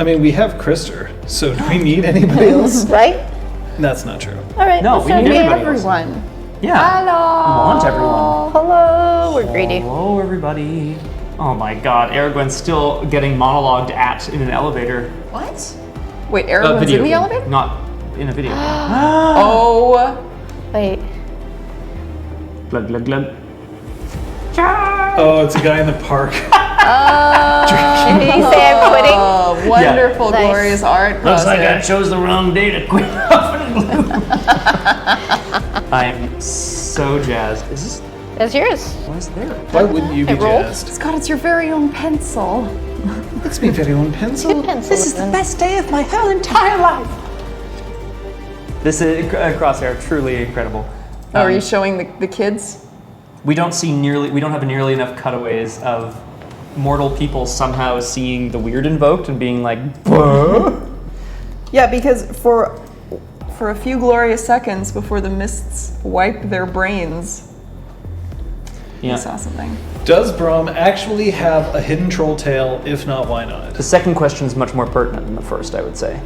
I mean, we have Krister, so do we need anybody else? Right? That's not true. All right. No, we need everybody else. everyone. Yeah. Hello. I want everyone. Hello. We're greedy. Hello, everybody. Oh my God, Aragorn's still getting monologued at in an elevator. What? Wait, everyone's Video in the game. elevator? Not in a video game. Oh. Wait. Glug, glug, glug. Oh, it's a guy in the park. Did he say I'm quitting? Oh, wonderful, Nice. glorious art. Looks like I Buster. chose the wrong day to quit. I'm so jazzed. Is this? That's yours. What is there? Why wouldn't you be It rolled. jazzed? Scott, it's your very own pencil. It's my very own pencil. This is the Best day of my whole entire life. This is Crosshair, truly incredible. Oh, are you showing the kids? We don't have nearly enough cutaways of mortal people somehow seeing the weird invoked and being like, "Whoa." Yeah, because for a few glorious seconds before the mists wipe their brains, I Yeah. saw something. Does Brom actually have a hidden troll tail? If not, why not? The second question is much more pertinent than the first, I would say.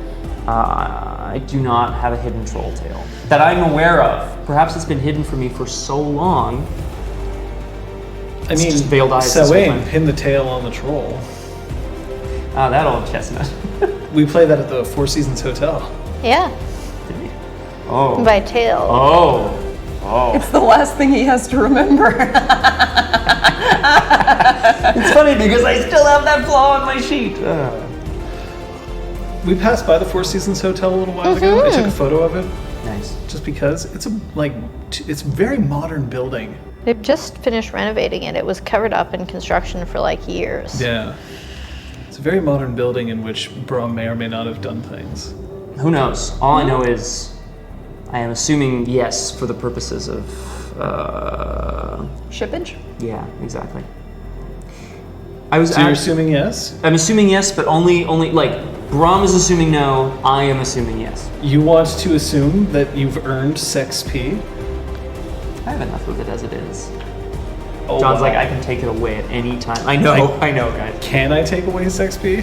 I do not have a hidden troll tail that I'm aware of. Perhaps it's been hidden from me for so long. I mean, just veiled eyes this Sawain whole time. pinned the tail on the troll. Ah, that old chestnut. We play that at the Four Seasons Hotel. Yeah. Oh. By tail. Oh. Oh. It's the last thing he has to remember. It's funny because I still have that flaw on my sheet. We passed by the Four Seasons Hotel a little while ago. I took a photo of it Nice. just because it's it's a very modern building. They've just finished renovating it. It was covered up in construction for like years. Yeah. It's a very modern building in which Brom may or may not have done things. Who knows? All I know is I am assuming yes for the purposes of, Shippage? yeah, exactly. So you're assuming yes? I'm assuming yes, but only like Brom is assuming no. I am assuming yes. You want to assume that you've earned Sex P? I have enough of it as it is. Oh, John's wow. like, I can take it away at any time. I know, guys. Can I take away Sex P?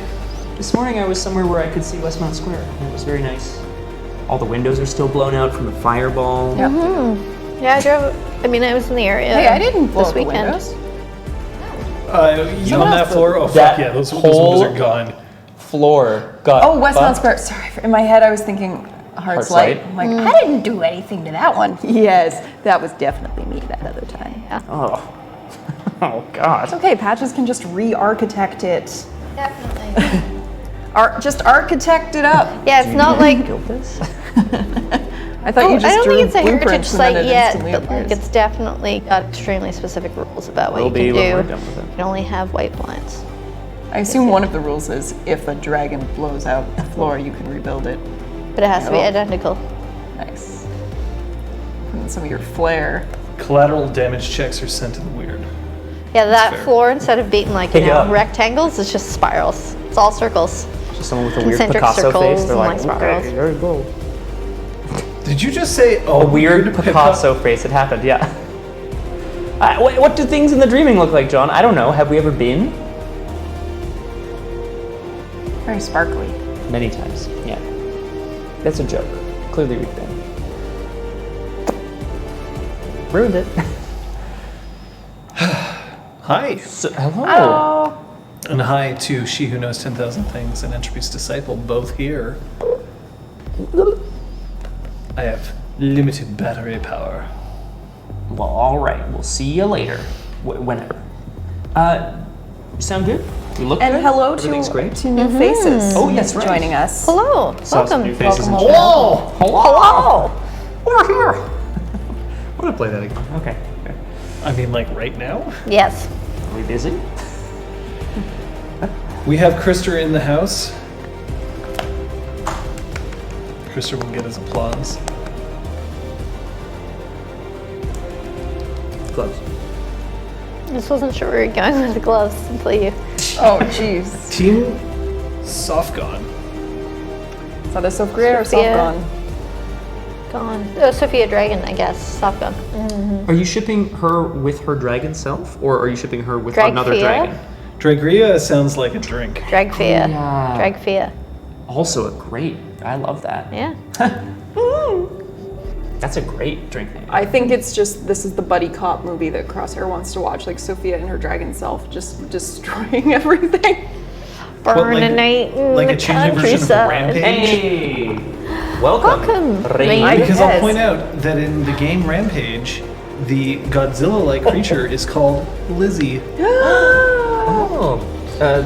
This morning I was somewhere where I could see Westmount Square, and it was very nice. All the windows are still blown out from the fireball. Yeah. Yeah, I was in the area. Hey, I didn't blow this out the weekend. windows. On that floor? Oh, That fuck yeah, those whole- windows are gone. Floor got Oh, Westmount bumped. Square. Sorry, in my head I was thinking Heart's Light. Light. I'm like, I didn't do anything to that one. Yes, that was definitely me that other time. Oh. Oh God. It's okay, Patches can just re-architect it. Definitely. Just architect it up. Yeah, it's not like Built this? I thought you just I don't drew think it's a heritage blueprints and then site it yet, instantly but like appears. it's definitely got extremely specific rules about what Will you be can when do. we're done with it. You can only have white blinds. I assume one of the rules is if a dragon blows out the floor, you can rebuild it. But it has to be Oh. identical. Nice. Put in some of your flair. Collateral damage checks are sent to the weird. Yeah, that fair. floor, instead of being like, Yeah. rectangles, it's just spirals. It's all circles. Just someone with a weird Concentric Picasso circles face. They're and, like, like, spirals. okay, there you go. Did you just say A weird Picasso face. It happened, yeah. What do things in the dreaming look like, John? I don't know. Have we ever been? Very sparkly. Many times, yeah. That's a joke. Clearly we've been. Ruined it. Hi. So, hello. Oh. And hi to She Who Knows 10,000 Things and Entropy's Disciple, both here. I have limited battery power. Well, all right. We'll see you later. Whenever. You sound good? You look And good? hello Everything's great. to new faces. Oh, yes, right. Joining us. Hello, Saw some welcome. new faces. Welcome and home. Hello. Over here. I want to play that again. Okay. I mean, like right now? Yes. Are we busy? We have Krister in the house. Krister will get his applause. Gloves. I just wasn't sure where you were going with the gloves until you. Oh, jeez. Team Softgone. Is that a Sophia or Sophia. Softgone? Gone. Oh, Sophia Dragon, I guess. Soft gun. Are you shipping her with her dragon self, or are you shipping her with another Dragfia? dragon? Dragria sounds like a drink. Dragfia. Yeah. Dragfia. Also a great. I love that. Yeah. That's a great drink name. I think it's just this is the buddy cop movie that Crosshair wants to watch, like Sophia and her dragon self just destroying everything. Burning like the a changeling version of countryside. Rampage? Hey! Welcome. Rain. Because Yes. I'll point out that in the game Rampage, the Godzilla-like creature is called Lizzie. Oh.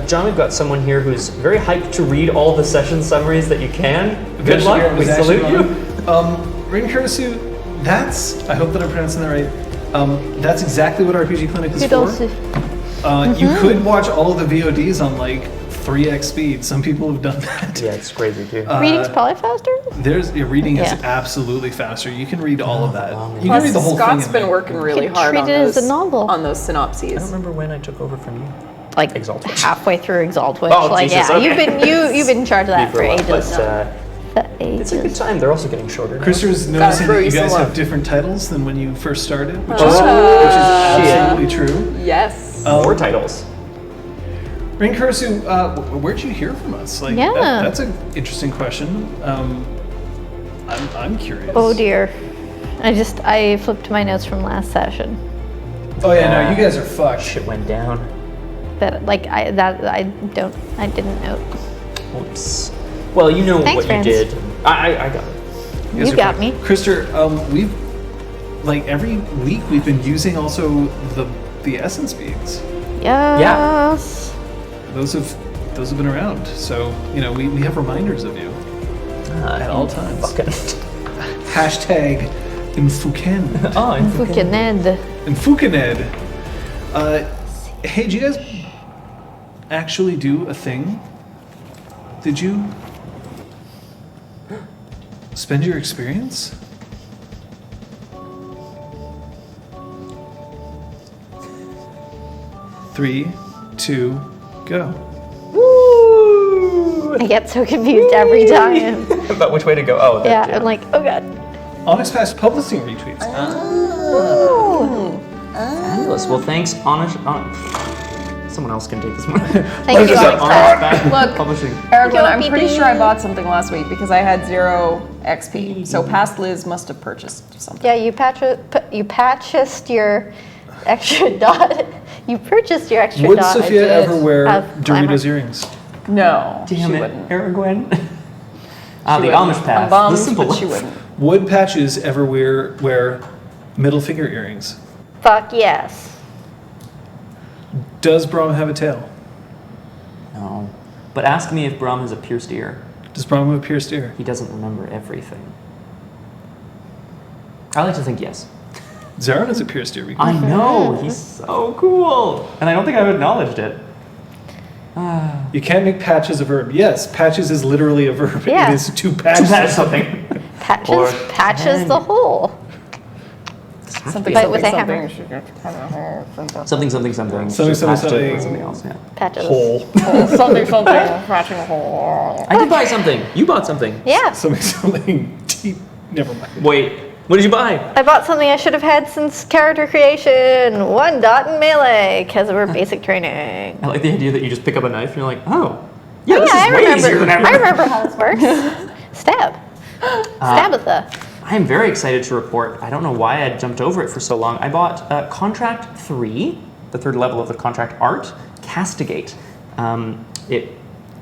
John, we've got someone here who's very hyped to read all the session summaries that you can. Good Eventually, I luck. We was actually salute you. wrong. Rinkurusu, I hope that I'm pronouncing that right. That's exactly what RPG Clinic is for. You could watch all of the VODs on like 3x speed. Some people have done that. Yeah, it's crazy too. Reading's probably faster? Your reading is Yeah. absolutely faster. You can read all of that. You can Plus, read the whole Scott's thing. been working really Could hard treat on it as those, a novel. on those I don't synopses. remember when I took over from you. Like Exalt Witch. halfway through Exalt Witch. Oh, like Jesus, yeah, okay. you've been in charge of that for a while, ages. but, For it's a good ages. time. They're also getting shorter now. Krister's noticing throw that you you guys some have love. different titles than when you first started, which Oh, is shit. absolutely true. Yes. More titles. Rinkurusu, where'd you hear from us? Like, Yeah. that's an interesting question. I'm curious. Oh dear. I flipped my notes from last session. Oh yeah, no, you guys are fucked. Shit went down. That I didn't know. Oops. Well, you know Thanks, what friends. you did. I got it. guys You are got fucked. me. Krister, we've like every week we've been using also the essence beads. Yes. Those have been around. So, we have reminders of you at all times. Fucking. Hashtag Infuken. Oh, and Fucking Ned. Infukened. Hey, did you guys actually do a thing? Did you spend your experience? Three, two, go. Woo! I get so confused every time. About which way to go? Oh, Yeah, that, I'm like, oh god. Onyx Pass publishing retweets. Fabulous. Well, thanks, Onish. Someone else can take this one. Thank you, Onish Onyx Pass. Look, Publishing. Erwin, I'm Don't pretty be sure I doing- bought something last week because I had 0 XP. So past Liz must have purchased something. Yeah, you purchased your extra dot. You purchased your extra Would dot. Sophia did. ever wear Of glamour. Doritos earrings? No, Damn she it, wouldn't. Aragorn. She The wouldn't. Amish path. I'm bummed, the simple but she life. wouldn't. Would Patches ever wear middle finger earrings? Fuck yes. Does Braum have a tail? No. But ask me if Braum has a pierced ear. Does Braum have a pierced ear? He doesn't remember everything. I like to think yes. Zaron has a pierced ear. I know, he's so cool. And I don't think I've acknowledged it. You can't make Patches a verb. Yes, Patches is literally a verb. Yeah. It is to patch That's something. something. Patches Or patches ten. the hole. Something, But with a something, hammer. Something, something, something. Something, Just something, patched it something. with something else, yeah. Patches. Hole. something, patching a hole. I did buy something. You bought something. Yeah. Something deep. Never mind. Wait, what did you buy? I bought something I should have had since character creation. 1 dot in melee because of our basic training. I like the idea that you just pick up a knife and you're like, oh, yeah, Oh, this yeah, is way easier than ever. I remember how this works. Stab. Stabitha. I'm very excited to report. I don't know why I jumped over it for so long. I bought Contract 3, the 3rd level of the contract art, Castigate. It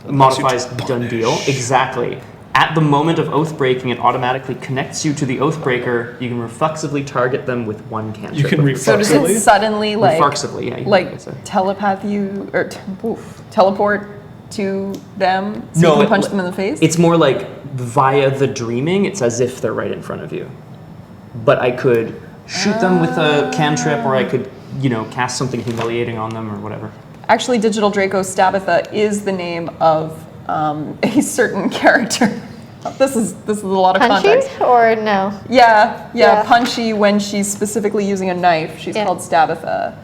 modifies done deal. Exactly. At the moment of oath breaking, it automatically connects you to the oath breaker. You can reflexively target them with 1 cantrip. You can So does Reflexively? it suddenly Reflexively, yeah. you can like say. telepath you or teleport to them so No, you can it- punch them in the face? It's more like via the dreaming, it's as if they're right in front of you. But I could shoot them with a cantrip, or I could, cast something humiliating on them or whatever. Actually, Digital Draco Stabitha is the name of a certain character. This is a lot of Punchy context. or no? Yeah, Punchy when she's specifically using a knife. She's Yeah. called Stabitha.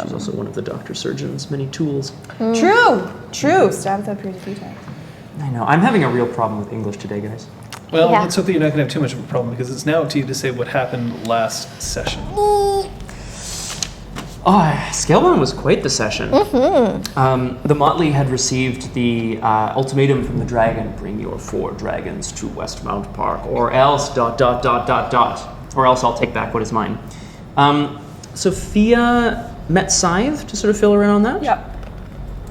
She's also one of the Dr. Surgeon's many tools. True. Stabitha appears a few times. I know. I'm having a real problem with English today, guys. Well, Yeah. let's hope that you're not going to have too much of a problem because it's now up to you to say what happened last session. Scalebound was quite the session. The Motley had received the ultimatum from the dragon: bring your 4 dragons to Westmount Park, or else ... or else I'll take back what is mine. Sophia met Scythe to sort of fill her in on that. Yep.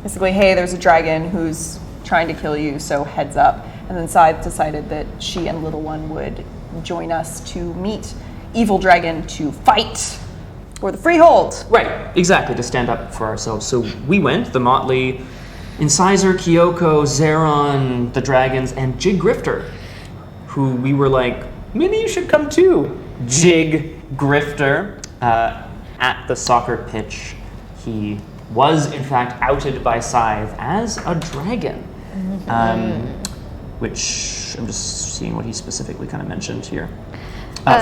Basically, hey, there's a dragon who's trying to kill you, so heads up. And then Scythe decided that she and Little One would join us to meet Evil Dragon to fight for the Freehold. Right, exactly, to stand up for ourselves. So we went, the Motley, Incisor, Kyoko, Zeron, the dragons, and Jig Grifter, who we were like, maybe you should come too. Jig Grifter, at the soccer pitch, he was in fact outed by Scythe as a dragon, which I'm just seeing what he specifically kind of mentioned here.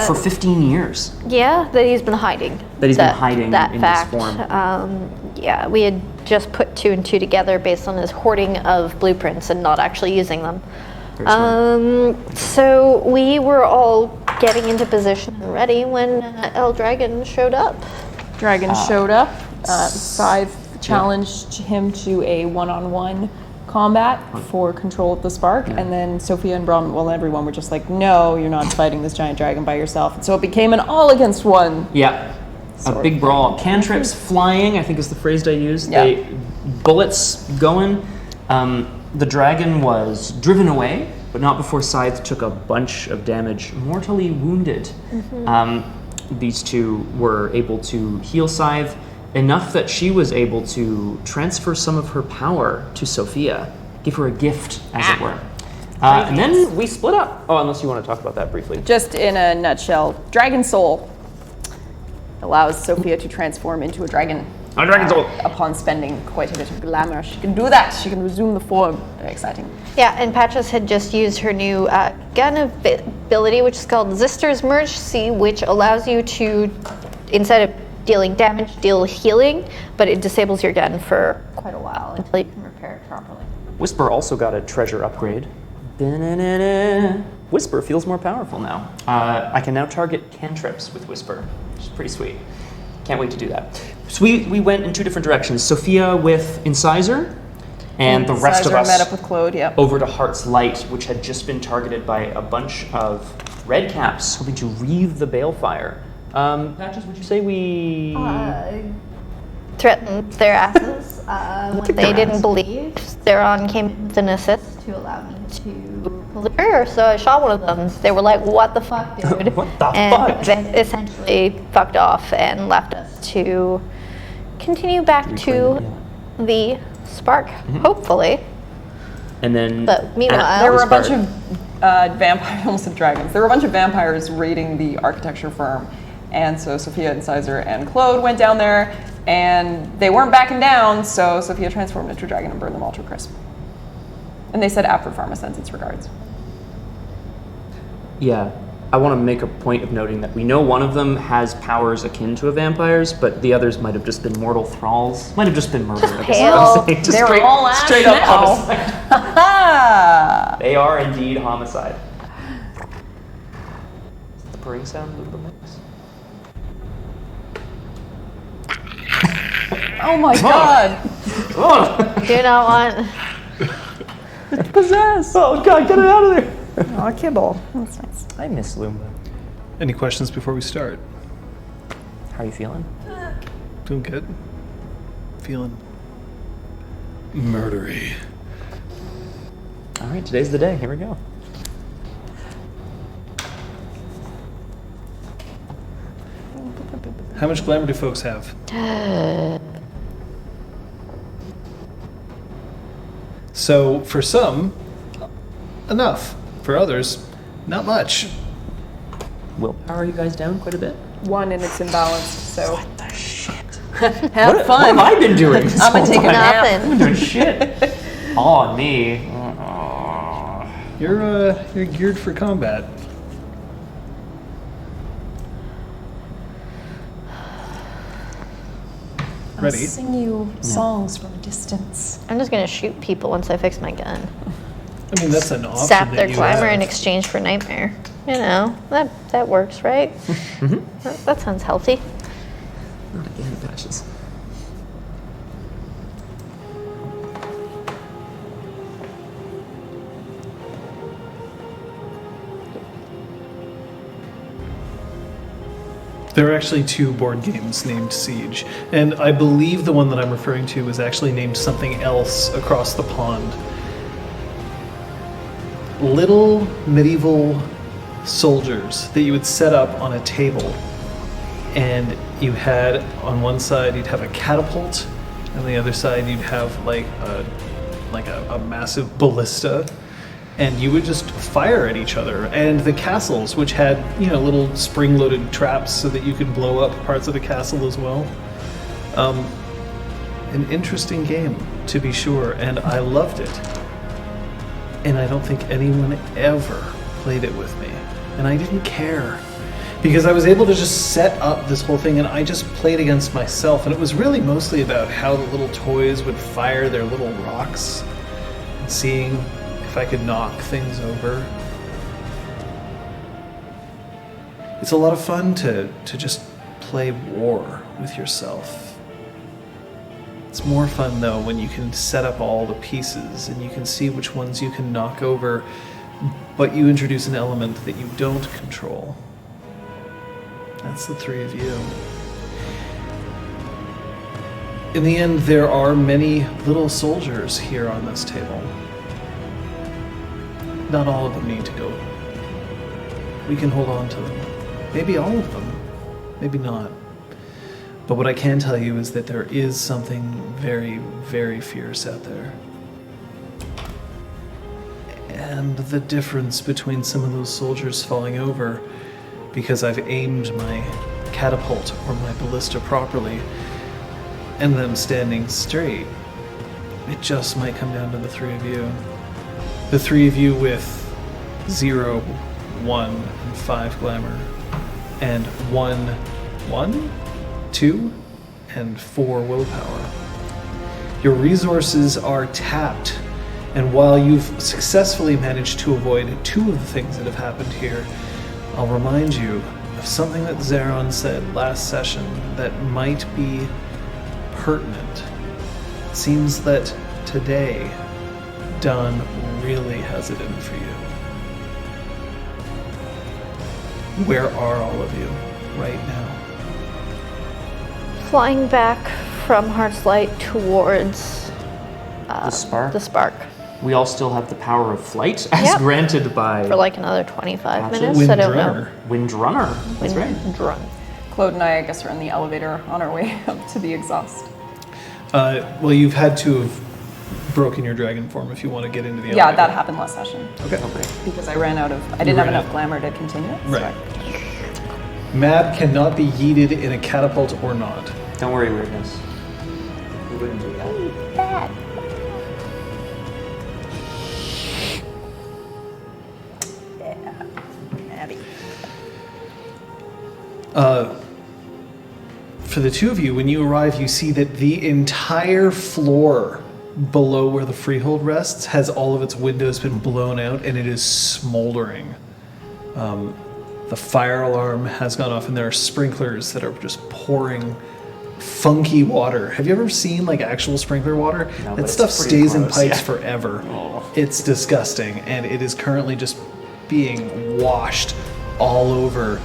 For 15 years. Yeah, that he's been hiding. That he's been hiding that in fact. this form. Yeah, we had just put 2 and 2 together based on his hoarding of blueprints and not actually using them. Very smart. So we were all getting into position and ready when El Dragon showed up. Dragon showed up. Scythe challenged him to a one-on-one combat for control of the spark, and then Sophia and Brom, well, everyone were just like, no, you're not fighting this giant dragon by yourself. And so it became an all against one. Yeah, a big brawl. Cantrips flying, I think is the phrase I used. Yeah. Bullets going. The dragon was driven away, but not before Scythe took a bunch of damage, mortally wounded. These 2 were able to heal Scythe enough that she was able to transfer some of her power to Sophia, give her a gift, as it were. And then we split up. Oh, unless you want to talk about that briefly. Just in a nutshell, Dragon Soul allows Sophia to transform into a dragon. A dragon soul. Upon spending quite a bit of glamour. She can do that. She can resume the form. Very exciting. Yeah, and Patches had just used her new gun ability, which is called Zister's Mercy, which allows you to, instead of dealing damage, deal healing, but it disables your gun for quite a while until you can repair it properly. Whisper also got a treasure upgrade. Da-na-na-na. Whisper feels more powerful now. I can now target cantrips with Whisper, which is pretty sweet. Can't wait to do that. So we went in 2 different directions. Sophia with Incisor, and the rest of us met up with Claude, yep. over to Heart's Light, which had just been targeted by a bunch of red caps, hoping to wreathe the balefire. Patches, would you say we... Threatened their asses when they didn't believe. Zeron came with an assist to allow me to lure, so I shot one of them. They were like, what the fuck, dude? What the and fuck? They essentially fucked off and left us to continue back to the spark, hopefully. And then... But meanwhile... There were a bunch of vampires, almost said dragons. There were a bunch of vampires raiding the architecture firm. And so Sophia, Incisor, and Claude went down there, and they weren't backing down, so Sophia transformed into a dragon and burned them all to a crisp. And they said Apra Pharma sends its regards. Yeah, I want to make a point of noting that we know one of them has powers akin to a vampire's, but the others might have just been mortal thralls. Might have just been murder. I guess is what I'm saying. Just They're all ass straight up now. homicide. Ha! They are indeed homicide. Is that the purring sound of the mix? Oh my god! Do not want... It's possessed! Oh god, get it out of there! Oh, kibble. That's nice. I miss Lumba. Any questions before we start? How are you feeling? Doing good. Feeling murdery. All right, today's the day. Here we go. How much glamour do folks have? So, for some, enough. For others, not much. Willpower you guys down quite a bit? 1 and it's imbalanced, so What the shit? have What fun. have I been doing? this I'm gonna whole take a time? nap. I've been Nothing. doing shit. All on me. You're geared for combat. I'll Ready? sing you songs from a distance. I'm just gonna shoot people once I fix my gun. I mean, that's an option. Sap that their you glamour have. in exchange for nightmare. You know, that works, right? That sounds healthy. Not again, patches. There are actually 2 board games named Siege, and I believe the one that I'm referring to is actually named something else across the pond. Little medieval soldiers that you would set up on a table, and you had on one side you'd have a catapult, and on the other side you'd have like a massive ballista, and you would just fire at each other. And the castles, which had, you know, little spring-loaded traps so that you could blow up parts of the castle as well. An interesting game, to be sure, and I loved it. And I don't think anyone ever played it with me. And I didn't care. Because I was able to just set up this whole thing, and I just played against myself. And it was really mostly about how the little toys would fire their little rocks, and seeing if I could knock things over. It's a lot of fun to just play war with yourself. It's more fun though when you can set up all the pieces and you can see which ones you can knock over, but you introduce an element that you don't control. That's the 3 of you. In the end, there are many little soldiers here on this table. Not all of them need to go. We can hold on to them. Maybe all of them. Maybe not. But what I can tell you is that there is something very, very fierce out there. And the difference between some of those soldiers falling over because I've aimed my catapult or my ballista properly and them standing straight, it just might come down to the 3 of you. The 3 of you with 0, 1, and 5 glamour, and 1, 2, and 4 willpower. Your resources are tapped, and while you've successfully managed to avoid 2 of the things that have happened here, I'll remind you of something that Zeron said last session that might be pertinent. It seems that today, Dawn really has it in for you. Where are all of you right now? Flying back from Heartslight towards The spark? the spark We all still have the power of flight, as Yep. granted by for like another 25 Gotcha. minutes. I don't know. Windrunner. That's right. Drunk. Claude and I guess, are in the elevator on our way up to the exhaust. Well, you've had to have broken your dragon form if you want to get into the Yeah, elevator. that happened last session. Okay. Because I didn't have ran enough out. glamour to continue it. so Right. Mab cannot be yeeted in a catapult or not. Don't worry, weirdness. We wouldn't do that. Bad. Abby. For the 2 of you, when you arrive, you see that the entire floor below where the freehold rests has all of its windows been blown out, and it is smoldering. The fire alarm has gone off, and there are sprinklers that are just pouring funky water. Have you ever seen like actual sprinkler water? No, but That it's stuff pretty stays in gross, pipes yeah. forever. Oh. It's disgusting, and it is currently just being washed all over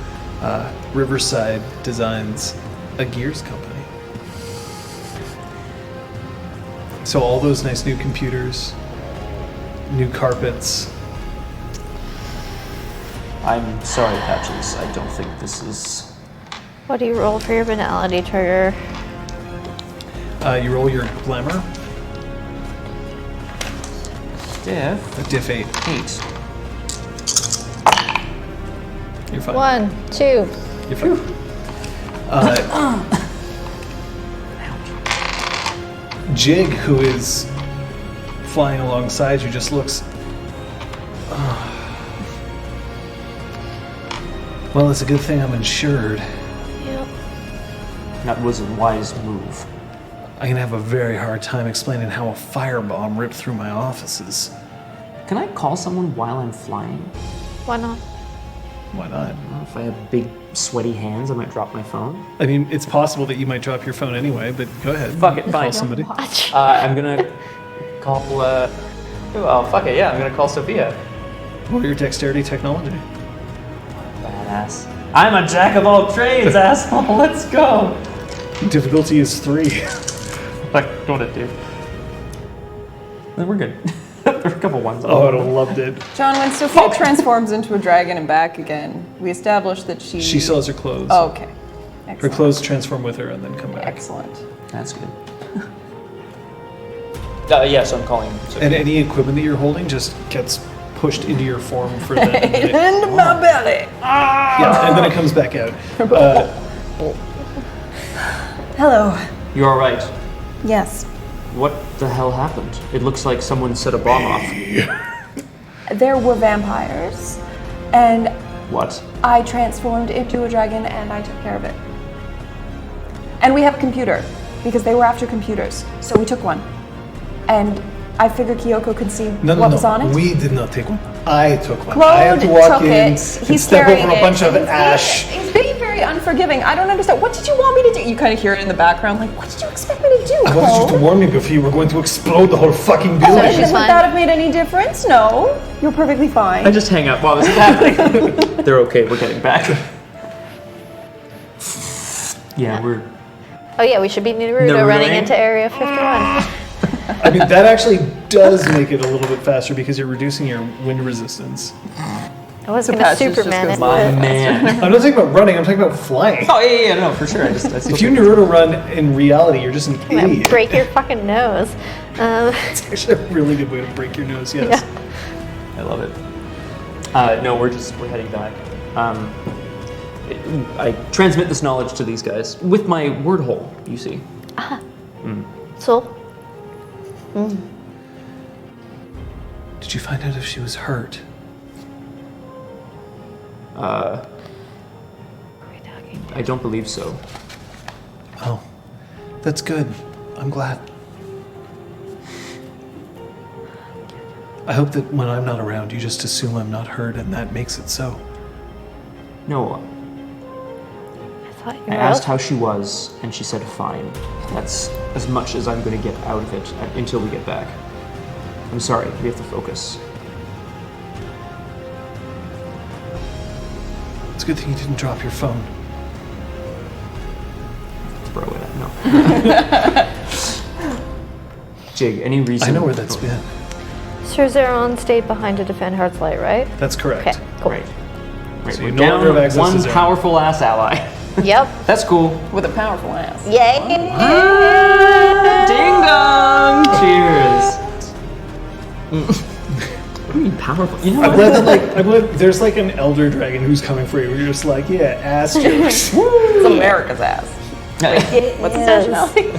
Riverside Designs, a Gears company. So all those nice new computers, new carpets. I'm sorry, Patches. I don't think this is... What do you roll for your banality trigger? You roll your glamour, Diff. a diff 8. 8.1, You're fine. 2. You're fine. Jig, who is flying alongside you, just looks. Well, it's a good thing I'm insured. Yep. That was a wise move. I'm gonna have a very hard time explaining how a firebomb ripped through my offices. Can I call someone while I'm flying? Why not? Why not? If I have big, sweaty hands, I might drop my phone. I mean, it's possible that you might drop your phone anyway, but go ahead. Fuck it, Call fine. somebody. I'm gonna call. Well, fuck it. Yeah, I'm gonna call Sophia. What are your dexterity technology? Badass. I'm a jack of all trades, asshole. Let's go. Difficulty is 3. Like, what it do? Then we're good. There are a couple ones. Oh, I would have loved it. John, when Sophia transforms into a dragon and back again, we established that she... She still has her clothes. Oh, okay. Her Excellent. clothes transform with her and then come back. Excellent. That's good. Yeah, so I'm calling. Sophia. And any equipment that you're holding just gets pushed into your form for the... Into my belly. Yeah, and then it comes back out. Hello. You all right? Yes. What the hell happened? It looks like someone set a bomb off. There were vampires, and What? I transformed into a dragon and I took care of it. And we have a computer, because they were after computers, so we took one. And I figured Kyoko could see what was on it. We did not take one. I took one. Claude I had to walk took in it. and He's step carrying over a it. bunch of He's ash. He's being very unforgiving. I don't understand. What did you want me to do? You kind of hear it in the background, like, what did you expect me to do, I wanted you to Claude? warn me before you were going to explode the whole fucking Would building. she's fine. that have made any difference? No. You're perfectly fine. I just hang up while this is happening. They're okay. We're getting back. Yeah, we're. Oh yeah, we should be Naruto running into Area 51. I mean, that actually does make it a little bit faster because you're reducing your wind resistance. I was The gonna patch just Superman goes it. My but- man. I'm not talking about running, I'm talking about flying. Oh yeah, no, for sure. I still If you think- Naruto run in reality, you're just an I'm gonna idiot. break your fucking nose. It's actually a really good way to break your nose, yes. I love it. No, we're heading back. I transmit this knowledge to these guys with my word hole. You see. So, Did you find out if she was hurt? I don't believe so. Oh, that's good. I'm glad. I hope that when I'm not around, you just assume I'm not hurt, and that makes it so. No, I thought you I were asked out. how she was, and she said fine. That's as much as I'm going to get out of it until we get back. I'm sorry, we have to focus. It's a good thing you didn't drop your phone. Throw it at no. Jig, any reason? I know where that's been. Sir Zeron stayed behind to defend Heart's Light, right? That's correct. Okay, cool. Right. Right, So we're you no longer down have access to one Zero. powerful ass ally. Yep. That's cool. With a powerful ass. Yay! Ding dong! Cheers. What do you mean powerful? You know I'm what? glad that I'm glad there's like an elder dragon who's coming for you. Where you're just like, yeah, ass jokes. It's America's ass. What's his nationality?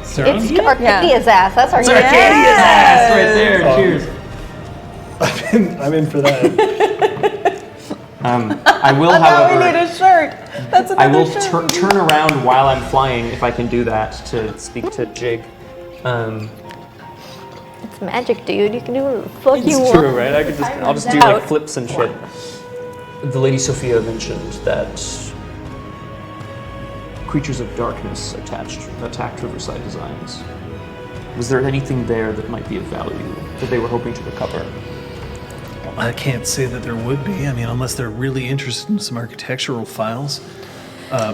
Sarah? It's Arcadia's ass. That's our Arcadia's ass right there. Oh. Cheers. I'm in for that. I will, Now we need however, a shirt. That's I another will shirt. turn around while I'm flying if I can do that to speak to Jig. It's magic, dude. You can do what the fuck you It's want. true, right? I'll just do like flips and shit. The Lady Sophia mentioned that creatures of darkness attacked Riverside Designs. Was there anything there that might be of value that they were hoping to recover? I can't say that there would be. I mean, unless they're really interested in some architectural files.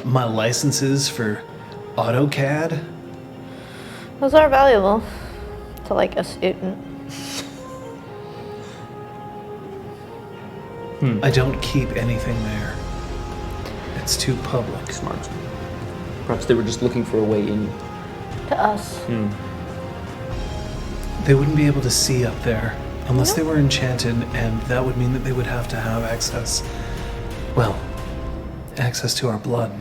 My licenses for AutoCAD. Those are valuable to like a student. I don't keep anything there. It's too public. Smart. Perhaps they were just looking for a way in. To us. They wouldn't be able to see up there unless they were enchanted, and that would mean that they would have to have access. Well, access to our blood.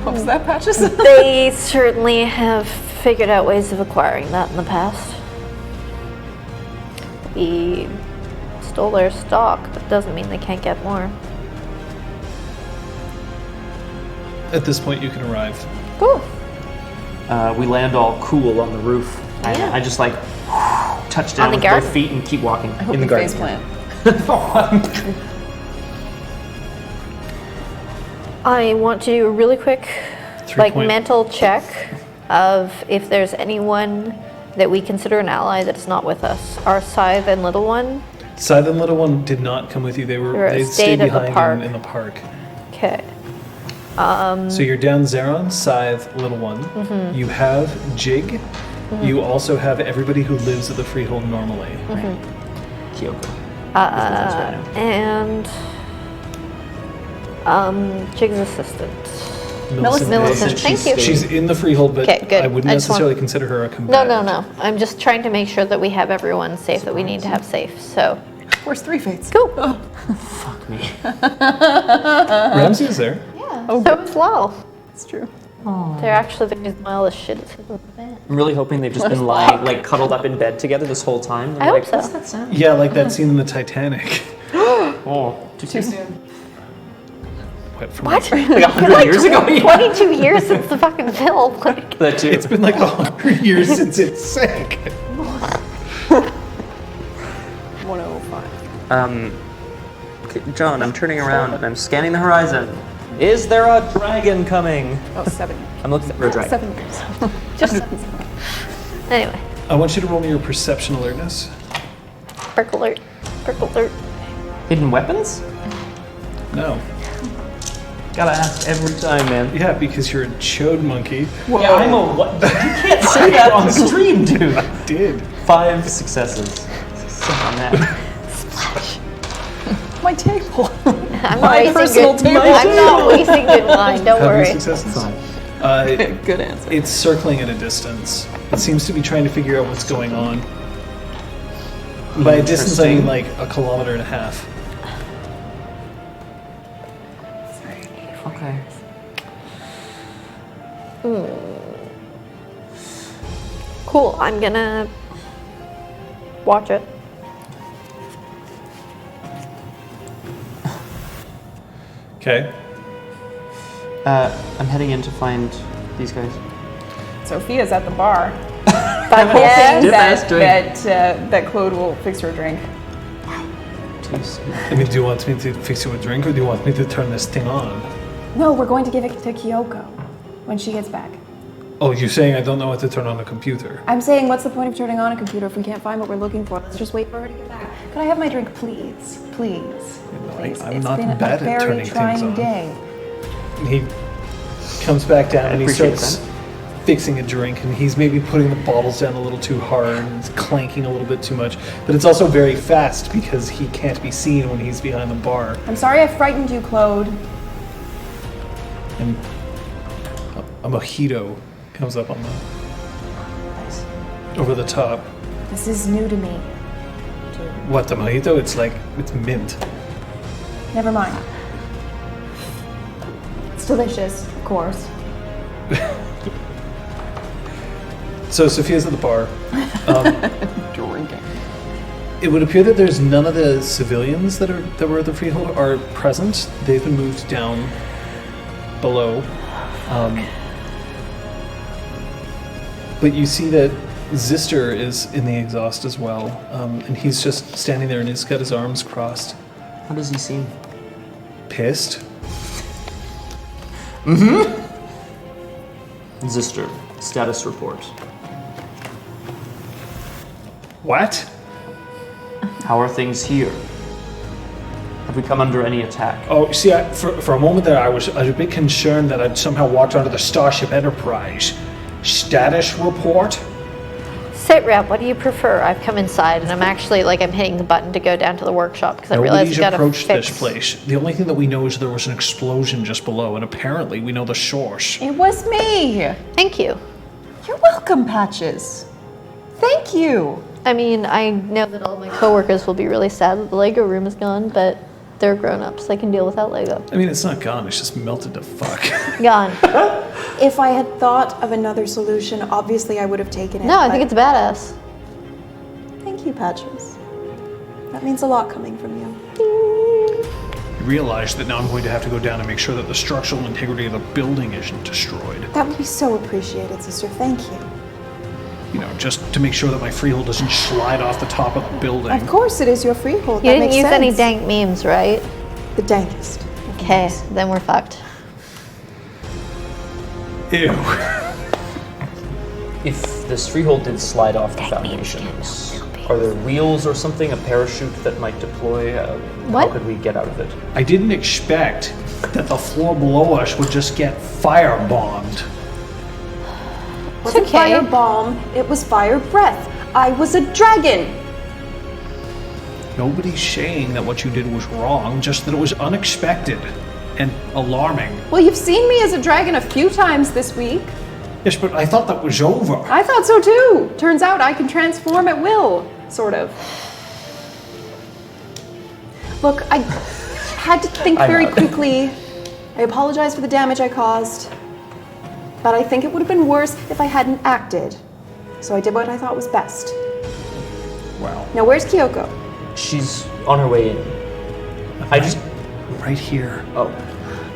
What was that, Patches? They certainly have figured out ways of acquiring that in the past. We stole their stock, but doesn't mean they can't get more. At this point, you can arrive. Cool. We land all cool on the roof. Yeah. I just like touch down On the with garden? both feet and keep walking I hope in the you garden. face plant. I want to do a really quick, 3-point. mental check of if there's anyone that we consider an ally that is not with us. Our Scythe and Little One. Scythe and Little One did not come with you. They They stayed stayed at the behind park. in the park. Okay. So you're down Zeron, Scythe, Little One. Mm-hmm. You have Jig. You also have everybody who lives at the Freehold normally. Kyoko. And Jig's assistant. Millicent, She's- thank you. She's in the Freehold, but Okay, good. I wouldn't I just necessarily want- consider her a combatant. No. I'm just trying to make sure that we have everyone safe that we need to have safe. So, Where's Three Fates? cool. Fuck me. Ramsey is there. So is Lyle. It's true. They're actually the reason why all this shit is happening. I'm really hoping they've just been lying, like cuddled up in bed together this whole time. They're I hope like, so. What's that sound? Yeah, like that scene in the Titanic. Oh, too Too soon. soon. What? Like 100 years ago. Yeah. 22 years since the fucking film. Like, That too. It's been like 100 years since it sank. 105. Okay, John, I'm turning around and I'm scanning the horizon. Is there a dragon coming? Oh, 7. I'm looking for a dragon. 7 years. just anyway, I want you to roll me your perception alertness. perk alert, perk alert. Hidden weapons? No. Gotta ask every time, man. Yeah, because you're a chode monkey. Yeah, I'm a what? You can't say that on stream, dude. I did. 5 successes. Suck on that. My table. I'm My not personal wasting good. table. I'm not wasting good wine. Don't How many worry. successes? Fine. Good answer. It's circling at a distance. It seems to be trying to figure out what's going on. By a distance, I mean like a kilometer and a half. Okay. Cool. I'm gonna watch it. Okay. I'm heading in to find these guys. Sophia's at the bar. But yeah, Dip ass drink. that Claude will fix her a drink. Too sweet. I mean, do you want me to fix you a drink or do you want me to turn this thing on? No, we're going to give it to Kyoko when she gets back. Oh, you're saying I don't know what to turn on a computer? I'm saying, what's the point of turning on a computer if we can't find what we're looking for? Let's just wait for her to get back. Could I have my drink, please? Please. Please. I'm It's not been bad a at very turning things trying on. day. He comes back down and he appreciate starts fixing a drink, and he's maybe putting the bottles down a little too hard and clanking a little bit too much. But it's also very fast because he can't be seen when he's behind the bar. I'm sorry I frightened you, Claude. And a mojito comes up on the over the top. This is new to me. What, the mojito? It's mint. Never mind. It's delicious, of course. So Sophia's at the bar. Drinking. It would appear that there's none of the civilians that were at the Freehold are present. They've been moved down below. But you see that Zister is in the exhaust as well, and he's just standing there and he's got his arms crossed, How does he seem? pissed. Zister, status report. What? How are things here? Have we come under any attack? Oh, see, for a moment there, I was a bit concerned that I'd somehow walked onto the Starship Enterprise. Status report? sit rep. What do you prefer? I've come inside and I'm actually I'm hitting the button to go down to the workshop because I realized Nobody's I gotta approached fix. this place. The only thing that we know is there was an explosion just below, and apparently we know the source. It was me. Thank you. You're welcome, Patches. Thank you. I mean, I know that all my coworkers will be really sad that the Lego room is gone, but they're grown-ups. They can deal without Lego. I mean, it's not gone. It's just melted to fuck. Gone. If I had thought of another solution, obviously I would have taken it. No, I but- think it's badass. Thank you, Patches. That means a lot coming from you. You realize that now I'm going to have to go down and make sure that the structural integrity of the building isn't destroyed. That would be so appreciated, sister. Thank you. just to make sure that my freehold doesn't slide off the top of the building. Of course it is your freehold. You That didn't makes use sense. any dank memes, right? The dankest. Okay, then we're fucked. Ew. If this freehold did slide off the foundations, are there wheels or something, a parachute that might deploy? What? How could we get out of it? I didn't expect that the floor below us would just get firebombed. It wasn't okay. firebomb, it was fire breath. I was a dragon. Nobody's saying that what you did was wrong, just that it was unexpected and alarming. Well, you've seen me as a dragon a few times this week. Yes, but I thought that was over. I thought so too. Turns out I can transform at will, sort of. Look, I had to think very quickly. I apologize for the damage I caused, but I think it would have been worse if I hadn't acted. So I did what I thought was best. Wow. Now, where's Kyoko? She's on her way in. I just... Right here. Oh.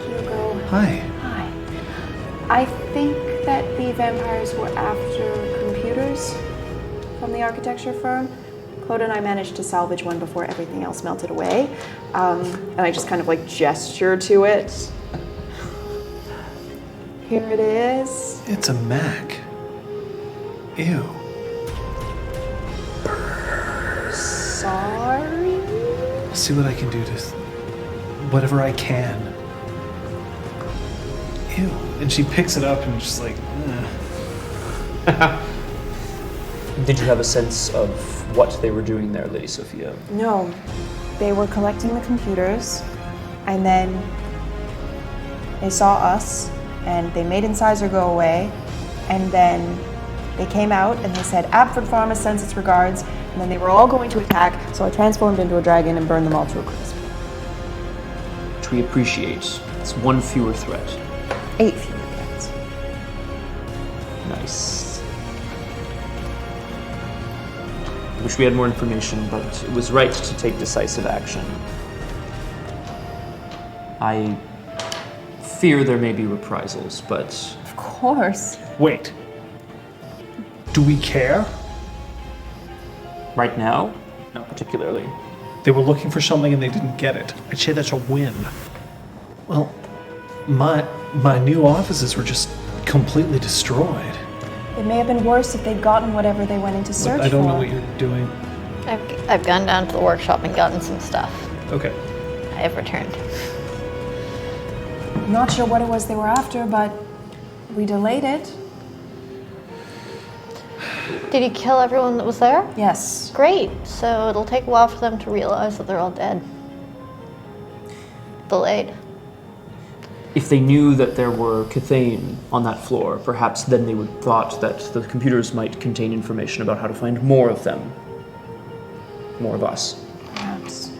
Kyoko. Hi. Hi. I think that the vampires were after computers from the architecture firm. Claude and I managed to salvage one before everything else melted away. And I just kind of like gesture to it. Here it is. It's a Mac. Ew. Sorry? I'll see what I can do to... whatever I can. Ew. And she picks it up and just like... Did you have a sense of what they were doing there, Lady Sophia? No. They were collecting the computers, and then they saw us, and they made Incisor go away, and then they came out and they said, Abford Pharma sends its regards, and then they were all going to attack, so I transformed into a dragon and burned them all to a crisp. Which we appreciate. It's one fewer threat. 8 fewer threats. Nice. Wish we had more information, but it was right to take decisive action. I fear there may be reprisals, but... Of course. Wait. Do we care? right now, not particularly. They were looking for something and they didn't get it. I'd say that's a win. Well, my new offices were just completely destroyed. It may have been worse if they'd gotten whatever they went into search for. I don't know what you're doing. I've gone down to the workshop and gotten some stuff. Okay. I have returned. Not sure what it was they were after, but we delayed it. Did you kill everyone that was there? Yes. Great. So it'll take a while for them to realize that they're all dead. Delayed. If they knew that there were Cathane on that floor, perhaps then they would thought that the computers might contain information about how to find more of them. More of us. Perhaps.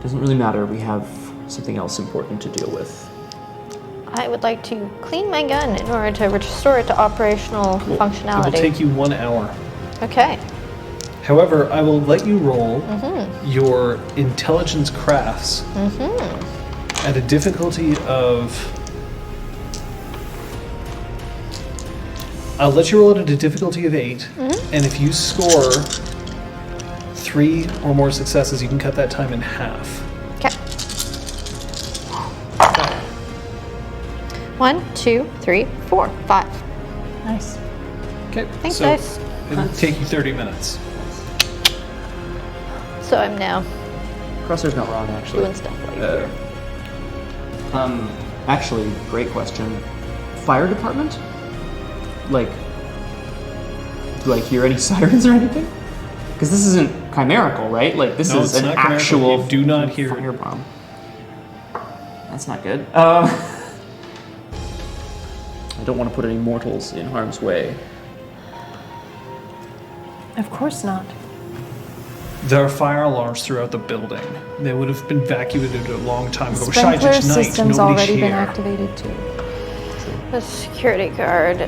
Doesn't really matter, we have something else important to deal with. I would like to clean my gun in order to restore it to operational functionality. It will take you 1 hour. Okay. However, I will let you roll your intelligence crafts at a difficulty of... I'll let you roll it at a difficulty of 8, and if you score 3 or more successes, you can cut that time in half. Okay. 1, 2, 3, 4, 5. Nice. Okay. Thanks, so guys. It'll take you 30 minutes. So I'm now Crosshair's not wrong, actually. doing stuff like here. Actually, great question. Fire department? Like, do I hear any sirens or anything? Because this isn't chimerical, right? Like, this No, is it's an not chimerical. actual You do not hear it. fire bomb. That's not good. I don't want to put any mortals in harm's way. Of course not. There are fire alarms throughout the building. They would have been evacuated a long time ago. Besides, Sprinkler it's night. system's Nobody's already been here. activated too. The security guard,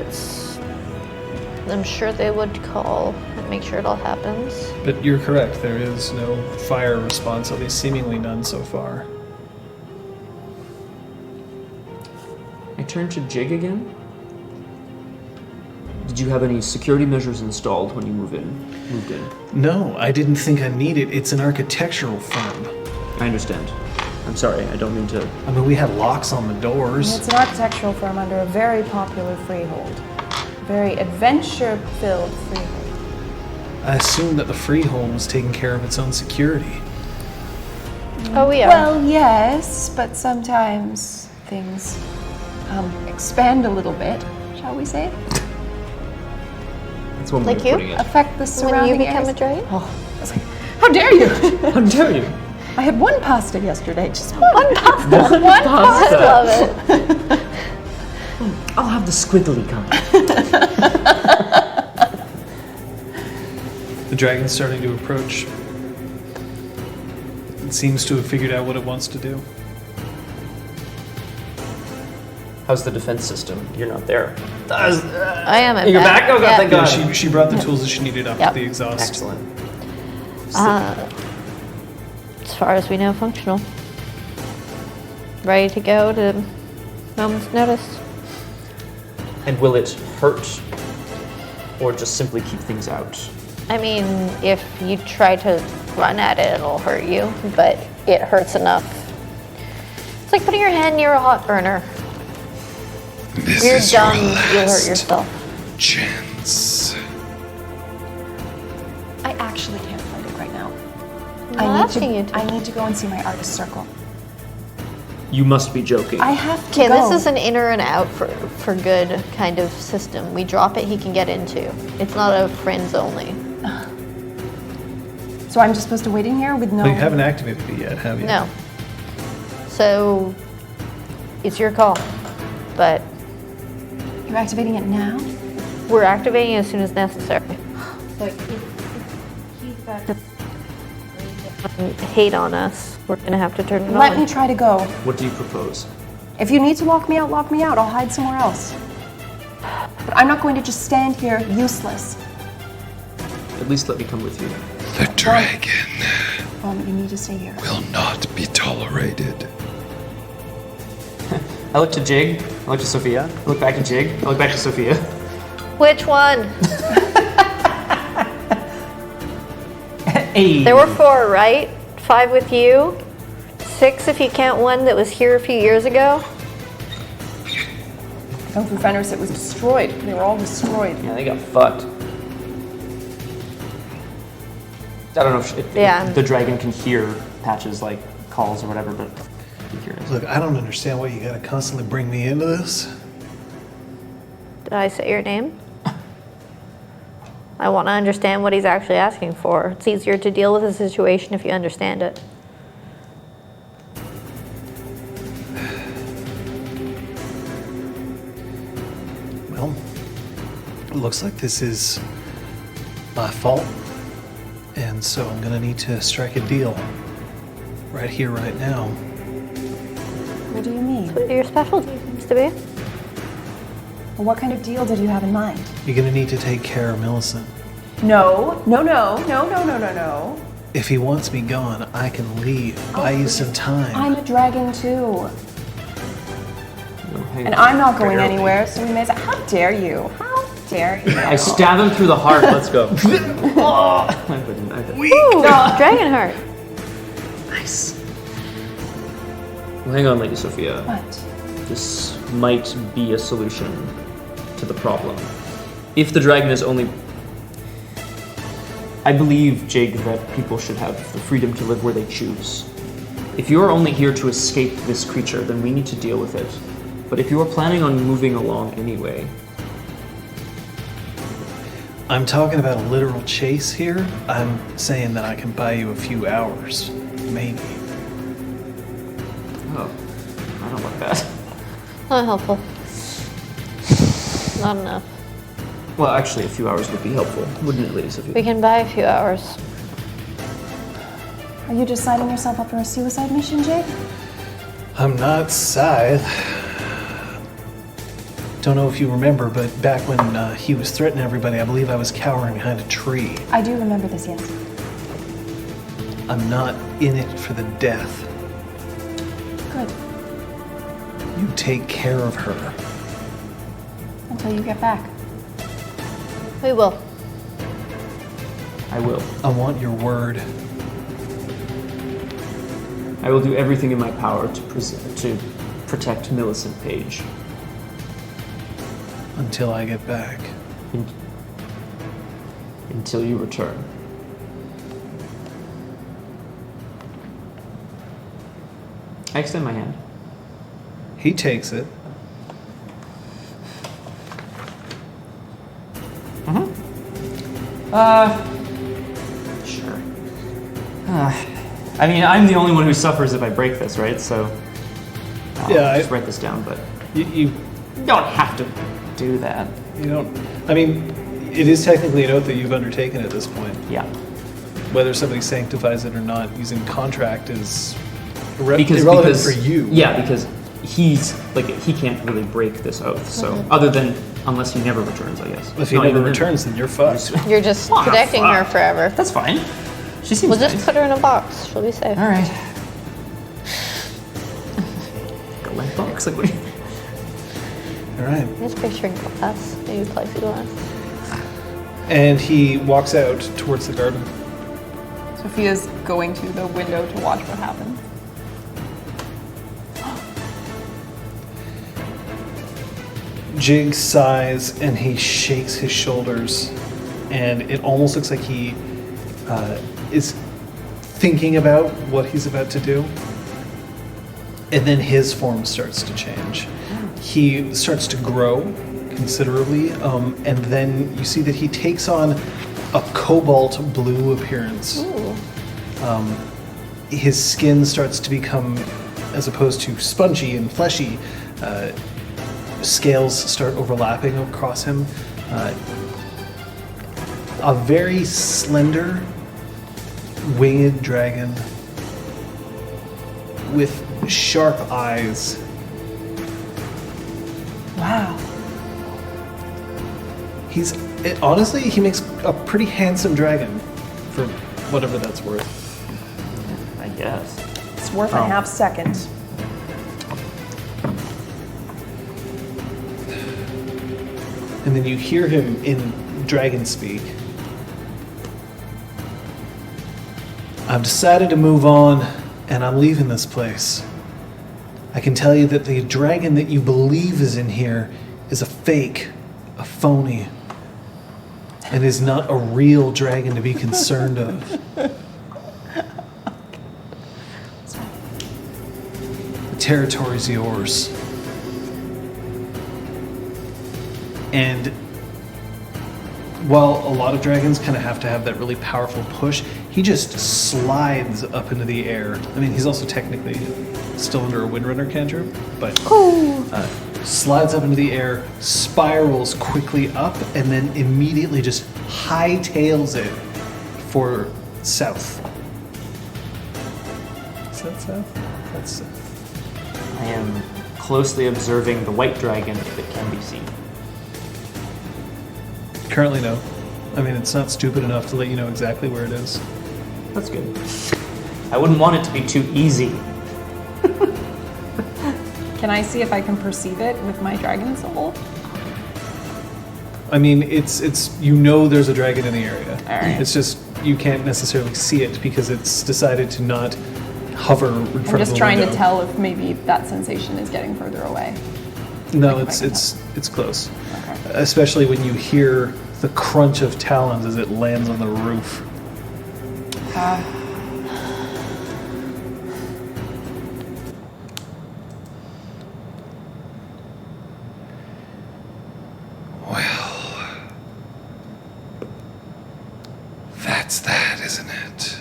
I'm sure they would call and make sure it all happens. But you're correct. There is no fire response, at least seemingly none so far. I turn to Jig again. Did you have any security measures installed when you moved in? No, I didn't think I'd need it. It's an architectural firm. I understand. I'm sorry, I don't mean to... I mean, we had locks on the doors. It's an architectural firm under a very popular freehold. Very adventure-filled freehold. I assumed that the freehold was taking care of its own security. Oh, we are. Well, yes, but sometimes things expand a little bit, shall we say? That's one way Like of you? putting it. Affect the When surrounding you become areas. a dragon? Oh, I was like, how dare you! How dare you? I had one pasta yesterday, just one pasta. I love it. I'll have the squiggly kind. The dragon's starting to approach. It seems to have figured out what it wants to do. How's the defense system? You're not there. I am at You're back? Oh, God, thank Yeah, God. she brought the tools that she needed up Yep. to the exhaust. Excellent. As far as we know, functional. Ready to go to moment's notice. And will it hurt? Or just simply keep things out? I mean, if you try to run at it, it'll hurt you, but it hurts enough. It's like putting your hand near a hot burner. This You're is dumb, your you'll hurt last yourself. chance. I actually can't fight it right now. I'm not asking you to. I need to go and see my artist circle. You must be joking. I have to Okay, go. this is an inner and out for good kind of system. We drop it, he can get into. It's not a friends only. So I'm just supposed to wait in here with no... Well, you haven't activated it yet, have you? No. So, it's your call. But You're activating it now? we're activating it as soon as necessary. But if he's about to hate on us, we're gonna have to turn it Let on. me try to go. What do you propose? If you need to lock me out, lock me out. I'll hide somewhere else. But I'm not going to just stand here useless. At least let me come with you. The dragon You need to stay here. will not be tolerated. I look to Jig. I look to Sophia. I look back to Jig. I look back to Sophia. Which one? Hey. There were 4, right? 5 with you. 6 if you count one that was here a few years ago. Kung Fu Fenris, it was destroyed. They were all destroyed. Yeah, they got fucked. I don't know if Yeah. the dragon can hear Patch's like calls or whatever, but I'm curious. Look, I don't understand why you gotta constantly bring me into this. Did I say your name? I want to understand what he's actually asking for. It's easier to deal with a situation if you understand it. Well, it looks like this is my fault. And so I'm gonna need to strike a deal. Right here, right now. What do you mean? What your specialty seems to be. Well, what kind of deal did you have in mind? You're gonna need to take care of Millicent. No. No. If he wants me gone, I can leave. Buy you some time. I'm a dragon too. No, hang And on. I'm not going Barely. anywhere, so we may say, how dare you? How dare you? I stab him through the heart. Let's go. I wouldn't. Ooh, dragon heart. Nice. Well, hang on, Lady Sophia. What? This might be a solution to the problem. If the dragon is only... I believe, Jig, that people should have the freedom to live where they choose. If you are only here to escape this creature, then we need to deal with it. But if you are planning on moving along anyway... I'm talking about a literal chase here. I'm saying that I can buy you a few hours. Maybe. Oh, I don't like that. Not helpful. Not enough. Well, actually, a few hours would be helpful, wouldn't it, Lady Sophia? We can buy a few hours. Are you just signing yourself up for a suicide mission, Jake? I'm not Scythe. Don't know if you remember, but back when he was threatening everybody, I believe I was cowering behind a tree. I do remember this, yes. I'm not in it for the death. Good. You take care of her. Until you get back. We will. I will. I want your word. I will do everything in my power to protect Millicent Page. Until I get back. Until you return. I extend my hand. He takes it. Sure. I mean, I'm the only one who suffers if I break this, right? So, I'll just write this down, but You don't have to do that. you don't. I mean, it is technically an oath that you've undertaken at this point. Yeah. Whether somebody sanctifies it or not, using contract is irrelevant for you. Yeah, because he's like he can't really break this oath. So other than unless he never returns, I guess. If he No, never even then- returns, then you're fucked. You're just Ah, protecting her fuck. forever. That's fine. She seems We'll just nice. put her in a box. She'll be safe. All right. Go like box, like what? All right. I'm just picturing glass, maybe plexiglass. And he walks out towards the garden. Sophia's going to the window to watch what happens. Jig sighs and he shakes his shoulders, and it almost looks like he is thinking about what he's about to do. And then his form starts to change. He starts to grow considerably, and then you see that he takes on a cobalt blue appearance. His skin starts to become, as opposed to spongy and fleshy, scales start overlapping across him. A very slender, winged dragon with sharp eyes. Wow. Honestly, he makes a pretty handsome dragon for whatever that's worth. I guess. It's worth a half second. And then you hear him in dragon speak. I've decided to move on, and I'm leaving this place. I can tell you that the dragon that you believe is in here is a fake, a phony, and is not a real dragon to be concerned of. The territory's yours. And while a lot of dragons kind of have to have that really powerful push, he just slides up into the air. I mean, he's also technically still under a Windrunner cantrip, but slides up into the air, spirals quickly up, and then immediately just hightails it for south. Is that south? That's south. I am closely observing the white dragon if it can be seen. Currently, no. I mean, it's not stupid enough to let you know exactly where it is. That's good. I wouldn't want it to be too easy. Can I see if I can perceive it with my dragon soul? I mean, it's you know there's a dragon in the area. Alright. It's just you can't necessarily see it because it's decided to not hover in front of the window. I'm just trying to tell if maybe that sensation is getting further away. No, Like if I it's close. Okay. Especially when you hear the crunch of talons as it lands on the roof. Well, that's that, isn't it?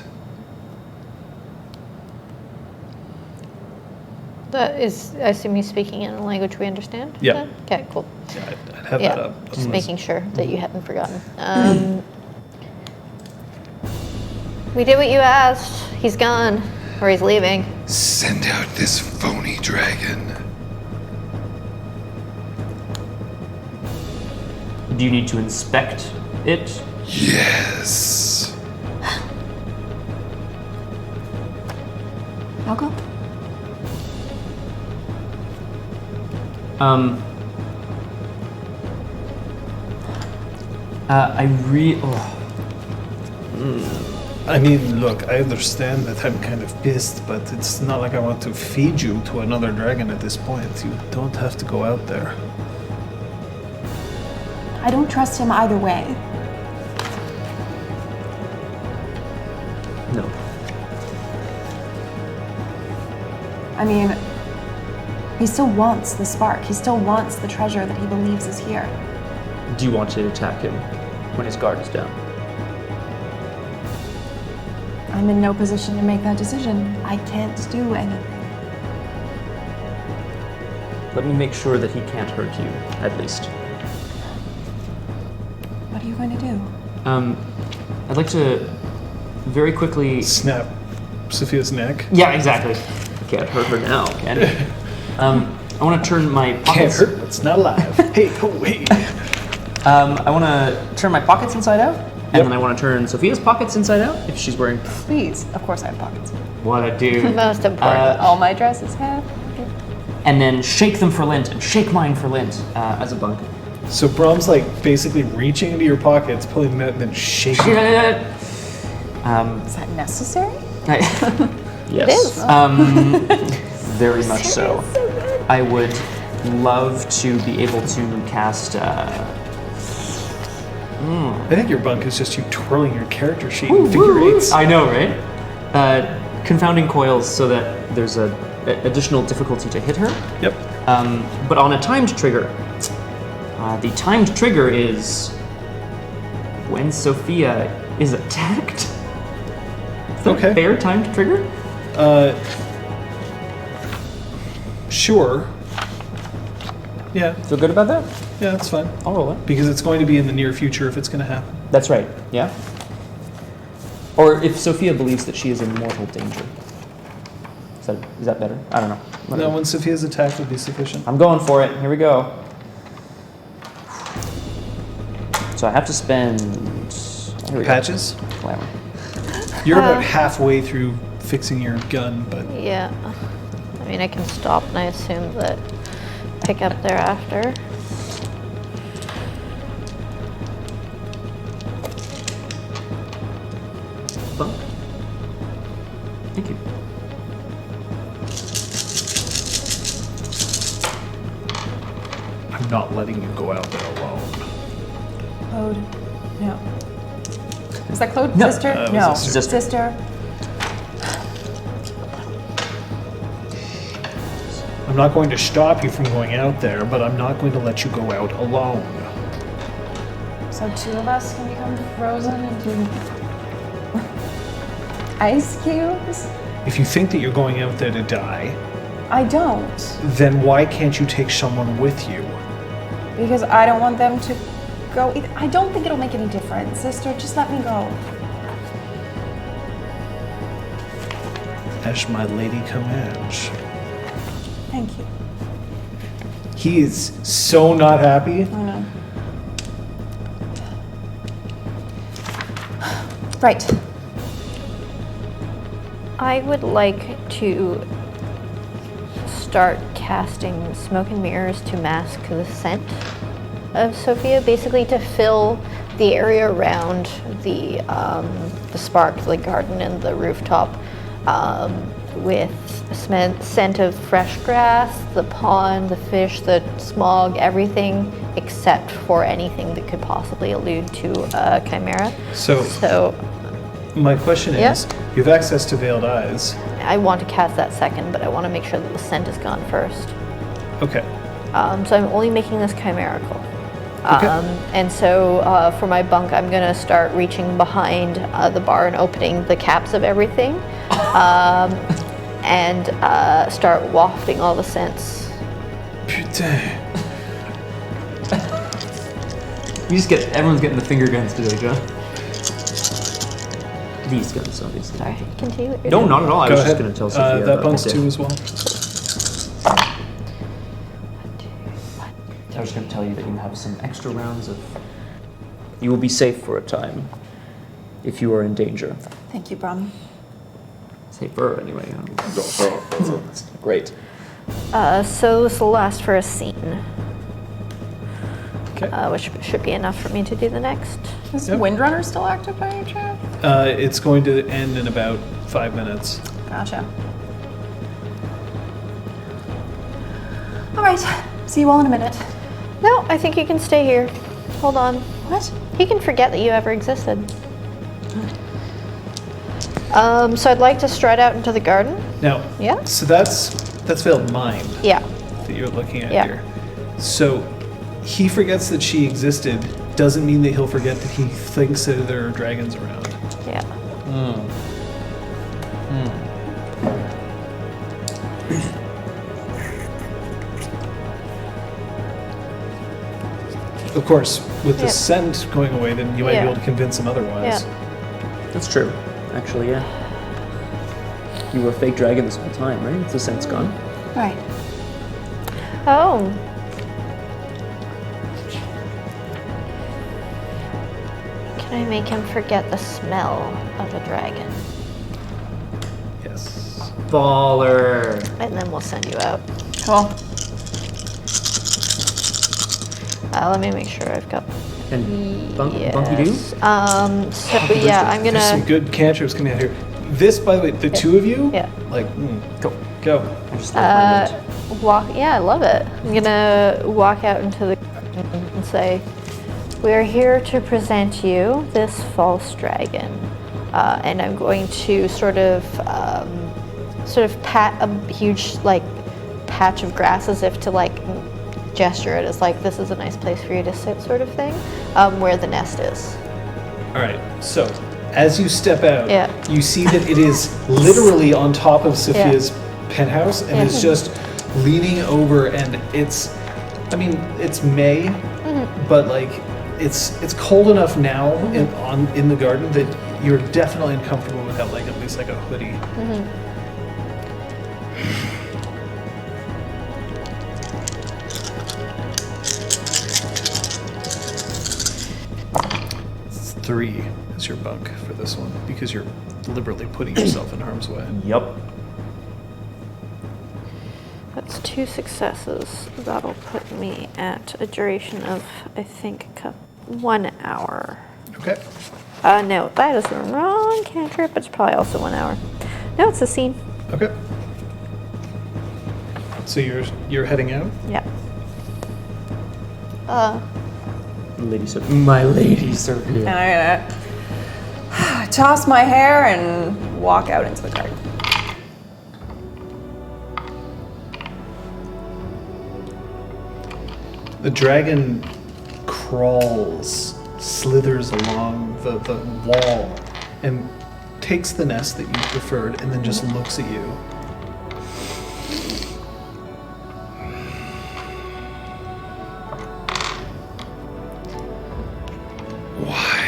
That is, I assume he's speaking in a language we understand? Yeah. then? Okay, cool. Yeah, I'd have Yeah, that up. just making sure that you hadn't forgotten. We did what you asked. He's gone, or he's leaving. Send out this phony dragon. Do you need to inspect it? Yes. I'll go. I mean, look, I understand that I'm kind of pissed, but it's not like I want to feed you to another dragon at this point. You don't have to go out there. I don't trust him either way. No. I mean, he still wants the spark. He still wants the treasure that he believes is here. Do you want to attack him when his guard is down? I'm in no position to make that decision. I can't do anything. Let me make sure that he can't hurt you, at least. What are you going to do? I'd like to very quickly... Snap Sophia's neck. Yeah, exactly. Can't hurt her now, can you? I want to turn my Can't pockets... hurt what's not alive. Hey, oh, hey. I want to turn my pockets inside out, and Yep. then I want to turn Sophia's pockets inside out, if she's wearing... Please. Of course I have pockets. What I do. Most important. All my dresses have. And then shake them for lint, and shake mine for lint, as a bunk. So Brahm's like basically reaching into your pockets, pulling them out, and then shaking. Is that necessary? Yes. It is. Very much so. I would love to be able to cast. I think your bunk is just you twirling your character sheet in figure eights. I know, right? Confounding coils so that there's a additional difficulty to hit her. Yep. But on a timed trigger, the timed trigger is when Sophia is attacked. Is that Okay. a fair timed trigger? Sure. Yeah, Feel good about that? yeah, that's fine. I'll roll it. Because it's going to be in the near future if it's going to happen. That's right. Yeah. Or if Sophia believes that she is in mortal danger. Is that better? I don't know. Whatever. No, when Sophia's attack would be sufficient. I'm going for it. Here we go. So I have to spend. Here we go. Patches? Glamour. You're about halfway through fixing your gun, but Yeah. I mean, I can stop and I assume that pick up thereafter. Bunk. Thank you. I'm not letting you go out there alone. Claude. No. Is that Claude? No. Sister? It was No. a sister. Sister. I'm not going to stop you from going out there, but I'm not going to let you go out alone. So two of us can become frozen into ice cubes? If you think that you're going out there to die, I don't. then why can't you take someone with you? Because I don't want them to go. I don't think it'll make any difference. Sister, just let me go. As my lady commands. Thank you. He is so not happy. I know. Right. I would like to start casting smoke and mirrors to mask the scent of Sophia, basically to fill the area around the spark, the garden and the rooftop, with scent of fresh grass, the pond, the fish, the smog, everything except for anything that could possibly allude to a chimera. So My question Yeah? is, you have access to Veiled Eyes. I want to cast that second, but I want to make sure that the scent is gone first. Okay. So I'm only making this chimerical. Okay. And so for my bunk, I'm going to start reaching behind the bar and opening the caps of everything and start wafting all the scents. Putain. Everyone's getting the finger guns today, John. These guns, obviously. Sorry, continue. what you're No, doing. not at all. I Go was ahead. just going to tell Sophia that about bunk's the 2 as well. I was going to tell you that you have some extra rounds of... You will be safe for a time if you are in danger. Thank you, Brum. Safer, anyway. Great. So this will last for a scene. Okay. which should be enough for me to do the next. Is Yep. Windrunner still active by any chance? It's going to end in about 5 minutes. Gotcha. All right. See you all in a minute. No, I think you can stay here. Hold on. What? He can forget that you ever existed. So I'd like to stride out into the garden. Now, Yeah. so that's failed mind Yeah. that you're looking at Yeah. here. So he forgets that she existed. Doesn't mean that he'll forget that he thinks that there are dragons around. Yeah. Of course, with the Yeah. scent going away, then you might Yeah. be able to convince him otherwise. That's true. Actually, yeah. You were a fake dragon this whole time, right? The scent's gone. Right. Oh. Can I make him forget the smell of a dragon? Yes. Baller. And then we'll send you out. Cool. Let me make sure I've got. And Bunky Doo? Yes. So yeah, I'm There's some gonna. good cantrips coming out here. This, by the way, the two of you, Yeah. like, Go. go. I just love my image. Walk. Yeah, I love it. I'm gonna walk out into the garden and say, "We are here to present you this false dragon," and I'm going to sort of pat a huge like patch of grass as if to like gesture it as like this is a nice place for you to sit, sort of thing, where the nest is. All right, so as you step out, Yeah. you see that it is literally on top of Sophia's penthouse, and it's just leaning over, and it's May, but like it's cold enough now in the garden that you're definitely uncomfortable without like at least like a hoodie. It's 3 is your bunk for this one because you're deliberately putting yourself in harm's way. Yep. That's 2 successes. That'll put me at a duration of, I think, 1 hour. Okay. No, that is the wrong cantrip. It's probably also 1 hour. No, it's a scene. Okay. So you're heading out? Yeah. My lady Sophia. And I'm gonna toss my hair and walk out into the garden. The dragon crawls, slithers along the wall, and takes the nest that you preferred and then just looks at you. Why?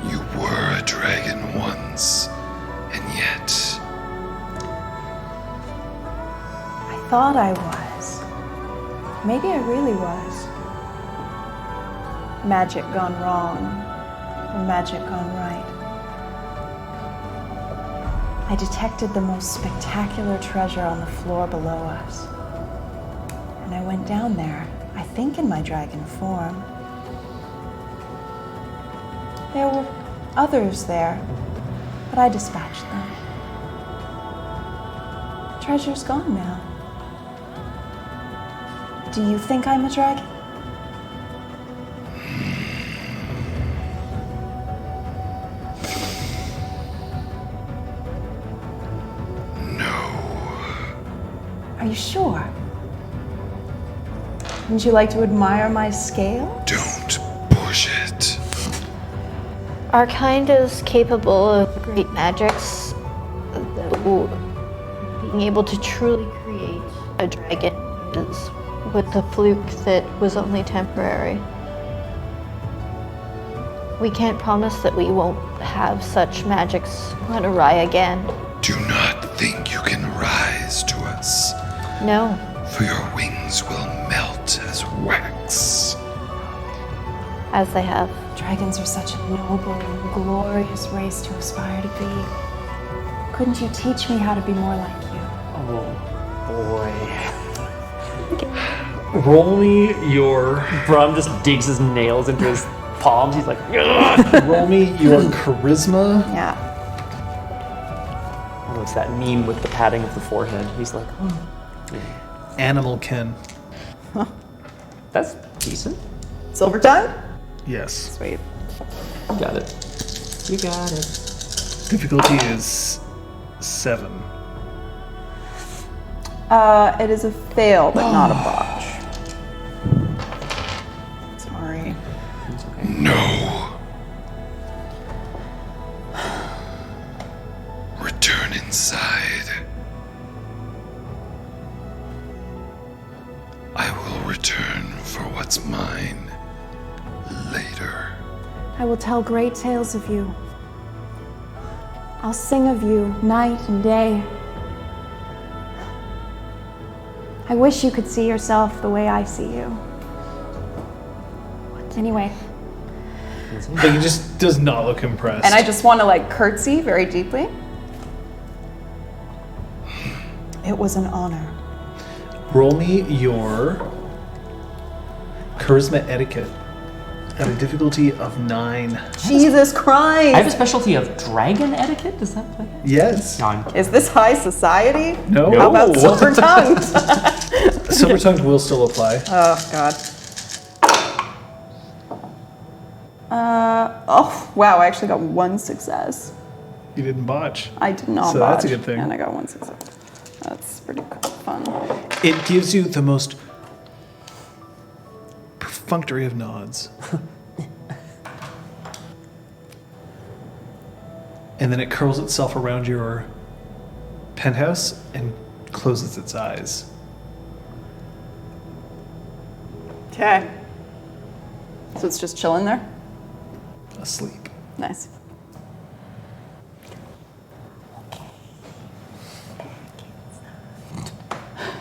You were a dragon once, and yet I thought I was. Maybe I really was. Magic gone wrong, or magic gone right. I detected the most spectacular treasure on the floor below us. And I went down there, I think in my dragon form. There were others there, but I dispatched them. The treasure's gone now. Do you think I'm a dragon? Are you sure? Wouldn't you like to admire my scale? don't push it. Our kind is capable of great magics. Being able to truly create a dragon is with the fluke that was only temporary. We can't promise that we won't have such magics run awry again. Do not think you can rise to us, No. for your wings will melt as wax. As they have. Dragons are such a noble and glorious race to aspire to be. Couldn't you teach me how to be more like you? Oh boy. Roll me your Brum just digs his nails into his palms. He's like, "Ugh." roll me your charisma. Yeah. Oh, it's that meme with the padding of the forehead. He's like, oh. Animal kin. That's decent. Silver tongue? Yes. Sweet. Got it. You got it. Difficulty is 7. It is a fail, but not a botch. Sorry. It's okay. No. Return inside. I will return for what's mine later. I will tell great tales of you. I'll sing of you night and day. I wish you could see yourself the way I see you. Anyway, But he just does not look impressed. And I just want to like curtsy very deeply. It was an honor. Roll me your charisma etiquette at a difficulty of 9. Jesus Christ! I have a specialty of dragon etiquette. Does that play? Yes. No, I'm kidding. Is this high society? No. How about silver tongued? Silver tongue will still apply. Oh, God. Oh, wow, I actually got 1 success. You didn't botch. I did not So botch, that's a good thing. and I got 1 success. That's pretty fun. It gives you the most perfunctory of nods. And then it curls itself around your penthouse and closes its eyes. Okay. So it's just chilling there? Asleep. Nice.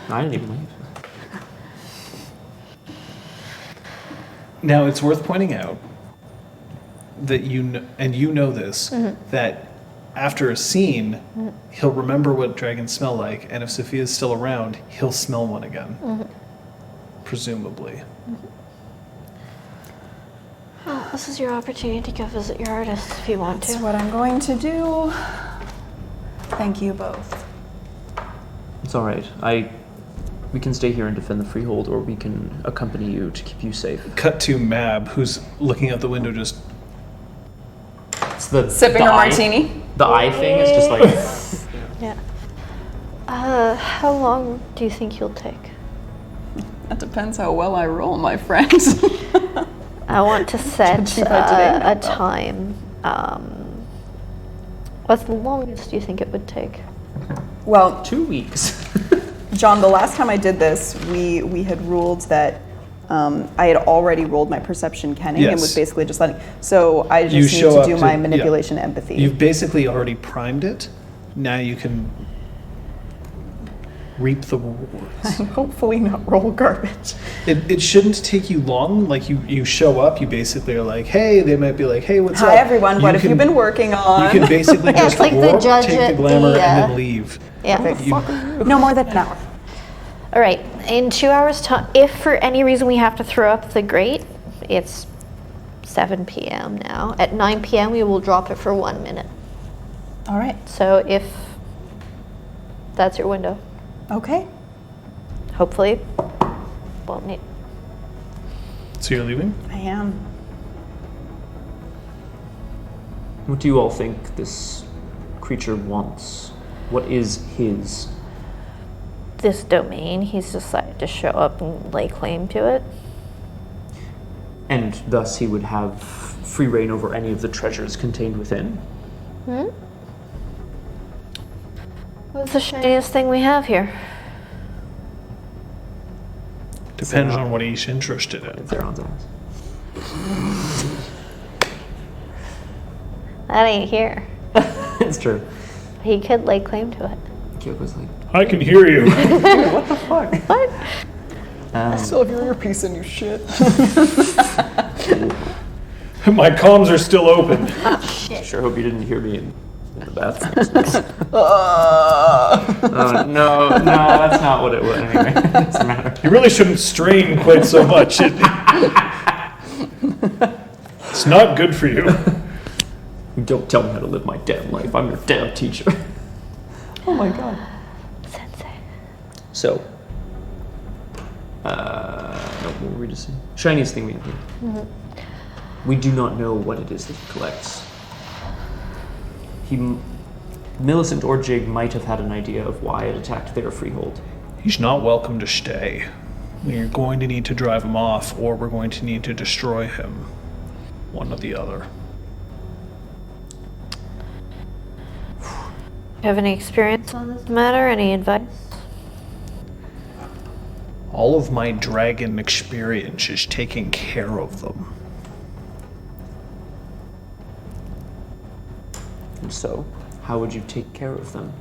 I didn't even leave. Now, it's worth pointing out that you know this, that after a scene, he'll remember what dragons smell like, and if Sophia's still around, he'll smell one again. Presumably. Well, this is your opportunity to go visit your artist if you want That's to. what I'm going to do. Thank you both. It's all right. We can stay here and defend the freehold, or we can accompany you to keep you safe. Cut to Mab, who's looking out the window just... It's the Sipping the her eye- martini. The eye thing is just like Yeah. How long do you think you'll take? That depends how well I roll, my friend. I want to set Judging by today, a not well. time. What's the longest you think it would take? Well, 2 weeks. John, the last time I did this, we had ruled that I had already rolled my perception kenning and Yes. was basically just letting. So I You just need show to up do to- my yeah. manipulation empathy. You've basically already primed it. Now you can reap the rewards. Hopefully not roll garbage. It shouldn't take you long. Like you show up, you basically are like, hey, they might be like, hey, what's up? Hi everyone, what have you been working on? You can basically Yeah, just it's like the warp, judge take at the glamour, the, and then leave. Yeah. You- No more than an hour. All right. In 2 hours' time, if for any reason we have to throw up the grate, it's 7 p.m. now. At 9 p.m. we will drop it for 1 minute. All right. So if that's your window, Okay. hopefully won't need. So you're leaving? I am. What do you all think this creature wants? What is his? This domain, he's decided to show up and lay claim to it. And thus he would have free reign over any of the treasures contained within? What's the shiniest thing we have here? Depends on what he's interested in. It's Zeron's eyes. That ain't here. It's true. He could lay claim to it. Kyoko's like, I can hear you. what the fuck? What? Still have your earpiece in, you shit. My comms are still open. Sure hope you didn't hear me in the bathroom. Oh, no, that's not what it was. Anyway, it doesn't matter. You really shouldn't strain quite so much. It's not good for you. Don't tell me how to live my damn life. I'm your damn teacher. Oh my god. Sensei. So, what were we just saying? Shiniest thing we have here. Mm-hmm. We do not know what it is that he collects. Millicent or Jig might have had an idea of why it attacked their freehold. He's not welcome to stay. We're going to need to drive him off, or we're going to need to destroy him. One or the other. You have any experience on this matter? Any advice? All of my dragon experience is taking care of them. And so, how would you take care of them?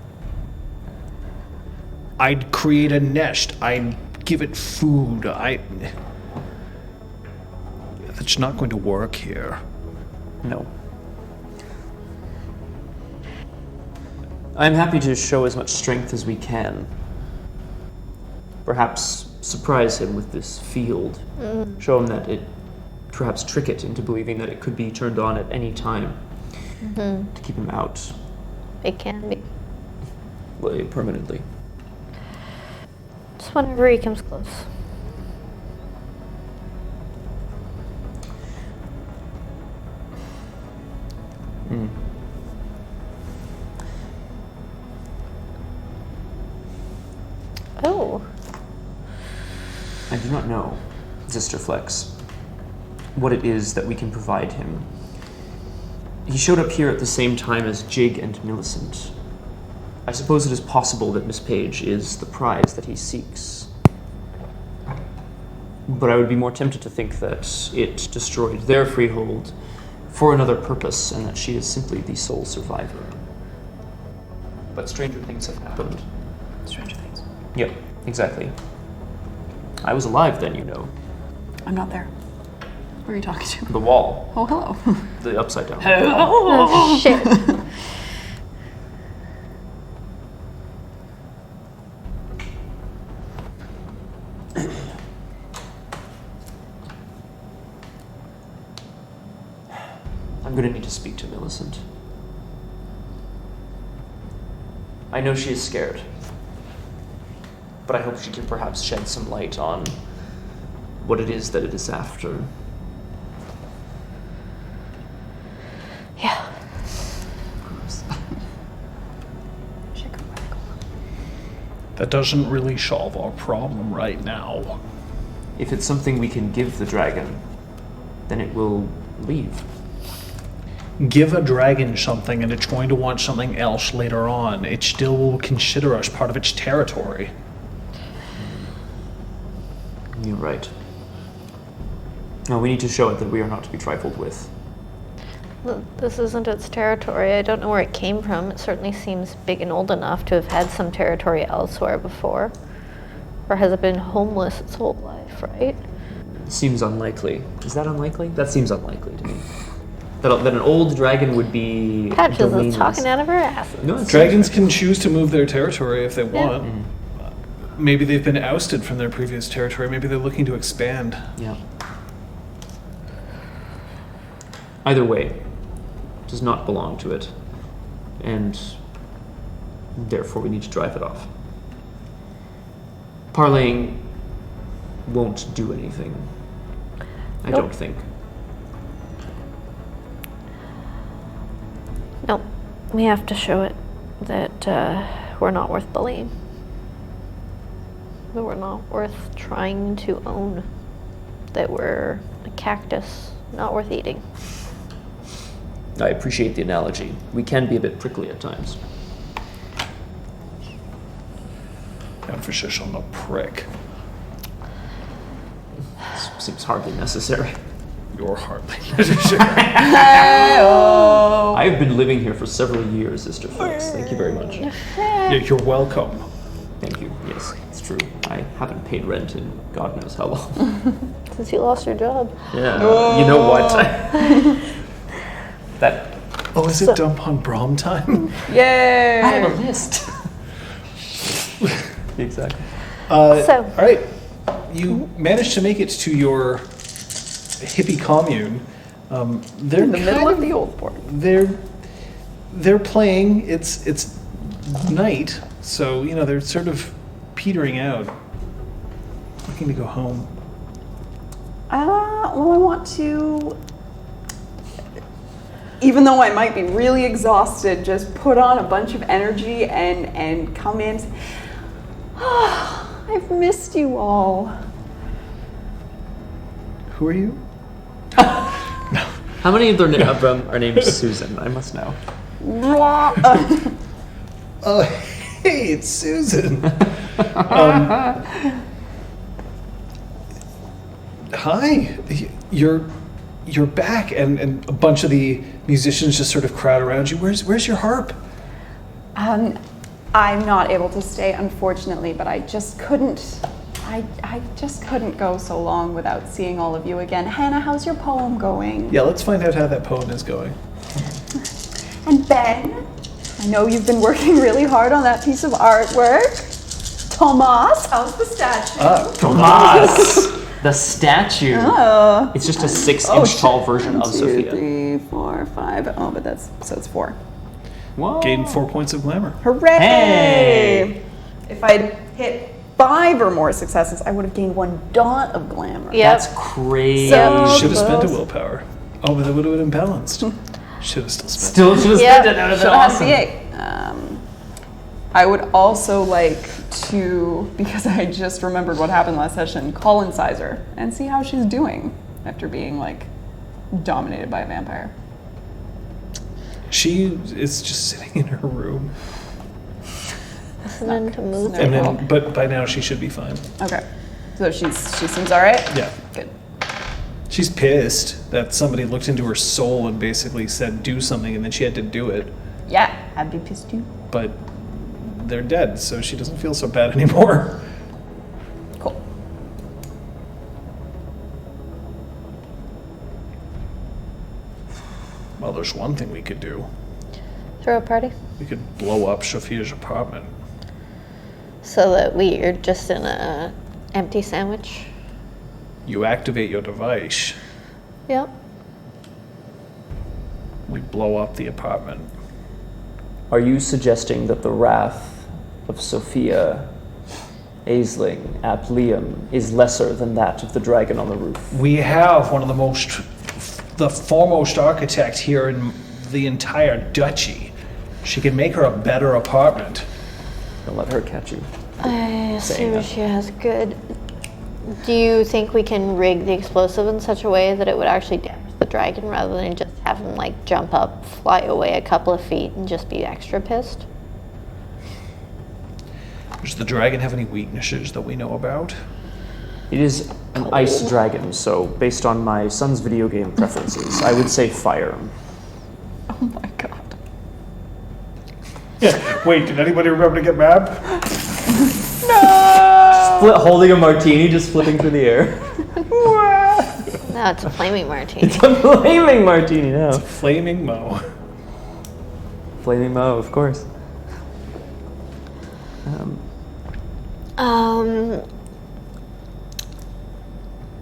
I'd create a nest. I'd give it food. That's not going to work here. No. I'm happy to show as much strength as we can. Perhaps surprise him with this field. Show him that perhaps trick it into believing that it could be turned on at any time to keep him out. It can be. Well, permanently. Just whenever he comes close. Oh. I do not know, Zisterflex, what it is that we can provide him. He showed up here at the same time as Jig and Millicent. I suppose it is possible that Miss Page is the prize that he seeks. But I would be more tempted to think that it destroyed their freehold for another purpose, and that she is simply the sole survivor. But stranger things have happened. Stranger things. Yep, exactly. I was alive then, you know. I'm not there. Who are you talking to? The wall. Oh, hello. The upside down. Oh, shit. I'm going to need to speak to Millicent. I know she is scared, but I hope she can perhaps shed some light on what it is that it is after. Yeah. That doesn't really solve our problem right now. If it's something we can give the dragon, then it will leave. Give a dragon something and it's going to want something else later on. It still will consider us part of its territory. You're right. No, we need to show it that we are not to be trifled with. This isn't its territory. I don't know where it came from. It certainly seems big and old enough to have had some territory elsewhere before. Or has it been homeless its whole life, right? Seems unlikely. Is that unlikely? That seems unlikely to me. That an old dragon would be Patches is domainless. talking out of her ass. No, it Dragons seems can choose to move their territory if they want. Mm. Maybe they've been ousted from their previous territory. Maybe they're looking to expand. Yeah. Either way, it does not belong to it, and therefore we need to drive it off. Parlaying won't do anything. I Nope. don't think. Nope. We have to show it that we're not worth bullying. That we're not worth trying to own. That we're a cactus, not worth eating. I appreciate the analogy. We can be a bit prickly at times. Emphasis on the prick. Seems hardly necessary. You're hardly necessary. I've been living here for several years, Mr. Fox. Thank you very much. You're welcome. Thank you. Yes, it's true. I haven't paid rent in God knows how long. Since you lost your job. Yeah. You know what? Oh, is it dump on Braum time? Yay! I have a list. Exactly. All right. You managed to make it to your hippie commune. They're In the middle of the old port. They're playing. It's night, so they're sort of petering out, looking to go home. Well, I want to, even though I might be really exhausted, just put on a bunch of energy and come in. I've missed you all. Who are you? How many of them are named Susan? I must know. Oh, hey, it's Susan. Hi, you're back, and a bunch of the musicians just sort of crowd around you. Where's your harp? I'm not able to stay, unfortunately, but I just couldn't. I just couldn't go so long without seeing all of you again. Hannah, how's your poem going? Yeah, let's find out how that poem is going. And Ben, I know you've been working really hard on that piece of artwork. Tomas, how's the statue? Tomas! The statue. Oh. It's just a 6-inch tall version of 1, 2, Sophia. 3, 4, 5. Oh, but so it's 4. Whoa. Gain 4 points of glamour. Hooray! Hey! If I'd hit 5 or more successes, I would have gained 1 dot of glamour. Yep. That's crazy. So- Should have spent a close. willpower. Oh, but it would have been imbalanced. Should have still spent. Still should have Yep. spent it. That would have been Should have awesome. had D8. I would also like to, because I just remembered what happened last session, call Incisor and see how she's doing after being dominated by a vampire. She is just sitting in her room, Listening to music. and then, but by now she should be fine. Okay, so she seems all right. Yeah. Good. She's pissed that somebody looked into her soul and basically said do something, and then she had to do it. Yeah, I'd be pissed too. But they're dead, so she doesn't feel so bad anymore. Cool. Well, there's one thing we could do. Throw a party? We could blow up Sophia's apartment. So that we are just in a empty sandwich? You activate your device. Yep. We blow up the apartment. Are you suggesting that the wrath of Sophia, Aisling, ap Liam is lesser than that of the dragon on the roof? We have one of the foremost architect here in the entire duchy. She can make her a better apartment. Don't let her catch you. I Saying assume that. she has good. Do you think we can rig the explosive in such a way that it would actually damage the dragon rather than just have him jump up, fly away a couple of feet, and just be extra pissed? Does the dragon have any weaknesses that we know about? It is an ice dragon, so based on my son's video game preferences, I would say fire. Oh my god. Wait, did anybody remember to get mad? Holding a martini, just flipping through the air. No, it's a flaming martini. It's a flaming martini now. Flaming Mo. Flaming Mo, of course.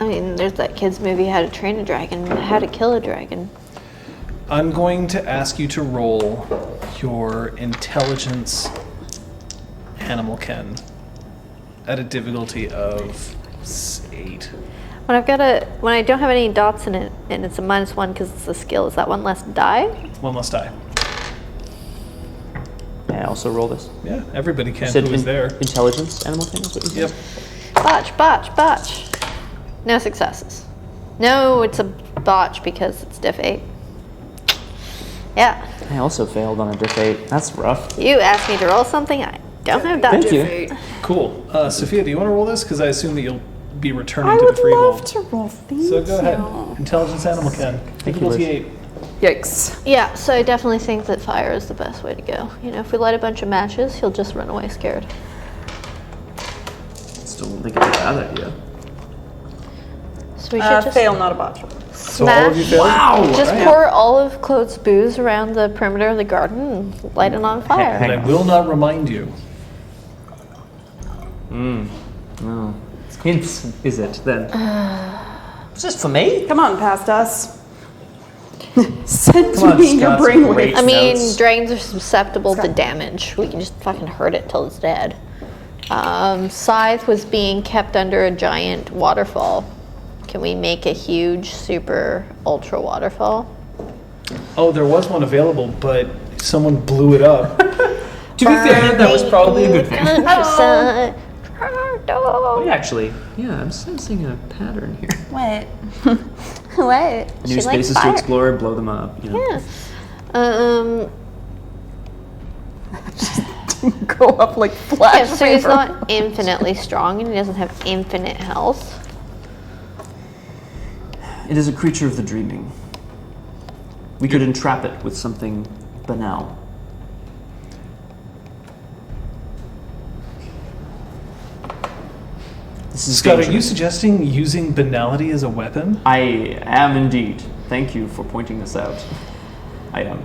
I mean, there's that kid's movie, How to Train a Dragon, How to Kill a Dragon. I'm going to ask you to roll your intelligence animal ken at a difficulty of 8. When I don't have any dots in it, and it's a -1 because it's a skill, is that one less die? One less die. May I also roll this? Yeah, everybody can. You said Who was there? intelligence animal ken is what you said? Yep. Botch, botch, botch. No successes. No, it's a botch because it's diff 8. Yeah. I also failed on a diff 8. That's rough. You asked me to roll something, I don't have that. Thank you. Cool. Sophia, do you want to roll this? Because I assume that you'll be returning I to the would freehold. love to roll. Thank So go ahead. you. Intelligence animal ken. Thank you, Difficulty Liz. 8. Yikes. Yeah, so I definitely think that fire is the best way to go. If we light a bunch of matches, he'll just run away scared. Still don't think it's a bad idea. So we should just Fail, not a botch. So all of you failed? Wow! Just pour all of Claude's booze around the perimeter of the garden and light it on fire. And I will not remind you. No. Hints, is it then? Is this for me? Come on, past us. Send Come on, me your Scott, some brainwave. great I mean, notes. dragons are susceptible to damage. We can just fucking hurt it till it's dead. Scythe was being kept under a giant waterfall. Can we make a huge, super, ultra waterfall? Oh, there was one available, but someone blew it up. To be fair, that was probably a good thing. Countryside. Oh, actually, yeah, I'm sensing a pattern here. What? What? New spaces to explore, blow them up. You know. Yeah. Go up like Yeah, flash. so he's not infinitely strong and he doesn't have infinite health. It is a creature of the dreaming. We could entrap it with something banal. This is Scott, are you dangerous. suggesting using banality as a weapon? I am indeed. Thank you for pointing this out. I am.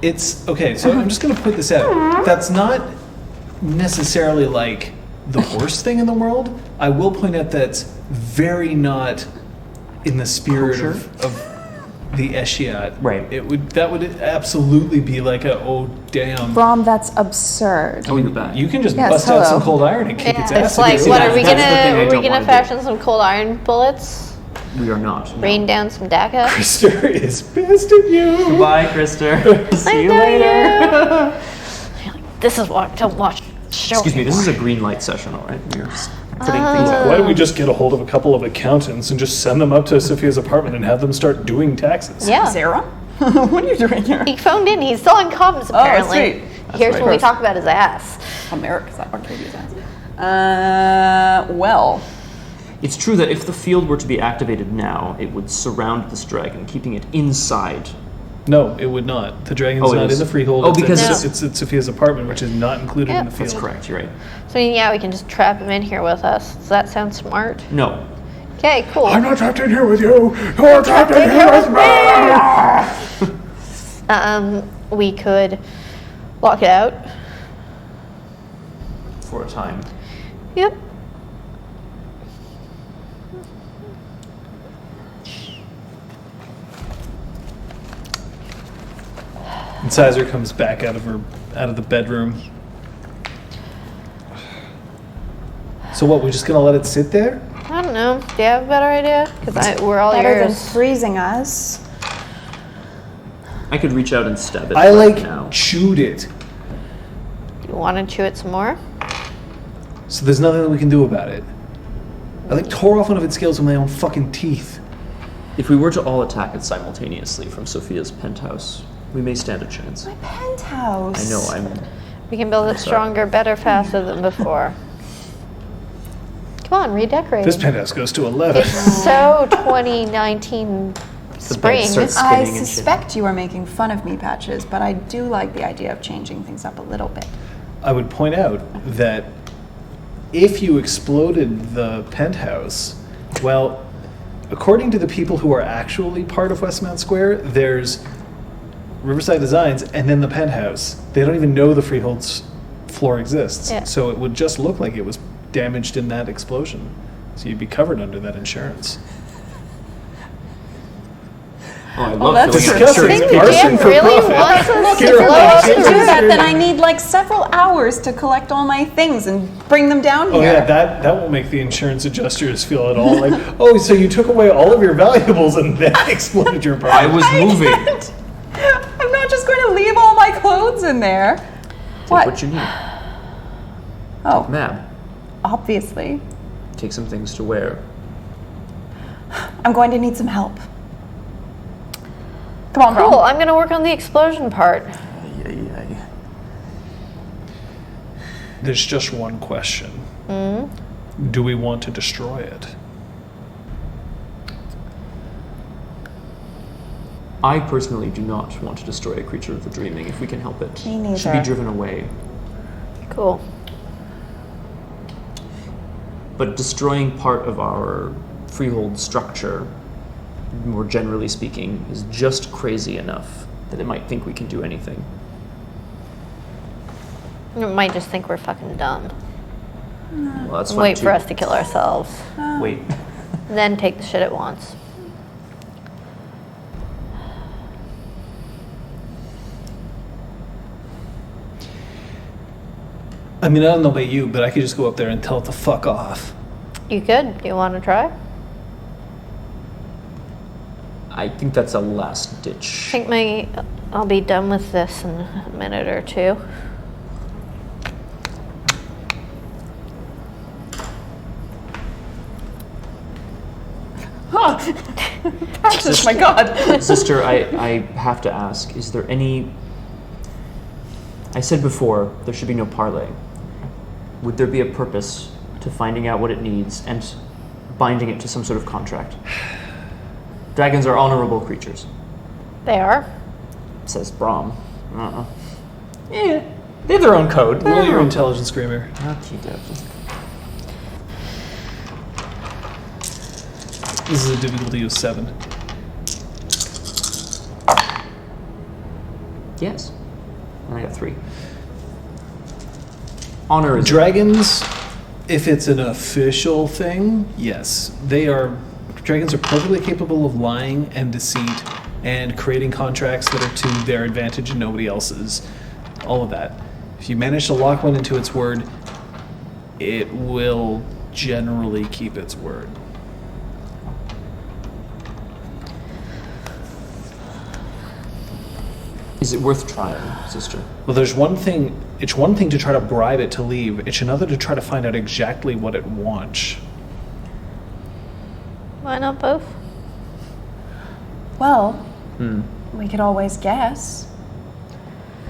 It's okay, so I'm just gonna put this out. That's not necessarily like the worst thing in the world. I will point out that's very not in the spirit of the Eshiat. Right. That would absolutely be like a oh damn. Brom, that's absurd. Oh, you're back. You can just Yes, bust out some hello. cold iron and kick its Yeah, ass. it's like, if what you- are we that's the thing I gonna? Are we don't gonna wanna do. fashion some cold iron bullets? We are not. no. Rain down some DACA? Krister is pissed at you. Goodbye, Krister. See you later. This is what to watch. Show Excuse me, me this more. is a green light session, all right? We're just putting things out. Why don't we just get a hold of a couple of accountants and just send them up to Sophia's apartment and have them start doing taxes? Yeah. Sarah? What are you doing here? He phoned in. He's still on comms apparently. sweet. Here's right. when we talk about his ass. America's not Arcadia's ass. Well, It's true that if the field were to be activated now, it would surround this dragon, keeping it inside. No, it would not. The dragon's Oh, it not is. in the freehold. Oh, it's because at, it's- it's at Sophia's apartment, which is not included in the Yep. field. That's correct, you're right. So yeah, we can just trap him in here with us. Does that sound smart? No. Okay, cool. I'm not trapped in here with you. You're trapped in here with me. We could lock it out. For a time. Yep. And Sizer comes back out of the bedroom. So what? We're just gonna let it sit there? I don't know. Do you have a better idea? Because we're all better than yours. freezing us. I could reach out and stab it I right like now. chewed it. You want to chew it some more? So there's nothing that we can do about it. I like tore off one of its scales with my own fucking teeth. If we were to all attack it simultaneously from Sophia's penthouse, we may stand a chance. My penthouse. I know, I'm... We can build it stronger, better, faster than before. Come on, redecorate. This penthouse goes to 11. It's so 2019 spring. starts I spinning and shit. suspect you are making fun of me, Patches, but I do like the idea of changing things up a little bit. I would point out that if you exploded the penthouse, well, according to the people who are actually part of Westmount Square, there's Riverside Designs and then the penthouse. They don't even know the freehold's floor exists. Yeah. So it would just look like it was damaged in that explosion. So you'd be covered under that insurance. Oh, I love that's filling out disgusting. insurance Think papers. arson for really profit. wants us to Get rid of blow that up shit. the To do that, then I need like several hours to collect all my things and bring them down Oh here. yeah, that won't make the insurance adjusters feel at all like, oh, so you took away all of your valuables and then exploded your I apartment. was moving. I'm not just going to leave all my clothes in there. Take What? what you need. Oh, Mab, obviously. take some things to wear. I'm going to need some help. Come on, Cool. Brom. I'm gonna work on the explosion part. There's just one question. Do we want to destroy it? I personally do not want to destroy a creature of the dreaming if we can help it. Me It should be neither. driven away. Cool. But destroying part of our freehold structure more generally speaking, is just crazy enough that it might think we can do anything. It might just think we're fucking dumb. Well, that's fine Wait too. for us to kill ourselves. Wait. Then take the shit it wants. I mean, I don't know about you, but I could just go up there and tell it to fuck off. You could. Do you want to try? I think that's a last ditch. I think I'll be done with this in a minute or two. Taxes, my God. Sister, I have to ask, is there any... I said before, there should be no parley. Would there be a purpose to finding out what it needs and binding it to some sort of contract? Dragons are honorable creatures, They are. says Brahm. Uh-uh. Yeah, they have their own code. Roll your intelligence, Screamer. Okay, dokie. This is a difficulty of 7. Yes. And I got 3. Honor is... Dragons, if it's an official thing, yes. Dragons are perfectly capable of lying and deceit and creating contracts that are to their advantage and nobody else's. All of that. If you manage to lock one into its word, it will generally keep its word. Is it worth trying, sister? Well, there's one thing. It's one thing to try to bribe it to leave. It's another to try to find out exactly what it wants. Why not both? Well, we could always guess.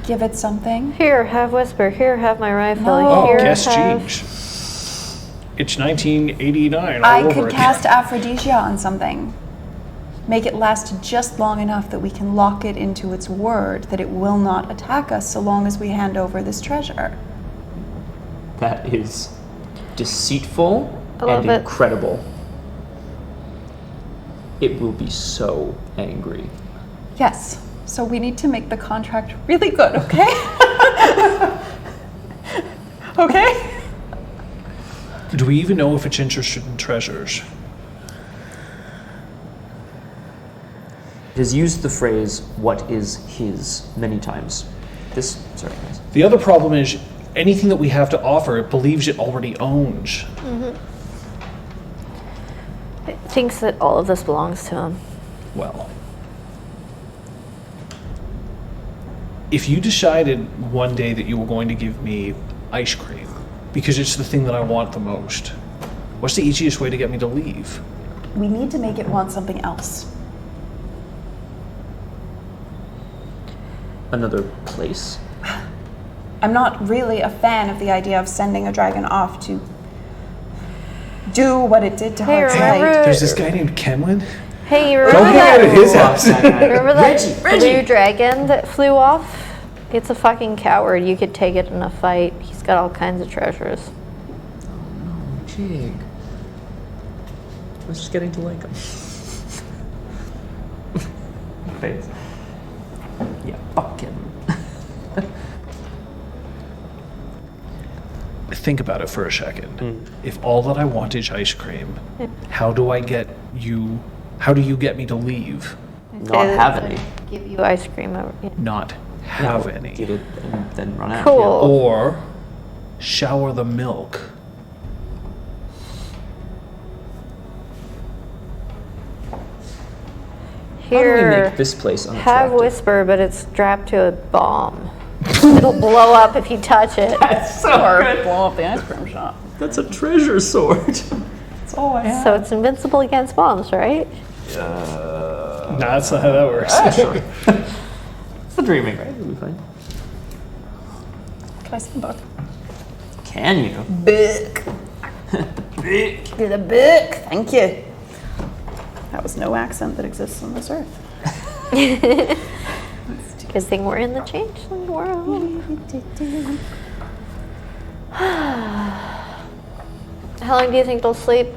Give it something. Here, have Whisper. Here, have my rifle. No. Here, Oh, guess have... change. It's 1989 all I over could again. cast Aphrodisia on something. Make it last just long enough that we can lock it into its word that it will not attack us so long as we hand over this treasure. That is deceitful I love and it. incredible. It will be so angry. Yes, so we need to make the contract really good, okay? Okay? Do we even know if it's interested in treasures? It has used the phrase, what is his, many times. Sorry guys. The other problem is anything that we have to offer, it believes it already owns. It thinks that all of this belongs to him. Well, if you decided one day that you were going to give me ice cream because it's the thing that I want the most, what's the easiest way to get me to leave? We need to make it want something else. Another place? I'm not really a fan of the idea of sending a dragon off to do what it did to Hey, Hard's remember- Light. There's this guy named Kenwin. Hey, you Go remember hang out at that? his house. Remember that blue dragon that flew off? It's a fucking coward. You could take it in a fight. He's got all kinds of treasures. Jig. I was just getting to like him. Face. Yeah, fuck him. Think about it for a second. If all that I want is ice cream, how do you get me to leave? Not have any. Give you ice cream. Not have No, any. Get it and then run out. Cool. Or shower the milk. How do we Here, make this place have unattractive? Whisper, but it's strapped to a bomb. It'll blow up if you touch it. That's so Or good. blow up the ice cream shop. That's a treasure sword. That's all I have. So it's invincible against bombs, right? Nah, that's not how that works. Sure. It's the dreaming, right? It'll be fine. Can I see the book? Can you? Book. You're the book. Thank you. That was no accent that exists on this earth. Good thing we're in the changeling world. How long do you think they'll sleep?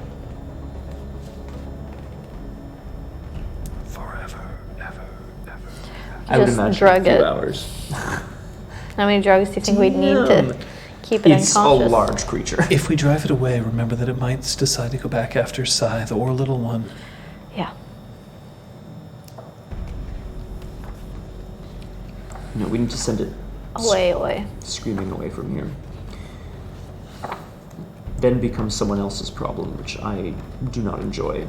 I would Just imagine drug a few it. hours. How many drugs do you think we'd need to keep it It's a unconscious? large creature. If we drive it away, remember that it might decide to go back after Scythe or Little One. Yeah. No, we need to send it Away. screaming away from here. Then becomes someone else's problem, which I do not enjoy.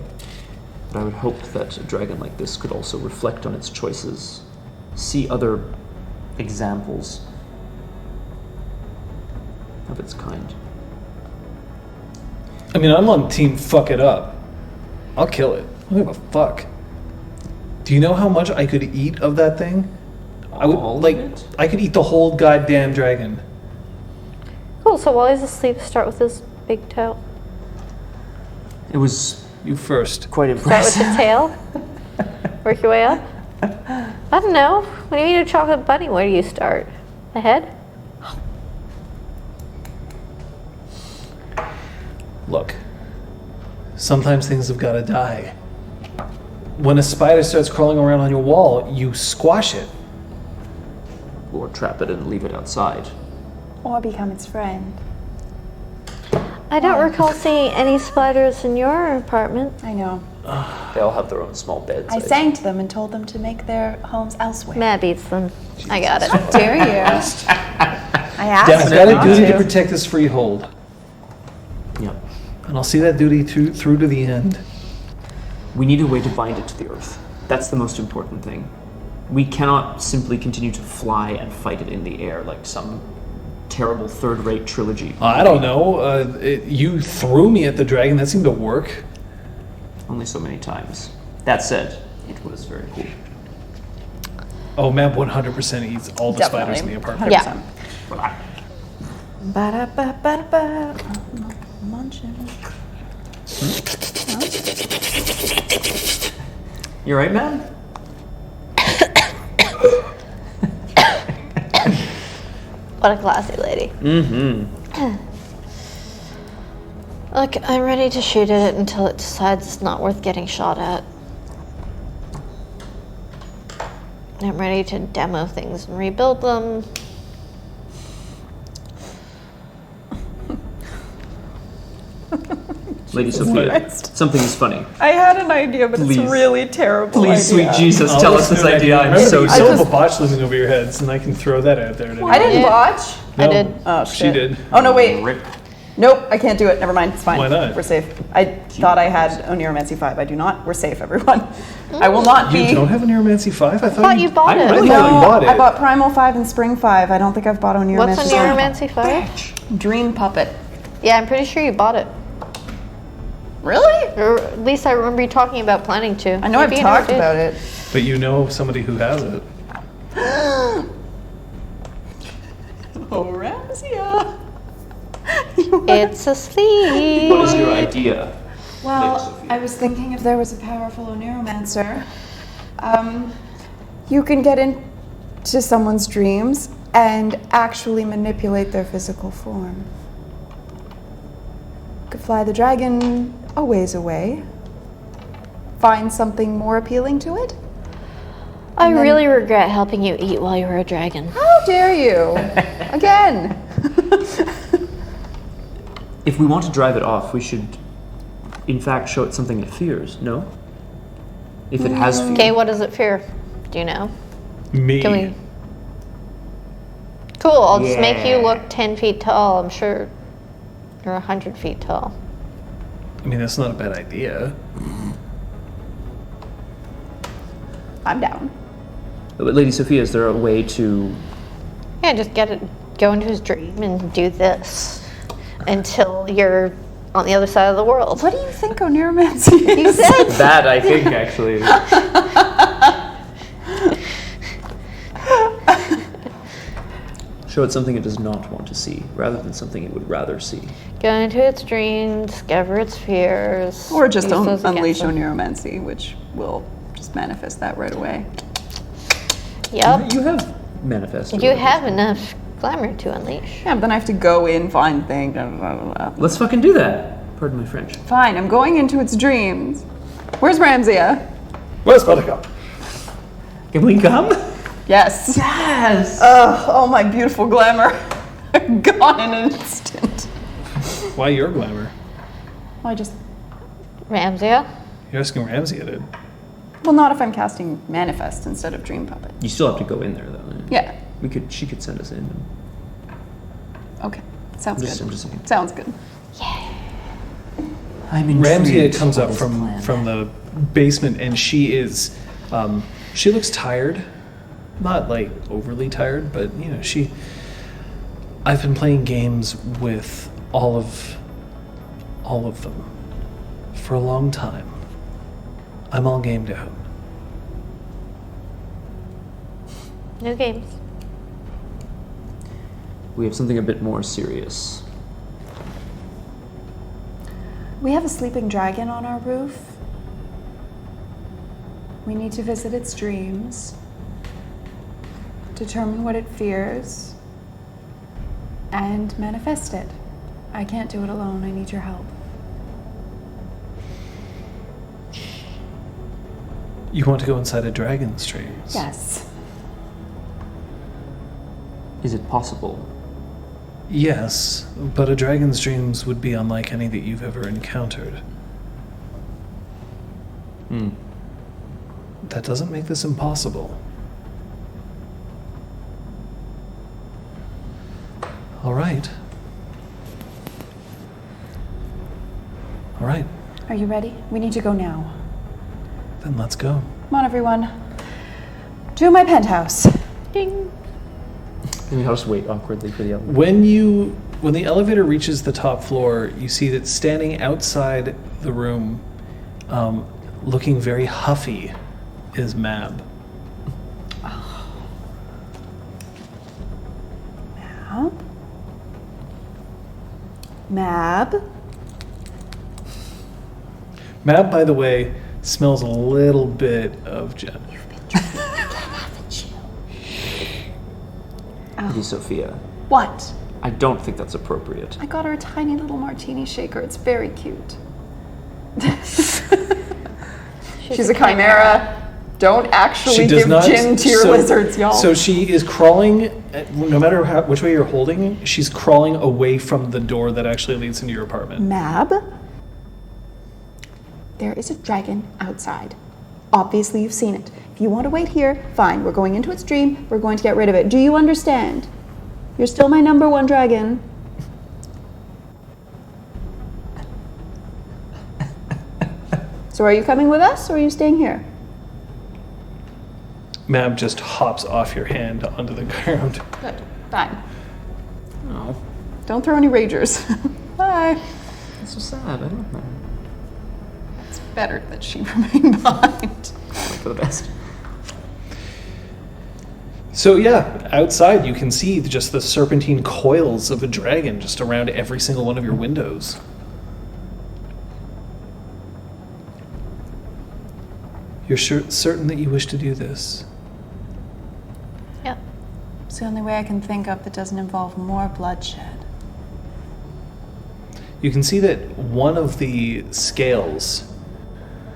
But I would hope that a dragon like this could also reflect on its choices, see other examples of its kind. I mean, I'm on team fuck it up. I'll kill it. I don't give a fuck. Do you know how much I could eat of that thing? I would All of like. it? I could eat the whole goddamn dragon. Cool, so while he's asleep, start with his big toe. It was You first. quite Start with impressive. the tail. Work your way up. I don't know. When you eat a chocolate bunny, where do you start? The head? Look. Sometimes things have got to die. When a spider starts crawling around on your wall, you squash it. Or trap it and leave it outside. Or become its friend. I don't recall seeing any spiders in your apartment. I know. They all have their own small beds. I sang to them and told them to make their homes elsewhere. Matt beats them. I got it. How dare you? I asked I've them got a not duty to to. protect this freehold. Yep. And I'll see that duty through to the end. We need a way to bind it to the earth. That's the most important thing. We cannot simply continue to fly and fight it in the air like some terrible third-rate trilogy. I don't know. You threw me at the dragon. That seemed to work. Only so many times. That said, it was very cool. Oh, Mab 100% eats all the spiders in the apartment. 100%. Yeah. Ba-da-ba-ba-da-ba. Munching. You right, man? What a classy lady. Mm-hmm. Look, I'm ready to shoot at it until it decides it's not worth getting shot at. I'm ready to demo things and rebuild them. Lady Sophia, Christ. something is funny. I had an idea, but Please. it's really terrible. Please, idea. sweet Jesus, tell us this idea. I'm Remember, so you still have sorry. a botch looming over your heads, and I can throw that out there. I didn't Yeah. watch. I did. Oh, She shit. did. Oh, no, wait. Rip. Nope, I can't do it. Never mind. It's fine. Why not? We're safe. I thought I had Oniromancy 5. I do not. We're safe, everyone. I will not be. You don't have a Neuromancy 5? I thought you bought it. really No, thought you bought it. I bought Primal 5 and Spring 5. I don't think I've bought Oniromancy What's a 5. Neuromancy 5? Dream Puppet. Yeah, I'm pretty sure you bought it. Really? Or at least I remember you talking about planning to. I know I've talked about it. But you know somebody who has it. Oh, Ramsia. It's asleep. What is your idea? Well, I was thinking if there was a powerful Oniromancer, you can get into someone's dreams and actually manipulate their physical form. Could fly the dragon a ways away, find something more appealing to it. I really regret helping you eat while you were a dragon. How dare you? Again. If we want to drive it off, we should, in fact, show it something it fears, no? If it has fear. Okay, what does it fear? Do you know? Me. Can we? Cool, I'll just make you Yeah. look 10 feet tall. I'm sure you're 100 feet tall. I mean, that's not a bad idea. I'm down. But Lady Sophia, is there a way to... Yeah, just go into his dream and do this until you're on the other side of the world. What do you think Oniromancy is? You said That, I think, actually. Show it something it does not want to see, rather than something it would rather see. go into its dream, discover its fears. Or just use those unleash against them. Oniromancy, which will just manifest that right away. Yep. You have manifested. You have enough glamour to unleash. Yeah, but then I have to go in, find things. Blah, blah, blah, blah. Let's fucking do that. Pardon my French. Fine, I'm going into its dreams. Where's Ramsia? Where's Buttercup? Can we come? Yes. Yes! Oh, my beautiful glamour. Gone in an instant. Why your glamour? Well, I just. Ramsia? You're asking Ramsey, dude. Well, not if I'm casting Manifest instead of Dream Puppet. You still have to go in there, though. Yeah. She could send us in. Okay. Sounds I'm good. just saying. Sounds good. I'm intrigued. Ramsey comes by up this plan. from the basement, and she is, she looks tired, not like overly tired, but you know, I've been playing games with all of them for a long time. I'm all gamed out. No games. We have something a bit more serious. We have a sleeping dragon on our roof. We need to visit its dreams, determine what it fears, and manifest it. I can't do it alone. I need your help. You want to go inside a dragon's dreams? Yes. Is it possible? Yes, but a dragon's dreams would be unlike any that you've ever encountered. That doesn't make this impossible. All right. All right, Are you ready? We need to go now. then let's go. Come on, everyone. To my penthouse. Ding. Maybe I'll just wait awkwardly for the elevator. When the elevator reaches the top floor, you see that standing outside the room, looking very huffy, is Mab. Mab? Mab, by the way, smells a little bit of Jen. Lady Sophia, What? I don't think that's appropriate. I got her a tiny little martini shaker. It's very cute. She's a chimera. Don't actually She does give not. gin to your lizards, y'all. So she is crawling. No matter which way you're holding, she's crawling away from the door that actually leads into your apartment. Mab? There is a dragon outside. Obviously, you've seen it. If you want to wait here, fine. We're going into its dream. We're going to get rid of it. Do you understand? You're still my number one dragon. So are you coming with us, or are you staying here? Mab just hops off your hand onto the ground. Good. Fine. Oh, Don't throw any ragers. Bye. that's so sad. I don't know. It's better that she remain behind. Like for the best. So yeah, outside you can see just the serpentine coils of a dragon just around every single one of your windows. You're certain that you wish to do this? Yep. It's the only way I can think of that doesn't involve more bloodshed. You can see that one of the scales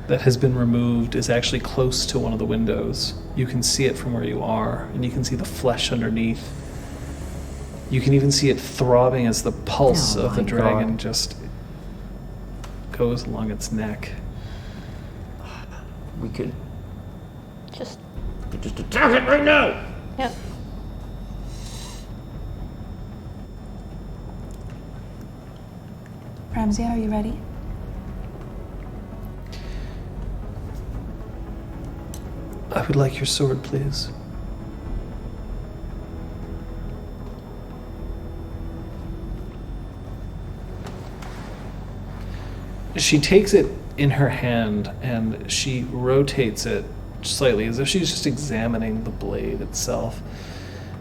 that has been removed is actually close to one of the windows. You can see it from where you are, and you can see the flesh underneath. You can even see it throbbing as the pulse Oh of the my dragon God. just goes along its neck. We could Just, attack it right now. yep. Ramsey, are you ready? I would like your sword, please. She takes it in her hand and she rotates it slightly as if she's just examining the blade itself.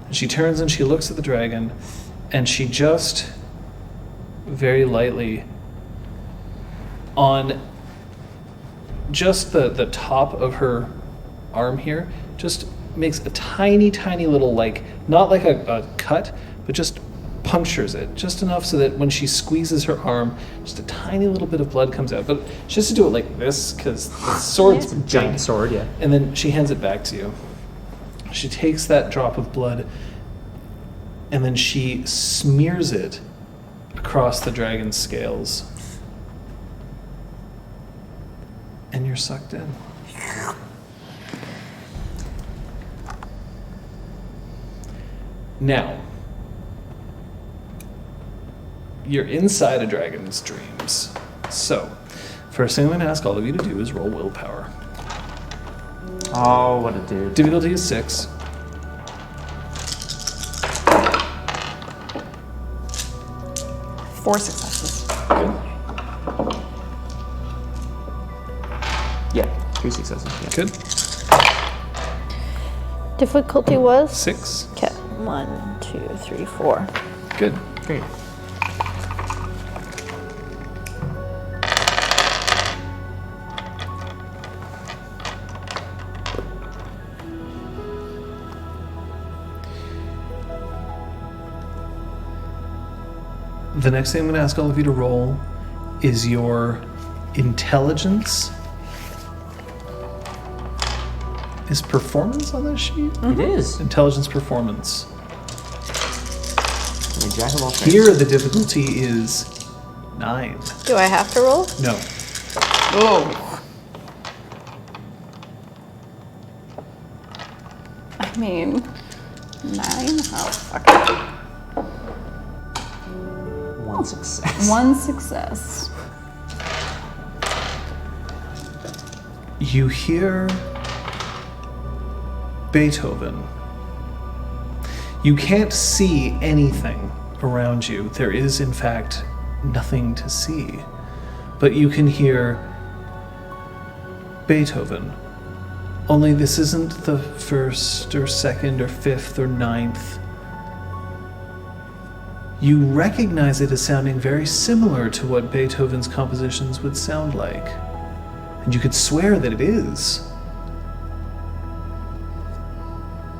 And she turns and she looks at the dragon and she just very lightly on just the top of her arm here just makes a tiny little, like, not like a cut, but just punctures it just enough so that when she squeezes her arm, just a tiny little bit of blood comes out. But she has to do it like this because the sword's Giant sword, yeah. and then she hands it back to you. She takes that drop of blood and then she smears it across the dragon's scales. And you're sucked in. Now, you're inside a dragon's dreams. So, first thing I'm going to ask all of you to do is roll willpower. Oh, what a dude. Difficulty is 6. Four successes. Good. Yeah, 3 successes. Yeah. Good. Difficulty was? 6. Okay. 1, 2, 3, 4. Good. Great. The next thing I'm going to ask all of you to roll is your intelligence. Is performance on this sheet? It is. Intelligence performance. I'm a jack of all trades. Here the difficulty is 9. Do I have to roll? No. Oh. I mean, 9? Oh, fuck it. 1 success. 1 success. You hear Beethoven. You can't see anything around you. There is, in fact, nothing to see. But you can hear Beethoven. Only this isn't the first or second or fifth or ninth. You recognize it as sounding very similar to what Beethoven's compositions would sound like. And you could swear that it is.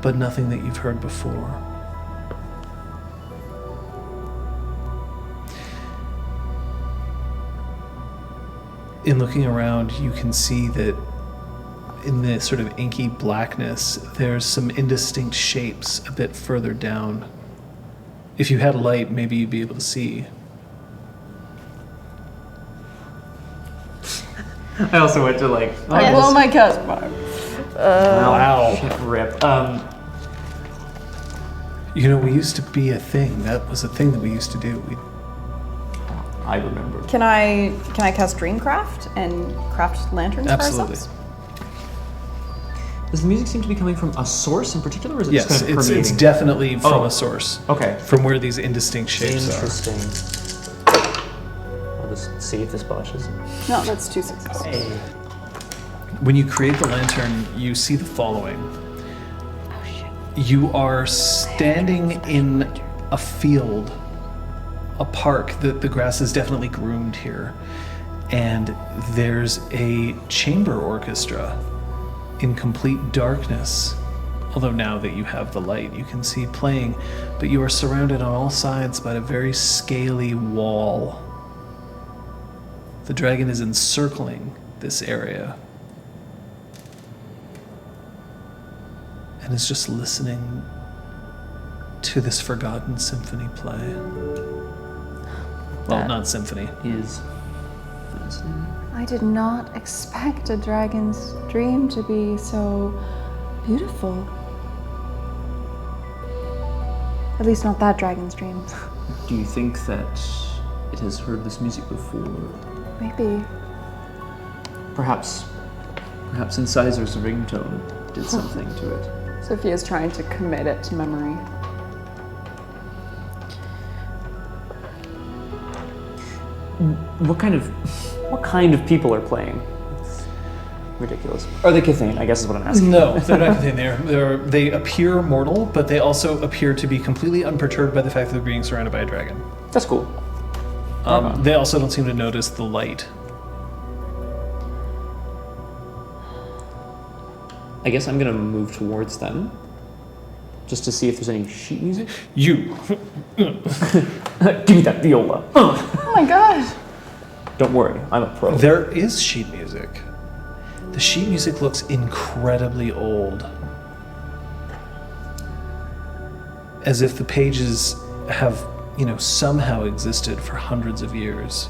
But nothing that you've heard before. In looking around, you can see that in the sort of inky blackness, there's some indistinct shapes a bit further down. If you had a light, maybe you'd be able to see. I also went to like. I blow my cast bar. Wow. Shit, rip. You know, we used to be a thing. That was a thing that we used to do. I remember. Can I cast Dreamcraft and craft lanterns Absolutely. for ourselves? Does the music seem to be coming from a source in particular, or is it Yes, just kind of it's permeating? definitely from Oh. a source. Okay. From where these indistinct shapes are. Interesting. I'll just see if this botches. No, that's 2 successes. Hey. When you create the lantern, you see the following. You are standing in a field, a park. The grass is definitely groomed here. And there's a chamber orchestra in complete darkness. Although now that you have the light, you can see playing. But you are surrounded on all sides by a very scaly wall. The dragon is encircling this area. And is just listening to this forgotten symphony play. Well, not symphony. Is fascinating. I did not expect a dragon's dream to be so beautiful. At least not that dragon's dream. Do you think that it has heard this music before? Maybe. Perhaps Incisor's ringtone did something to it. Sophia's trying to commit it to memory. What kind of people are playing? It's ridiculous. Are they Cathane? I guess is what I'm asking. No, they're not Cathane. They appear mortal, but they also appear to be completely unperturbed by the fact that they're being surrounded by a dragon. That's cool. They also don't seem to notice the light. I guess I'm gonna move towards them, just to see if there's any sheet music. You. Give me that viola. Oh my god! Don't worry, I'm a pro. There is sheet music. The sheet music looks incredibly old. as if the pages have, somehow existed for hundreds of years.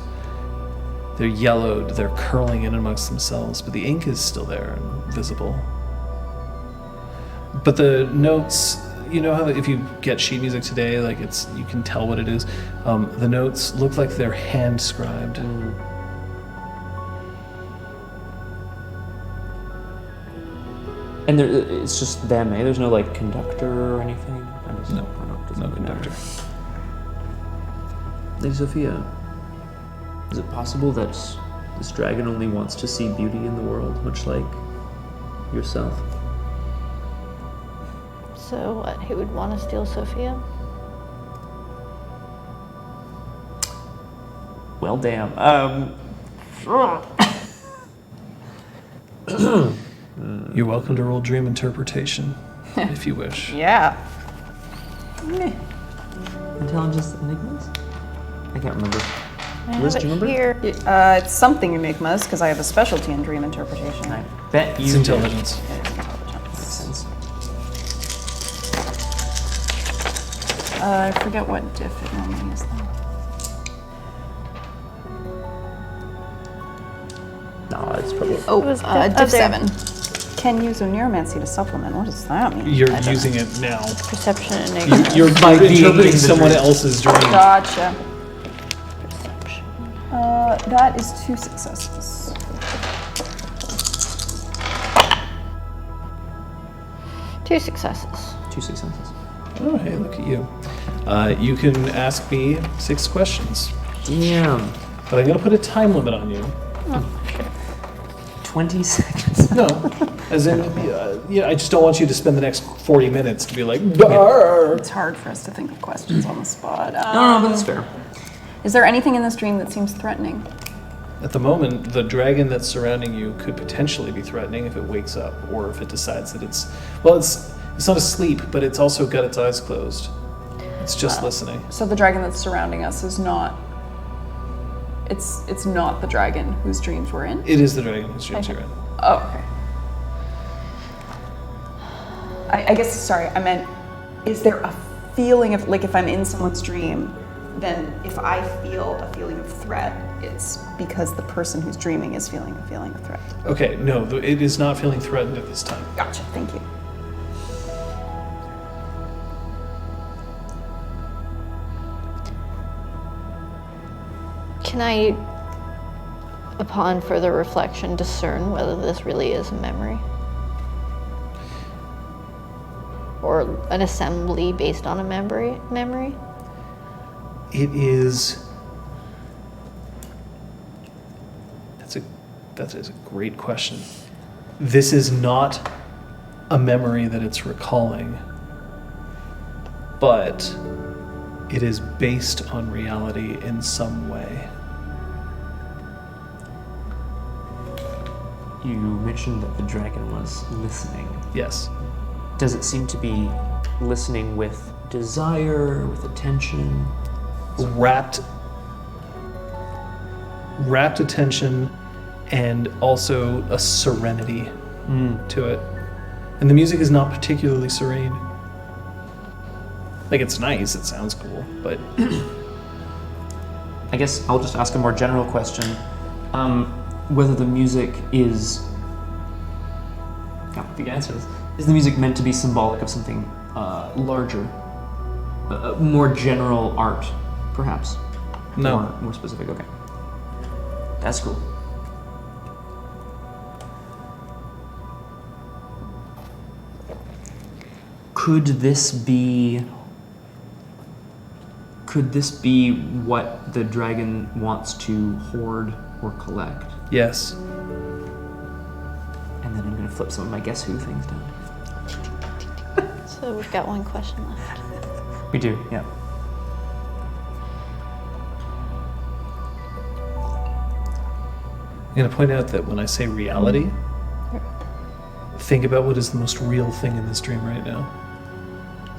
They're yellowed, they're curling in amongst themselves, but the ink is still there and visible. But the notes, you know how if you get sheet music today, like you can tell what it is. The notes look like they're hand scribed. And it's just them, eh? There's no like conductor or anything. No conductor. Lady Sophia, is it possible that this dragon only wants to see beauty in the world, much like yourself? So what? He would want to steal Sophia? Well, damn. You're welcome to roll dream interpretation, if you wish. Yeah. Intelligence enigmas? I can't remember. I Liz, have do you it remember? here. It's something enigmas because I have a specialty in dream interpretation. I bet you It's intelligence. It is intelligence. Makes sense. I forget what diff it normally is though. No, it's probably. Oh, was diff there. 7. Can use a neuromancy to supplement. What does that mean? You're I don't using know. it now. Perception enigma. You're By being in interpreting the someone dream. else's dream. Gotcha. Perception. That is 2 successes. Two successes. 2 successes. Oh, hey, look at you. You can ask me 6 questions, Damn. but I'm going to put a time limit on you. 20 seconds. No, as in, I just don't want you to spend the next 40 minutes to be like, "Darr." It's hard for us to think of questions on the spot. No, but that's fair. Is there anything in this dream that seems threatening? At the moment, the dragon that's surrounding you could potentially be threatening if it wakes up, or if it decides that it's not asleep, but it's also got its eyes closed. It's just listening. So the dragon that's surrounding us is not. It's not the dragon whose dreams we're in. It is the dragon whose dreams you're in. Oh, okay. I guess, sorry, I meant, is there a feeling of, like, if I'm in someone's dream, then if I feel a feeling of threat, it's because the person who's dreaming is feeling a feeling of threat. Okay, no, it is not feeling threatened at this time. Gotcha, thank you. Can I, upon further reflection, discern whether this really is a memory? Or an assembly based on a memory? It is. That is a great question. This is not a memory that it's recalling, but it is based on reality in some way. You mentioned that the dragon was listening. Yes. Does it seem to be listening with desire, with attention? Rapt attention, and also a serenity to it. And the music is not particularly serene. Like, it's nice, it sounds cool, but I guess I'll just ask a more general question. Whether the music is... the answer is the music meant to be symbolic of something larger? More general art, perhaps? No. More specific, okay. That's cool. Could this be what the dragon wants to hoard or collect? yes. And then I'm going to flip some of my Guess Who things down. So we've got one question left. We do, yeah. I'm going to point out that when I say reality, think about what is the most real thing in this dream right now.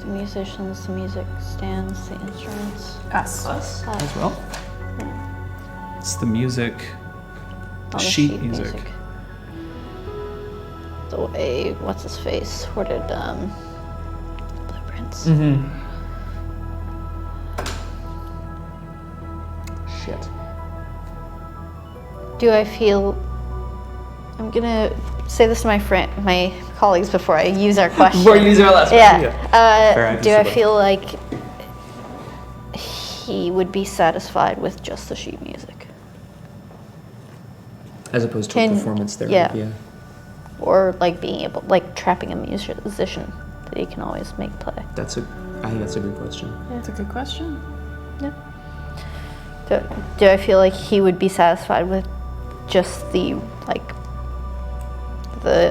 The musicians, the music stands, the instruments. Us. Us as well? It's the music, All the sheet music. The way, what's his face, hoarded blueprints. Mm-hmm. Do I feel... I'm gonna say this to my colleagues before I use our question. Before you use our last Yeah. Fair, Do I feel like he would be satisfied with just the sheet music? As opposed to a performance therapy. Yeah. Or like being able, like trapping a musician that he can always make play. I think that's a good question. That's a good question. Yeah. Do I feel like he would be satisfied with just the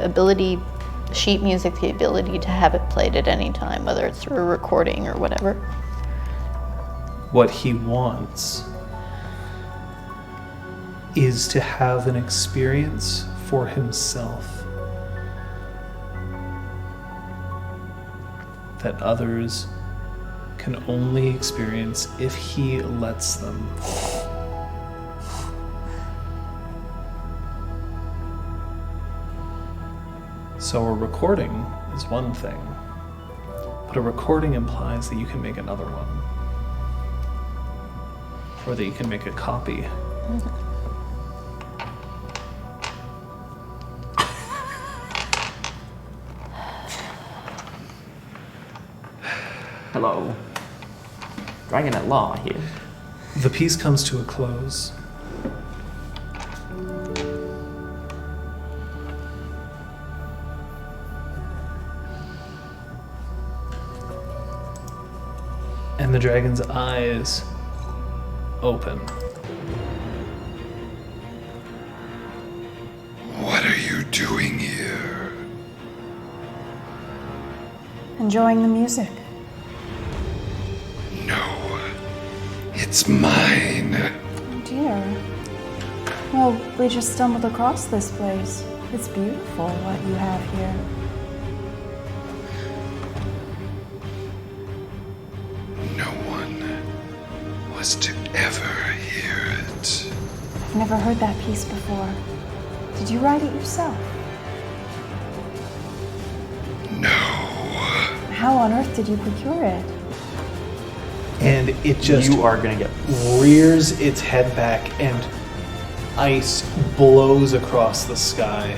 ability, sheet music, the ability to have it played at any time, whether it's through a recording or whatever? What he wants is to have an experience for himself that others can only experience if he lets them. So a recording is one thing, but a recording implies that you can make another one, or that you can make a copy. Hello. Dragon at law here. The piece comes to a close. And the dragon's eyes open. What are you doing here? Enjoying the music. No, it's mine. Oh dear. Well, we just stumbled across this place. It's beautiful what you have here. No one was to ever hear it. I've never heard that piece before. Did you write it yourself? No. How on earth did you procure it? And it just You are gonna get rears its head back and ice blows across the sky.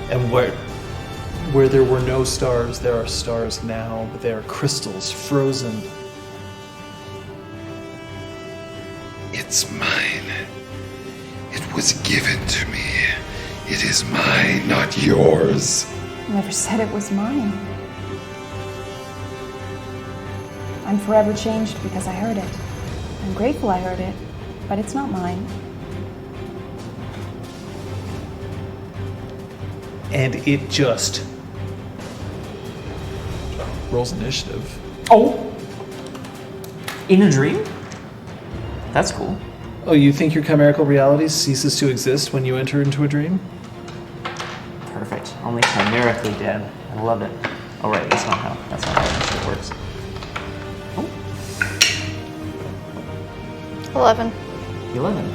And where there were no stars, there are stars now, but they are crystals frozen. It's mine. It was given to me. It is mine, not yours. I never said it was mine. I'm forever changed because I heard it. I'm grateful I heard it, but it's not mine. And it just rolls initiative. Oh! In a dream? That's cool. Oh, you think your chimerical reality ceases to exist when you enter into a dream? Perfect. Only chimerically dead. I love it. Oh right, that's not how initiative works. 11. 11.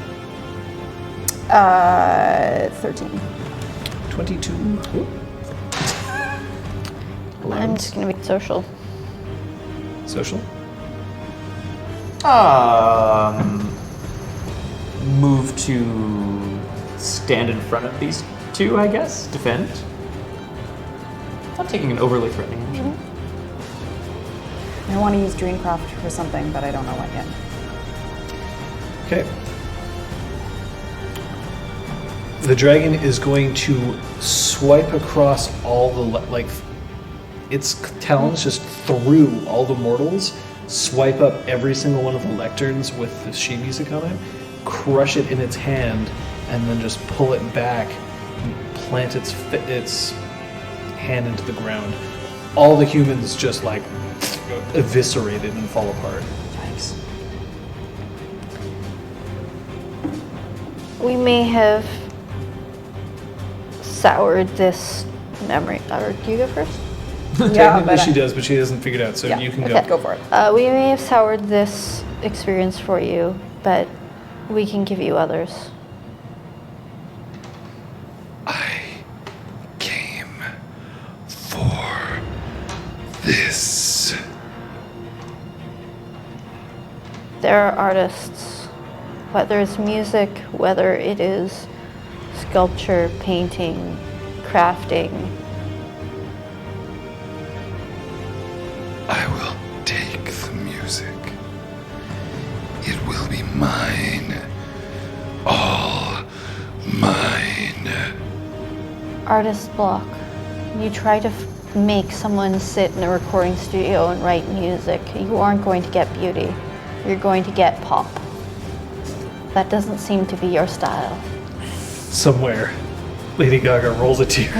13. 22. I'm just gonna be social. Social? Move to stand in front of these two, I guess. Defend. Not taking an overly threatening action. I want to use Dreamcraft for something, but I don't know what yet. Okay. The dragon is going to swipe across all the, its talons just through all the mortals, swipe up every single one of the lecterns with the sheet music on it, crush it in its hand, and then just pull it back and plant its hand into the ground. All the humans just eviscerated and fall apart. Yikes. We may have soured this memory. Or do you go first? Technically she does, but she hasn't figured out, so Yeah, you can okay. Go for it. We may have soured this experience for you, but we can give you others. I came for this. There are artists Whether it's music, whether it is sculpture, painting, crafting. I will take the music. It will be mine. All mine. Artist block. You try to make someone sit in a recording studio and write music. You aren't going to get beauty. You're going to get pop. That doesn't seem to be your style. Somewhere, Lady Gaga rolls a tear.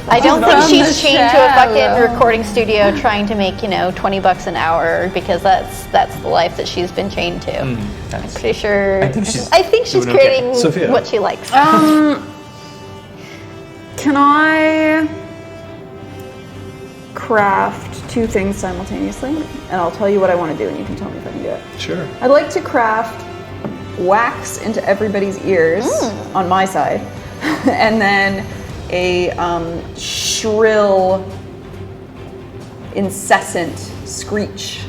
I don't think From she's the chained to a fucking shallow. recording studio trying to make, $20 an hour because that's the life that she's been chained to. I'm pretty sure. I think she's she's doing okay. creating Sophia. what she likes. Can I craft two things simultaneously? And I'll tell you what I want to do, and you can tell me if I can do it. Sure. I'd like to craft wax into everybody's ears on my side, and then a shrill, incessant screech,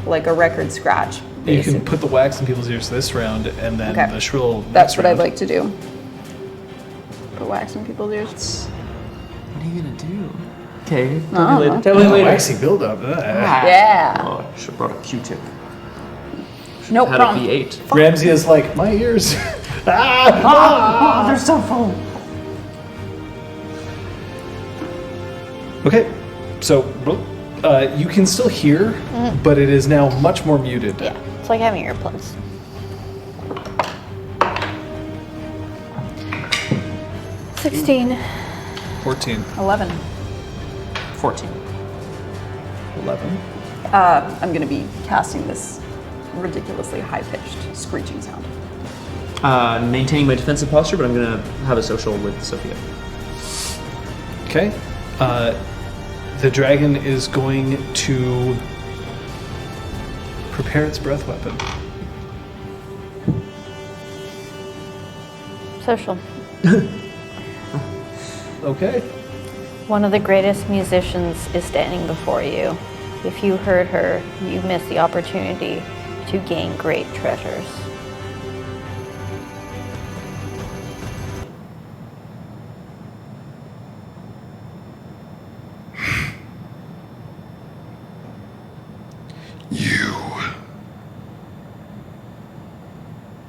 like a record scratch. You can put the wax in people's ears this round, and then Okay. the shrill That's next what I'd round. like to do. Put wax in people's ears. What are you gonna do? Okay. Tell me later. Tell me Oh, later. waxy buildup. Yeah. Oh, I should have brought a Q-tip. No Had problem. a V8. Ramsey is like, my ears. Oh, they're so full. Okay, so you can still hear, but it is now much more muted. Yeah, it's like having earplugs. 16. 14, 11. 14. 11. I'm going to be casting this ridiculously high-pitched screeching sound. Maintaining my defensive posture, but I'm gonna have a social with Sophia. Okay. The dragon is going to prepare its breath weapon. Social. Okay. One of the greatest musicians is standing before you. If you hurt her, you miss the opportunity to gain great treasures. You.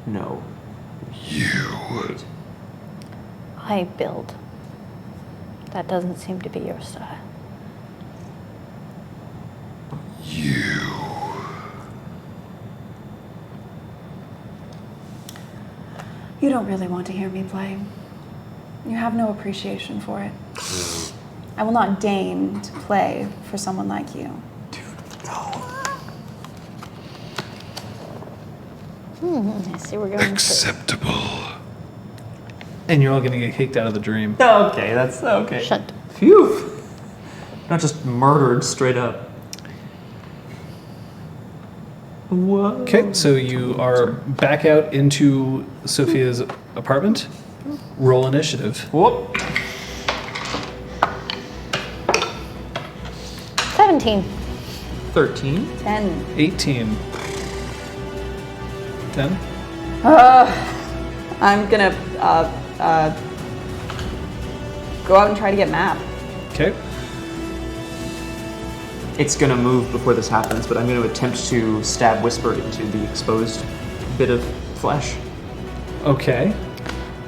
No. You. I build. That doesn't seem to be your style. You. You don't really want to hear me play. You have no appreciation for it. I will not deign to play for someone like you. I see we're going to. Acceptable. And you're all going to get kicked out of the dream. Okay, that's okay. Shunt. Phew. Not just murdered straight up. What? Okay, so you are back out into Sophia's apartment. Roll initiative. Whoop. 17. 13. 10. 18. 10. I'm gonna go out and try to get map. Okay. It's gonna move before this happens, but I'm gonna attempt to stab Whisper into the exposed bit of flesh. Okay.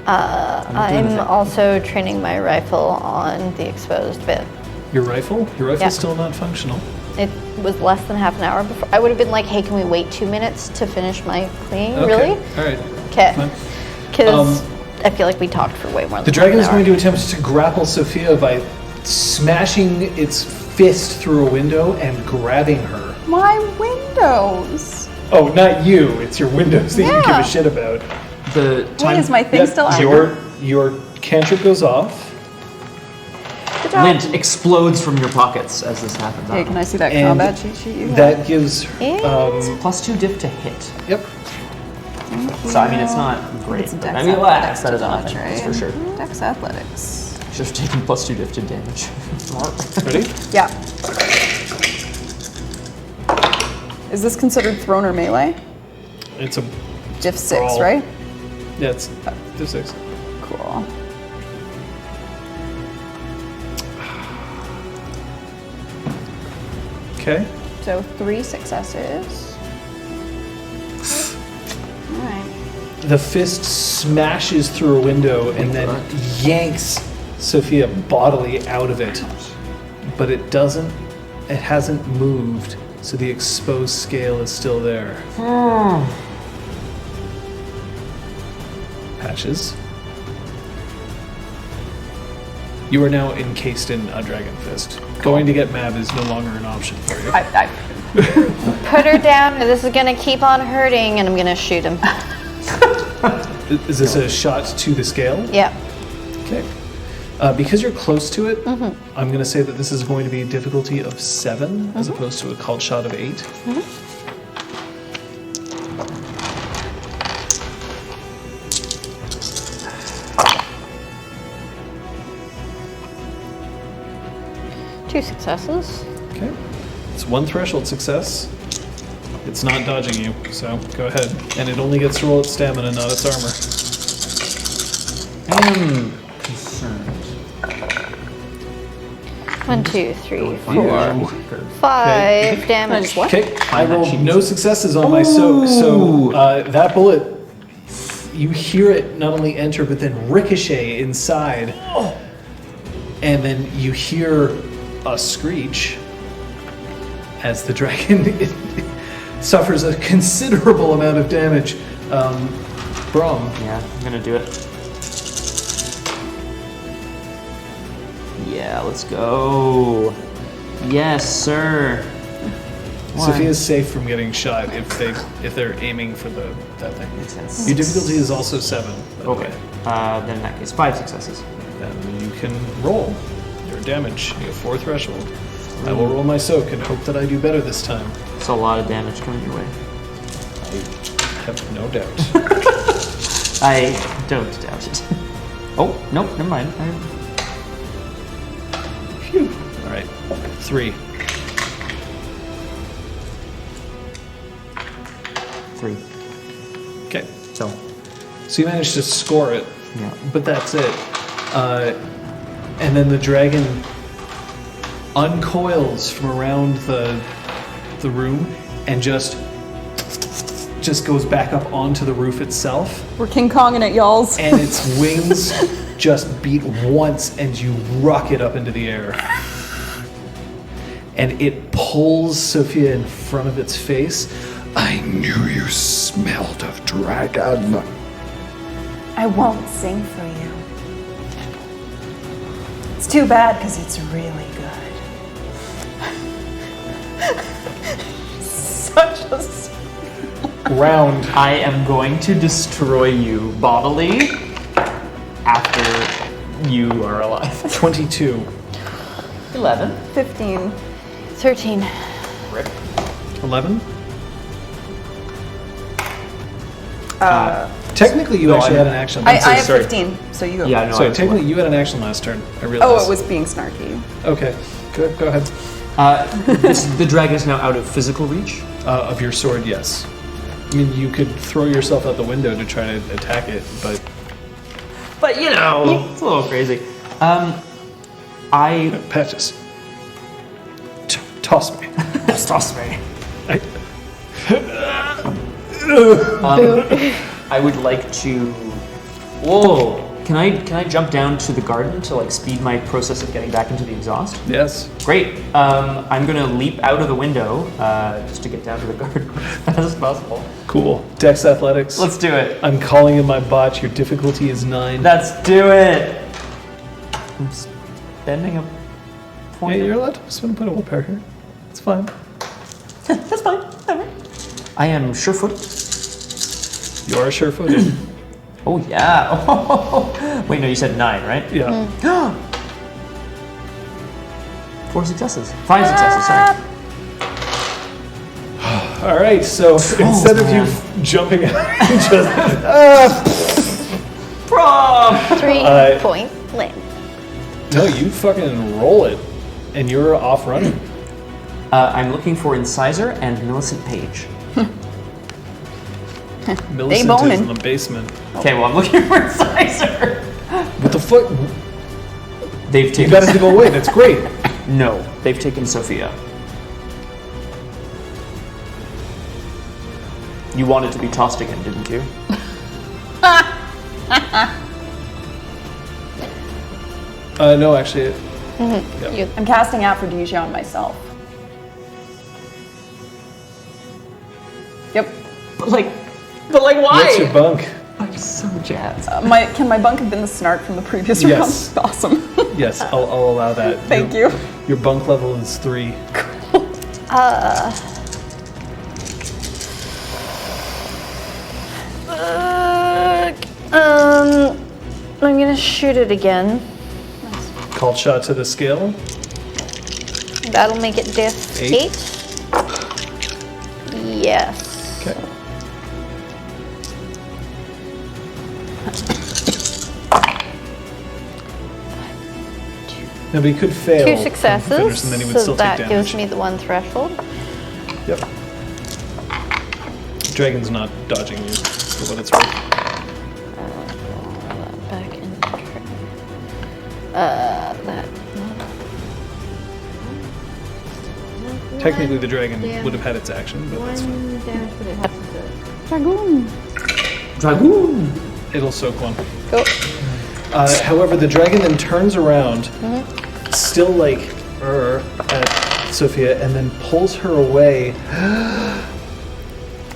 I'm also training my rifle on the exposed bit. Your rifle? Your rifle's Yeah. still not functional. It was less than half an hour before. I would have been like, hey, can we wait 2 minutes to finish my cleaning? Okay. Really? All right. Okay. Fine. Because I feel like we talked for way more than The dragon is half an going hour. to attempt to grapple Sophia by smashing its fist through a window and grabbing her. My windows. Oh, not you. It's your windows that you give Yeah. a shit about. The Wait, time is my thing still active? Your cantrip goes off. Good job. lint explodes from your pockets as this happens. Hey, can I see that And combat cheat sheet you have? That gives +2 diff to hit. yep. So I mean, it's not great. It's but Dex I mean, Athletics that to is dodge, nothing, right? that's for sure. Dex Athletics. Should have taken +2 diff to damage. Smart. Ready? Yeah. Is this considered thrown or melee? It's a Diff 6, brawl. right? Yeah, it's diff 6. Cool. Okay. So 3 successes. Alright. The fist smashes through a window and then yanks Sophia bodily out of it. But it hasn't moved, so the exposed scale is still there. Patches. You are now encased in a dragon fist. Going to get Mab is no longer an option for you. Put her down, or this is gonna keep on hurting, and I'm gonna shoot him. Is this a shot to the scale? Yeah. Okay. Because you're close to it, I'm going to say that this is going to be a difficulty of 7 as opposed to a called shot of 8. Two successes. Okay. It's 1 threshold success. It's not dodging you, so go ahead. And it only gets to roll its stamina, not its armor. I am concerned. 1, 2, 3, 4, Ew. 5 damage. Okay, I rolled no successes on my soak, so that bullet, you hear it not only enter, but then ricochet inside. And then you hear a screech as the dragon suffers a considerable amount of damage. Brom. Yeah, I'm gonna do it. Yeah, let's go. Yes, sir. Sophia's safe from getting shot if they're aiming for that thing. Makes sense. Your difficulty is also 7. By the Okay. way. Then in that case, 5 successes. Then you can roll your damage. You have 4 threshold. I will roll my soak and hope that I do better this time. It's a lot of damage coming your way. I have no doubt. I don't doubt it. Oh, nope, never mind. Phew. All right, 3. 3. Okay. So, So you managed to score it, yeah. but that's it. And then the dragon uncoils from around the room and just goes back up onto the roof itself. We're King Konging it, y'alls. And its wings just beat once and you rocket up into the air. And it pulls Sophia in front of its face. I knew you smelled of dragon. I won't sing for you. It's too bad because it's really good. Such a Round. I am going to destroy you bodily after you are alive. 22. 11. 15. 13. Rip. 11. Technically, you actually had an action. I have sorry. 15, so you go. Yeah, no. Sorry, technically you had an action last turn. I realized. Oh, it was being snarky. Okay, good. Go ahead. The dragon is now out of physical reach. Of your sword, yes. I mean, you could throw yourself out the window to try to attack it, but But you know, it's a little crazy. I Patches. Toss me. just toss me. I would like to. Whoa! Can I jump down to the garden to like speed my process of getting back into the exhaust? Yes. Great. I'm gonna leap out of the window just to get down to the garden as fast as possible. Cool. Dex athletics. Let's do it. I'm calling in my bot. Your difficulty is 9. Let's do it. I'm spending a point. Yeah, you're allowed to spend a point of willpower here. It's fine. That's fine. Whatever. I am sure-footed. You are sure-footed. Oh yeah. Oh, wait, no, you said 9, right? Yeah. 4 successes. 5 successes. Sorry. All right. So instead of you jumping out, you just Prom. 3-point win. no, you fucking roll it, and you're off running. I'm looking for Incisor and Millicent Page. Millicent boning. is in the basement. Okay, well, I'm looking for Incisor. What the fuck? They've You taken. got us to go away. That's great. No, they've taken Sophia. You wanted to be tossed again, didn't you? No, actually. I'm casting Aphrodisia on myself. Yep. But like, why? What's your bunk? I'm so jazzed. Can my bunk have been the snark from the previous Yes. round? Awesome. Yes, I'll allow that. Thank you. Your bunk level is 3. I'm gonna shoot it again. Called shot to the scale. That'll make it diff 8. Yes. Okay. No, but he could fail. 2 from successes, finish, and then he would so still that take gives damage. me the 1 threshold. Yep. Dragon's not dodging you, for what it's worth. Back in that. Technically, the dragon would have had its action, but that's fine. Damage, but it has to. Dragoon. It'll soak one. Go. However, the dragon then turns around, still like at Sophia, and then pulls her away,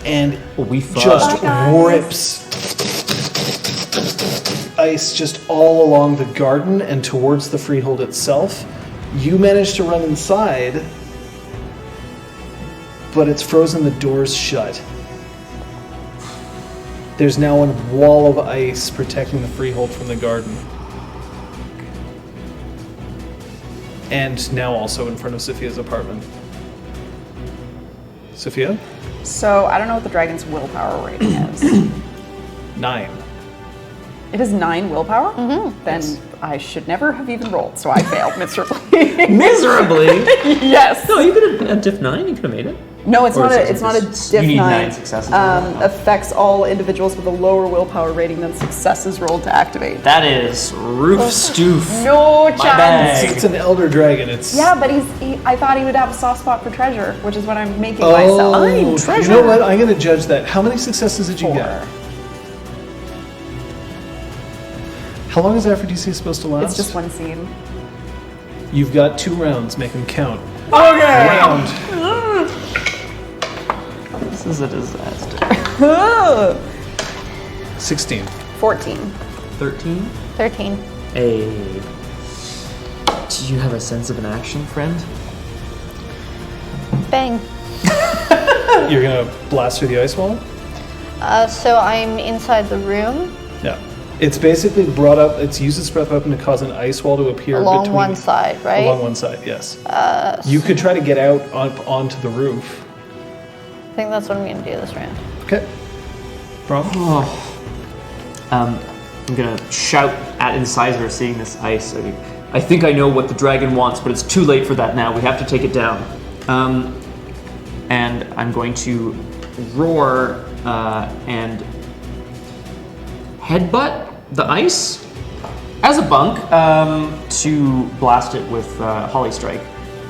and We fucked. just rips ice just all along the garden and towards the freehold itself. You manage to run inside, but it's frozen the doors shut. There's now a wall of ice protecting the freehold from the garden. And now also in front of Sophia's apartment. Sophia? So I don't know what the dragon's willpower rating is. 9. It is 9 willpower? Then I should never have even rolled, so I failed miserably. Miserably. Yes. No, you could have at diff 9. You could have made it. No, it's Or not is a. it It's not a just- diff you need 9. 9 successes. Affects all individuals with a lower willpower rating than successes rolled to activate. That is roof stoof. No chance. bag. It's an elder dragon. It's Yeah, but I thought he would have a soft spot for treasure, which is what I'm making myself. Oh, you know what? I'm going to judge that. How many successes did you 4. get? How long is Aphrodisia supposed to last? It's just one scene. You've got 2 rounds. Make them count. Okay. Round. This is a disaster. 16. 14. 13. 13. Hey. Do you have a sense of an action, friend? Bang. You're going to blast through the ice wall? So I'm inside the room Yeah. It's basically brought up, it's used its breath weapon to cause an ice wall to appear along between. one side, right? Along one side, yes. You could try to get out onto the roof. I think that's what I'm going to do this round. Okay. Problem? I'm gonna shout at Incisor, seeing this ice. I think I know what the dragon wants, but it's too late for that now. We have to take it down. And I'm going to roar and headbutt the ice as a bunk to blast it with Holly Strike.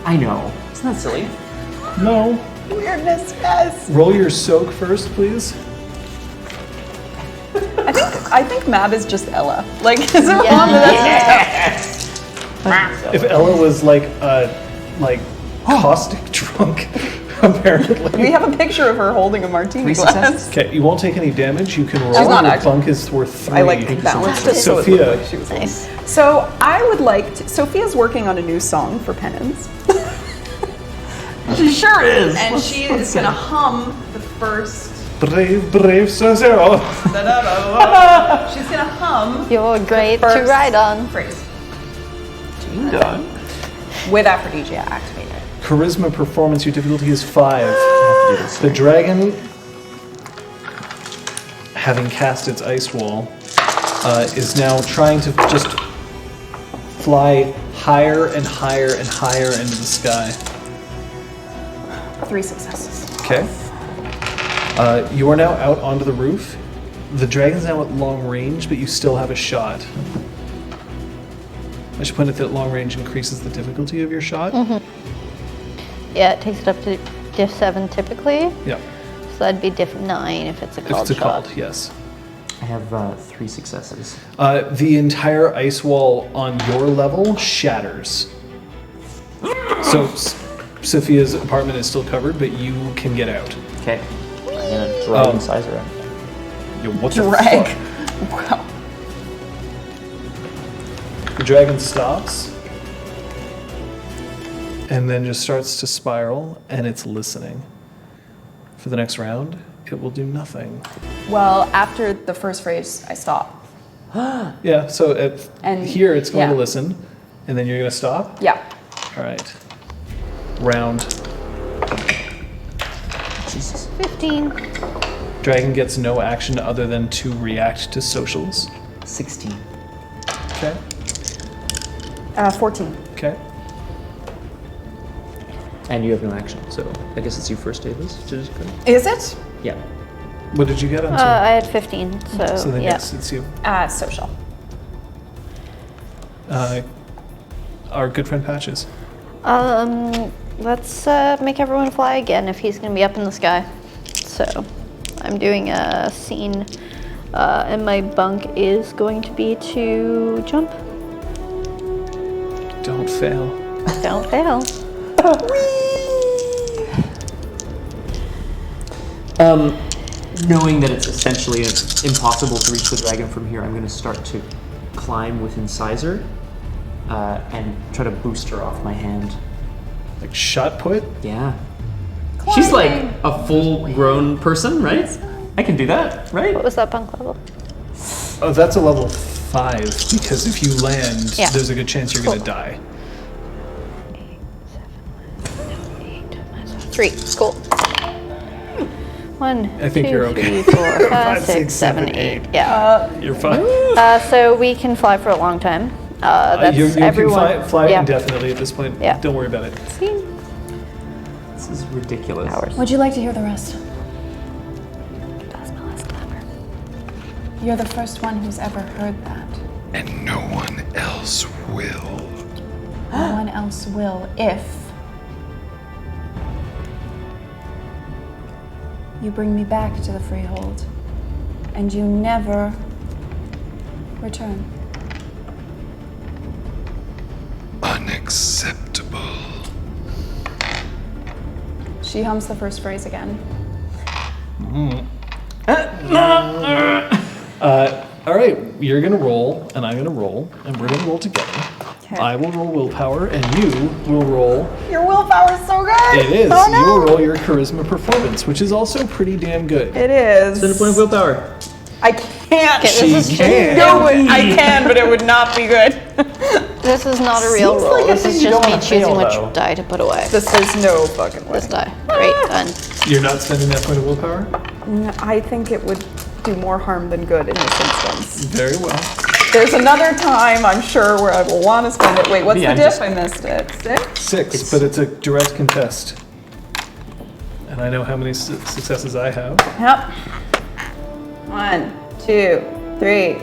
I know. Isn't that silly? No. Weirdness, yes. Roll your soak first, please. I think Mab is just Ella. Like, is it wrong that that's If Ella was like caustic drunk, apparently. We have a picture of her holding a martini 3 glass. successes. Okay, you won't take any damage. You can roll. She's not Your actually- bunk is worth 3. I like balanced it so it Sophia. looked like she was Nice. So I would like to. Sophia's working on a new song for penance. She sure is. And she is going to hum the first. Brave Cicero. She's going to hum You're great to first ride on. phrase Ding dong. with Aphrodisia activated. Charisma performance, your difficulty is 5. I have to do this. The dragon, having cast its ice wall, is now trying to just fly higher and higher and higher into the sky. 3 successes. Okay. You are now out onto the roof. The dragon's now at long range, but you still have a shot. I should point out that long range increases the difficulty of your shot. Yeah, it takes it up to diff 7 typically. Yeah. So that'd be diff 9 if it's a If called it's a shot. called, yes. I have 3 successes. The entire ice wall on your level shatters. So Sophia's apartment is still covered, but you can get out. Okay. I'm gonna drag Incisor out. Yo, what Drag. the fuck? Wow. The dragon stops and then just starts to spiral, and it's listening. For the next round, it will do nothing. Well, after the first phrase, I stop. Yeah, so And- here it's going to yeah. listen, and then you're going to stop? Yeah. All right. Round. Jesus. 15. Dragon gets no action other than to react to socials. 16. Okay. 14. Okay. And you have no action, so I guess it's you first, Davis. Just go. Is it? Yeah. What did you get on I had 15, so, So then yeah. yes, it's you. Social. Our good friend Patches. Let's make everyone fly again if he's gonna be up in the sky. So, I'm doing a scene, and my bunk is going to be to jump. Don't fail. Don't fail. Knowing that it's essentially impossible to reach the dragon from here, I'm going to start to climb with Incisor and try to boost her off my hand. Like shot put? Yeah. She's like a full-grown person, right? I can do that, right? What was that bunk level? Oh, that's a level 5, because if you land, Yeah. there's a good chance you're Cool. going to die. 3. Cool. 1, I think 2, you're okay. 3, 4, 5, 5, 6, 6, 7, 7, 8. Yeah. You're fine. So we can fly for a long time. That's you everyone. can fly yeah. indefinitely at this point. Yeah. Don't worry about it. This is ridiculous. Hours. Would you like to hear the rest? That's my last clever. You're the first one who's ever heard that. And no one else will. No one else will if you bring me back to the Freehold and you never return. Unacceptable. She hums the first phrase again. All right, you're going to roll, and I'm going to roll, and we're going to roll together. Okay. I will roll willpower, and you will roll. Your willpower is so good! It is. Oh, no. You will roll your charisma performance, which is also pretty damn good. It is. Spend a point of willpower. I can't. Okay, this is can. No, I can, but it would not be good. This is not a real Seems roll. like a This thing is you just don't me wanna choosing fail, which though. die to put away. There's no fucking way. This die. Great, done. You're not spending that point of willpower? I think it would do more harm than good in this instance. Very well. There's another time, I'm sure, where I will want to spend it. Wait, what's Yeah, the diff? just- I missed it. 6? 6, but it's a direct contest. And I know how many successes I have. Yep. 1, 2, 3.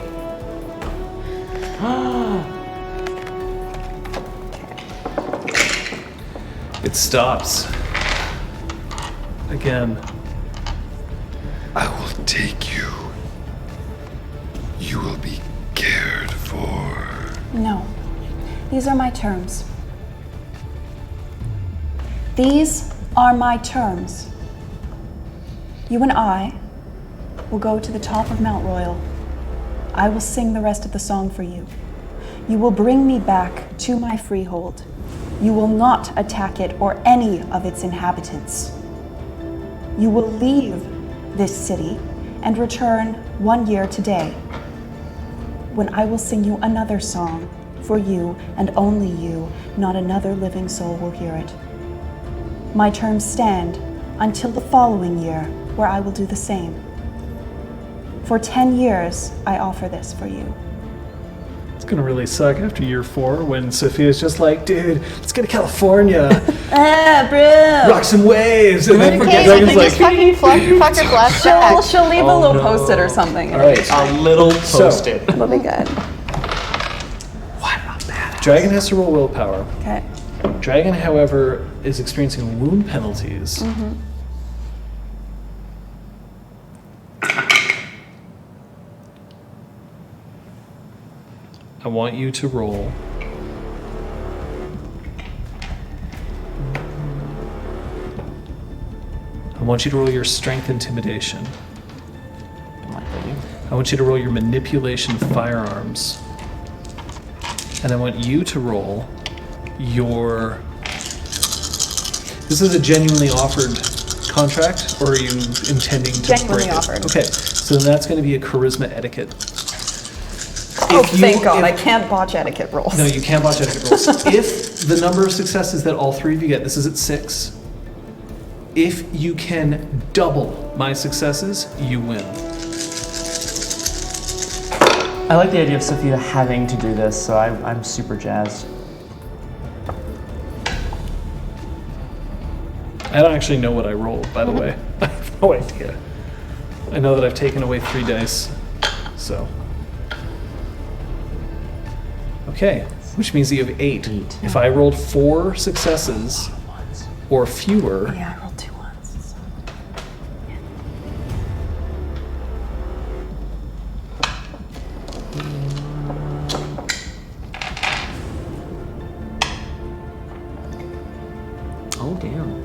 It stops. Again. I will take you. You will be cared for. No. These are my terms. These are my terms. You and I will go to the top of Mount Royal. I will sing the rest of the song for you. You will bring me back to my freehold. You will not attack it or any of its inhabitants. You will leave this city and return 1 year today, when I will sing you another song for you and only you, not another living soul will hear it. My terms stand until the following year, where I will do the same. For 10 years, I offer this for you. It's gonna really suck after year 4 when Sophia's just like, dude, let's go to California, Bro. rock some waves, and then Okay, Dragon's just like, fucking fuck your glass back. She'll leave a little post-it or something. all right. A little post-it. That'll be good. Dragon has to roll willpower. Okay. Dragon, however, is experiencing wound penalties. I want you to roll. I want you to roll your strength intimidation. I want you to roll your manipulation firearms. And I want you to roll your... This is a genuinely offered contract, or are you intending to Genuinely break it? offered. Okay, so then that's going to be a charisma etiquette. Oh, If you- thank God. if- I can't botch etiquette rolls. No, you can't botch etiquette rolls. If the number of successes that all 3 of you get, this is at 6, if you can double my successes, you win. I like the idea of Sophia having to do this, so I'm super jazzed. I don't actually know what I rolled, by the way. I have no idea. I know that I've taken away 3 dice, so. Okay, which means that you have 8. If I rolled 4 successes or fewer, Yeah, I rolled 2 ones. Oh, damn.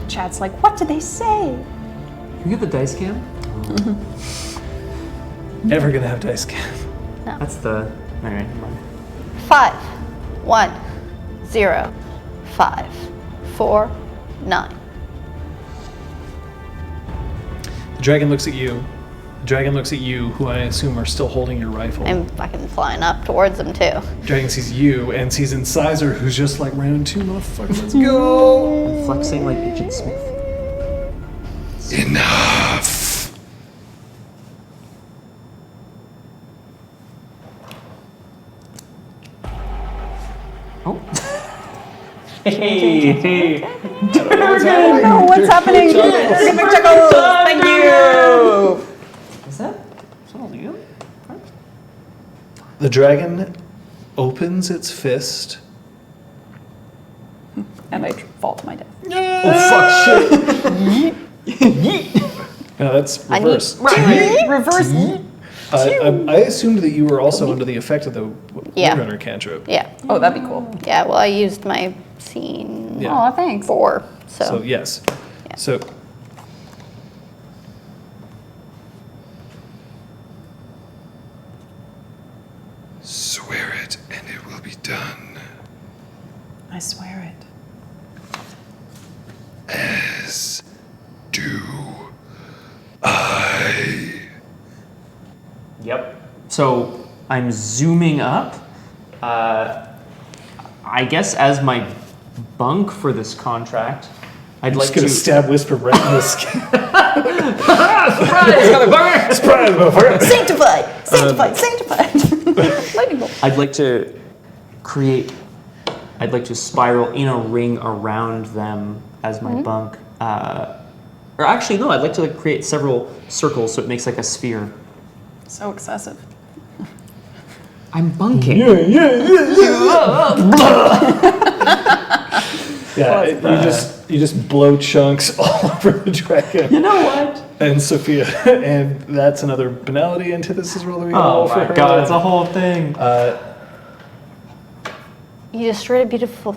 Chat's like, what did they say? Can we get the dice cam? never gonna have dice cam. That's the... Alright, never mind. 5, 1, 0, 5, 4, 9. The dragon looks at you. The dragon looks at you, who I assume are still holding your rifle. I'm fucking flying up towards them too. Dragon sees you and sees Incisor, who's just like, round 2, motherfucker, let's go! Flexing like Agent Smith. Enough! Oh. Hey. Oh, what's happening? Give me chuckles. Thank you. Is that all you? The dragon opens its fist. And I fall to my death. Oh, fuck, shit! No, that's reverse. Reverse. I assumed that you were also under the effect of the Yeah. Runner cantrip. Yeah. Oh, that'd be cool. Yeah, well, I used my scene Yeah. Oh, thanks. 4, so. So, yes. Yeah. So, Swear it, and it will be done. I swear it. As do I. Yep. So I'm zooming up. I guess as my bunk for this contract, I'd like just gonna to stab Whisper right in the skin. Surprise, motherfucker! Sanctified! Sanctified! Sanctified! Lightning bolt. I'd like to create. I'd like to spiral in a ring around them as my bunk. Or actually, no. I'd like to create several circles so it makes like a sphere. So excessive. I'm bunking. Yeah, you just blow chunks all over the dragon. You know what? And Sophia, and that's another banality antithesis roll that we Oh for my her. god, it's a whole thing. You destroyed a beautiful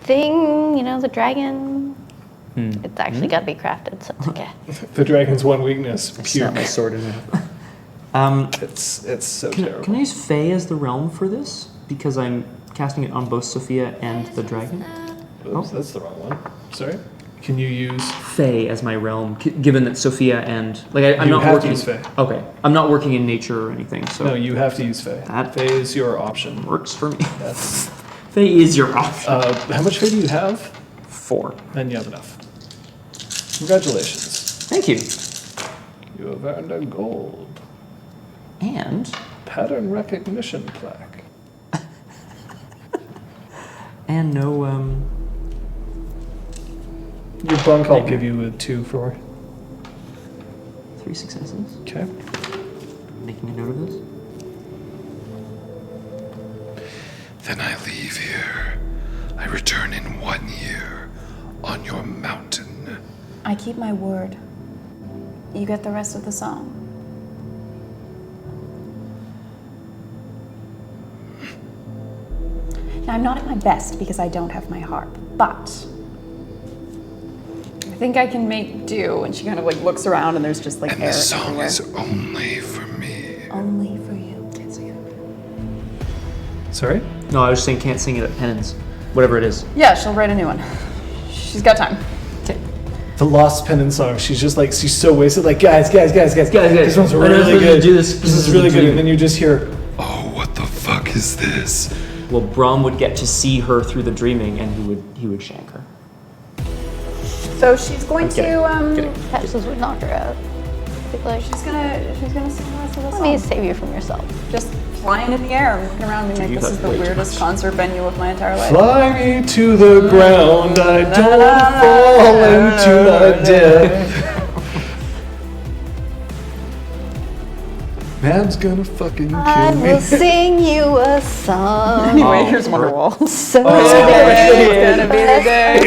thing, you know, the dragon. It's actually got to be crafted, so it's okay. The dragon's one weakness, Snap my puke. sword in half. It's so terrible. Can I use Fae as the realm for this? Because I'm casting it on both Sophia and the dragon. Oops, that's the wrong one. Sorry. Can you use? Fae as my realm, given that Sophia and I'm You not have to working. use Fae. Okay, I'm not working in nature or anything, so No, you have to use Fae. That- Fae is your option. works for me. That's, Fae is your option. how much Fae do you have? 4. Then you have enough. Congratulations. Thank you. You have earned a gold And pattern recognition plaque. and no Your bunk I'll give you a 2 for. 3 successes. Okay. Making a note of this. Then I leave here. I return in 1 year on your mountain. I keep my word. You get the rest of the song. Now, I'm not at my best because I don't have my harp, but I think I can make do. And she kind of like looks around and there's just like And air the song everywhere. is only for me. only for you. Can't sing it. Sorry? No, I was just saying can't sing it at penance. Whatever it is. Yeah, she'll write a new one. She's got time. Okay. The Lost Penance song. She's just like, she's so wasted. Like, guys. This one's I know really we're gonna good. do this. This is really good. And then you just hear, Oh, what the fuck is this? Well, Brom would get to see her through the dreaming, and he would shank her. So she's going Kidding. to Patches would knock her out. I'd be like, she's gonna sing the rest of the let me song. save you from yourself. Just flying in the air and looking around, being like, you this got is the way too weirdest much. concert venue of my entire life. fly me to the ground. I don't fall into my death. Man's gonna fucking kill I me. will sing you a song. Anyway, here's Wonderwall. So It's gonna be the day.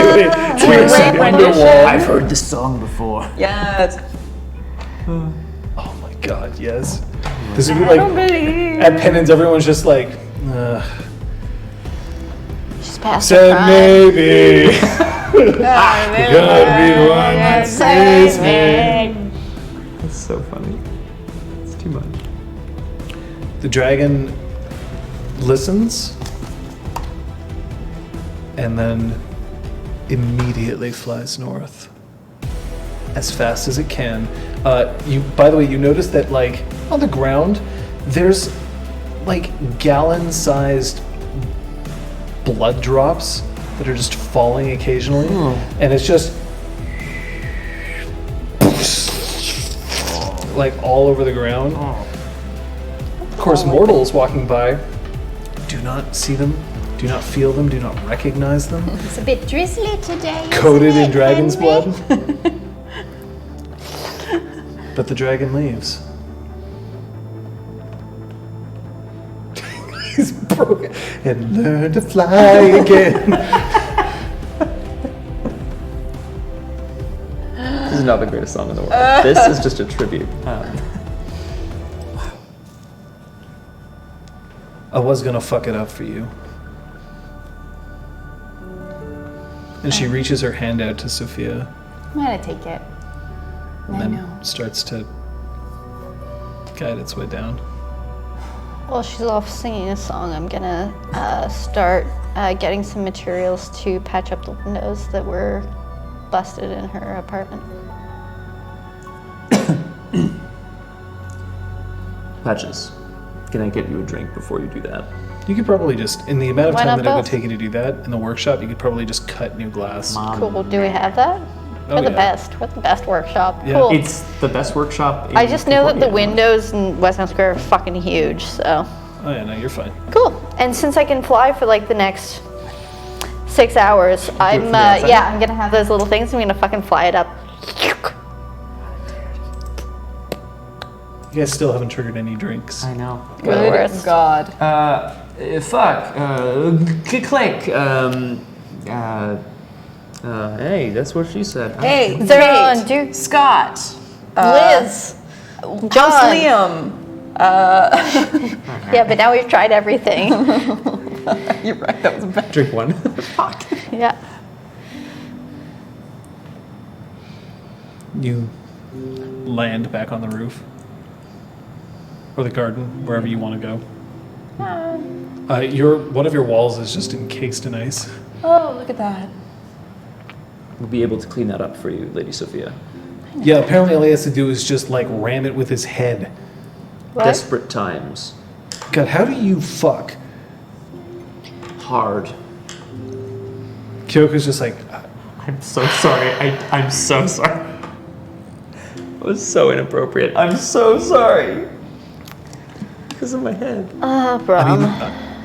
Wait, rendition. I've heard this song before. Yes. Oh my god, yes. This would be like, at penance, everyone's just like, she's past her said prime. maybe. Gotta be the one that saves me. That's so funny. It's too much. The dragon listens and then immediately flies north as fast as it can. By the way, you notice that like on the ground, there's like gallon-sized blood drops that are just falling occasionally, and it's just like all over the ground. Of course, mortals walking by do not see them, do not feel them, do not recognize them. It's a bit drizzly today. Coated in dragon's blood. But the dragon leaves. He's broken and learn to fly again. This is not the greatest song in the world. This is just a tribute. I was gonna fuck it up for you. And she reaches her hand out to Sophia I'm gonna take it. and I then know. starts to guide its way down. While she's off singing a song, I'm gonna start getting some materials to patch up the windows that were busted in her apartment. Patches, can I get you a drink before you do that? You could probably just, in the amount of Why time not that it would both? take you to do that in the workshop, you could probably just cut new glass. Cool. Do we have that? Oh, We're the yeah. best. We're the best workshop. Yeah. Cool. It's the best workshop. In I just know that the Concordia. windows in Westtown Square are fucking huge, so. Oh yeah, no, you're fine. Cool. And since I can fly for like the next 6 hours, I'm from the outside? yeah, I'm gonna have those little things. I'm gonna fucking fly it up. You guys still haven't triggered any drinks. I know. Good worst. God. Fuck. Click. Hey, that's what she said. Hey, Zeron, Kate, Duke, Scott, Liz, House John. Liam. Yeah, but now we've tried everything. You're right. That was bad. Drink one. Yeah. You land back on the roof. Or the garden, wherever you want to go. One of your walls is just encased in ice. Oh, look at that. We'll be able to clean that up for you, Lady Sophia. Yeah, apparently all he has to do is just like ram it with his head. What? Desperate times. God, how do you fuck? Hard. Kyoko's just like, I'm so sorry. I'm so sorry. It was so inappropriate. I'm so sorry. Because of my head. Brom,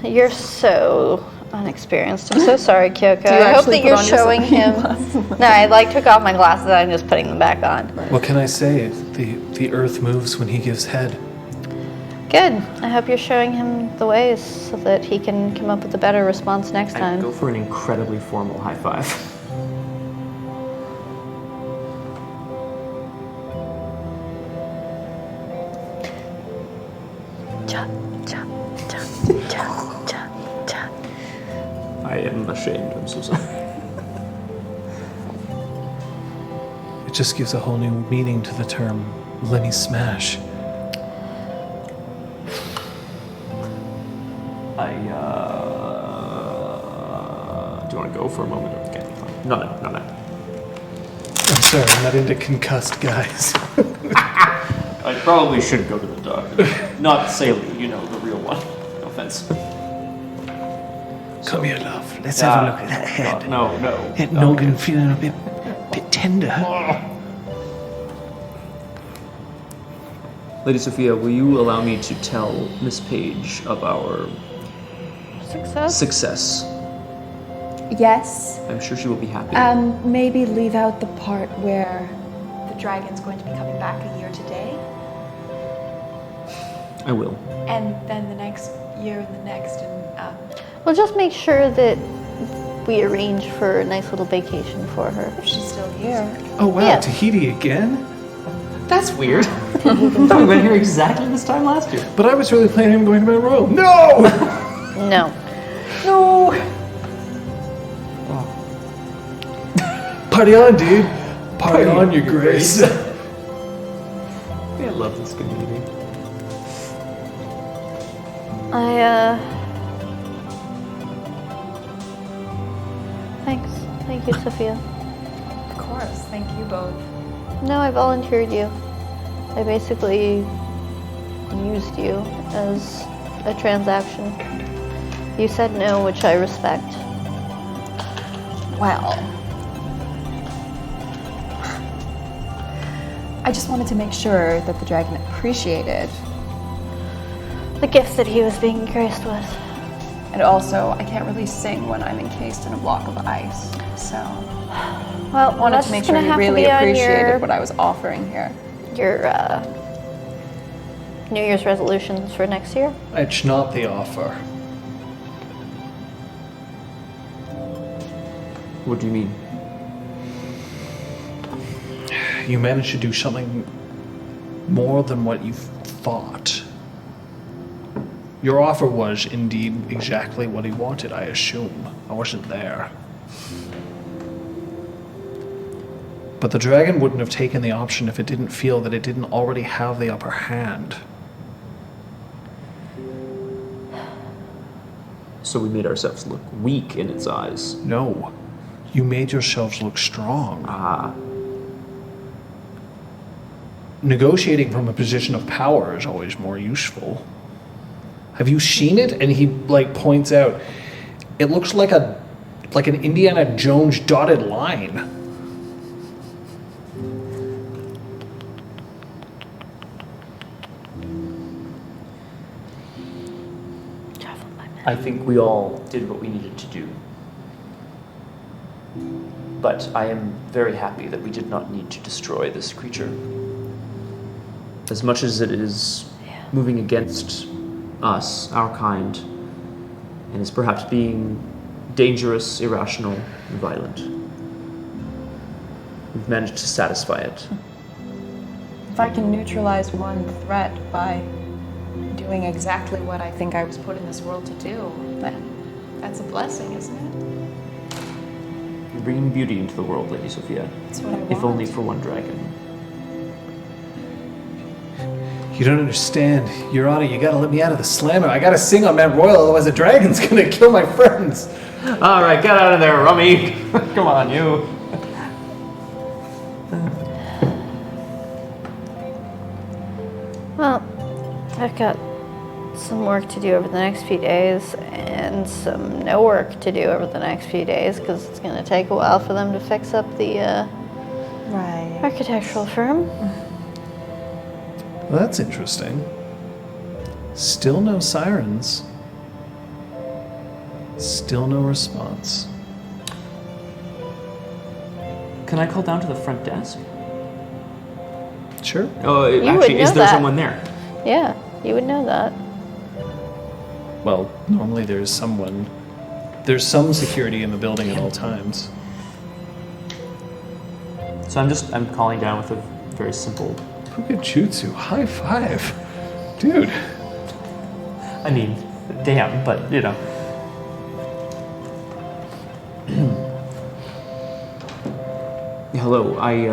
you're so unexperienced. I'm so sorry, Kyoko. Do you I hope actually that put you're on your showing him. No, I like took off my glasses and I'm just putting them back on. What can I say? The earth moves when he gives head. Good. I hope you're showing him the ways so that he can come up with a better response next I time. go for an incredibly formal high five. I am ashamed. I'm so sorry. It just gives a whole new meaning to the term Lenny Smash. Do you want to go for a moment? Or okay, fine. No. I'm sorry, I'm not into concussed guys. I probably should go to the doctor. Not Saley, you know, the real one. No offense. Come here, love. Let's have a look at that head. No. That noggin feeling a bit tender. Lady Sophia, will you allow me to tell Miss Page of our success? Yes. I'm sure she will be happy. Maybe leave out the part where the dragon's going to be coming back a year today, I will. and then the next year and the next, and We'll just make sure that we arrange for a nice little vacation for her. if she's still here. Oh wow, Yeah. Tahiti again? That's weird. I thought we went here exactly this time last year. But I was really planning on going to Mount Royal. No! No. No. Party on, dude. Party on, your grace. I love this community. Thanks. Thank you, Sophia. Of course, thank you both. No, I volunteered you. I basically used you as a transaction. You said no, which I respect. Well, I just wanted to make sure that the dragon appreciated. The gifts that he was being graced with. And also, I can't really sing when I'm encased in a block of ice. So, Well, I wanted that's to make just sure gonna you have really to be on appreciated what I was offering here. your New Year's resolutions for next year. It's not the offer. What do you mean? You managed to do something more than what you thought. Your offer was indeed exactly what he wanted, I assume. I wasn't there. But the dragon wouldn't have taken the option if it didn't feel that it didn't already have the upper hand. So we made ourselves look weak in its eyes. No. You made yourselves look strong. Ah. Negotiating from a position of power is always more useful. Have you seen it? And he points out, it looks like an Indiana Jones dotted line. I think we all did what we needed to do. But I am very happy that we did not need to destroy this creature. As much as it is moving against us, our kind, and is perhaps being dangerous, irrational, and violent, we've managed to satisfy it. If I can neutralize one threat by doing exactly what I think I was put in this world to do, then that's a blessing, isn't it? You're bringing beauty into the world, Lady Sophia. That's what I want. If only for one dragon. You don't understand. Your Honor, you gotta let me out of the slammer. I gotta sing on Mount Royal, otherwise the dragon's gonna kill my friends. All right, get out of there, Rummy. Come on, you. Well, I've got some work to do over the next few days and some no work to do over the next few days because it's going to take a while for them to fix up the Right. architectural firm. Well, that's interesting. Still no sirens. Still no response. Can I call down to the front desk? Sure. Oh, would actually, is know there that. someone there? Yeah, you would know that. Well, normally there's someone. There's some security in the building at all times. So I'm calling down with a very simple. Pukajutsu, high five. Dude. I mean, damn, but you know. Hello, I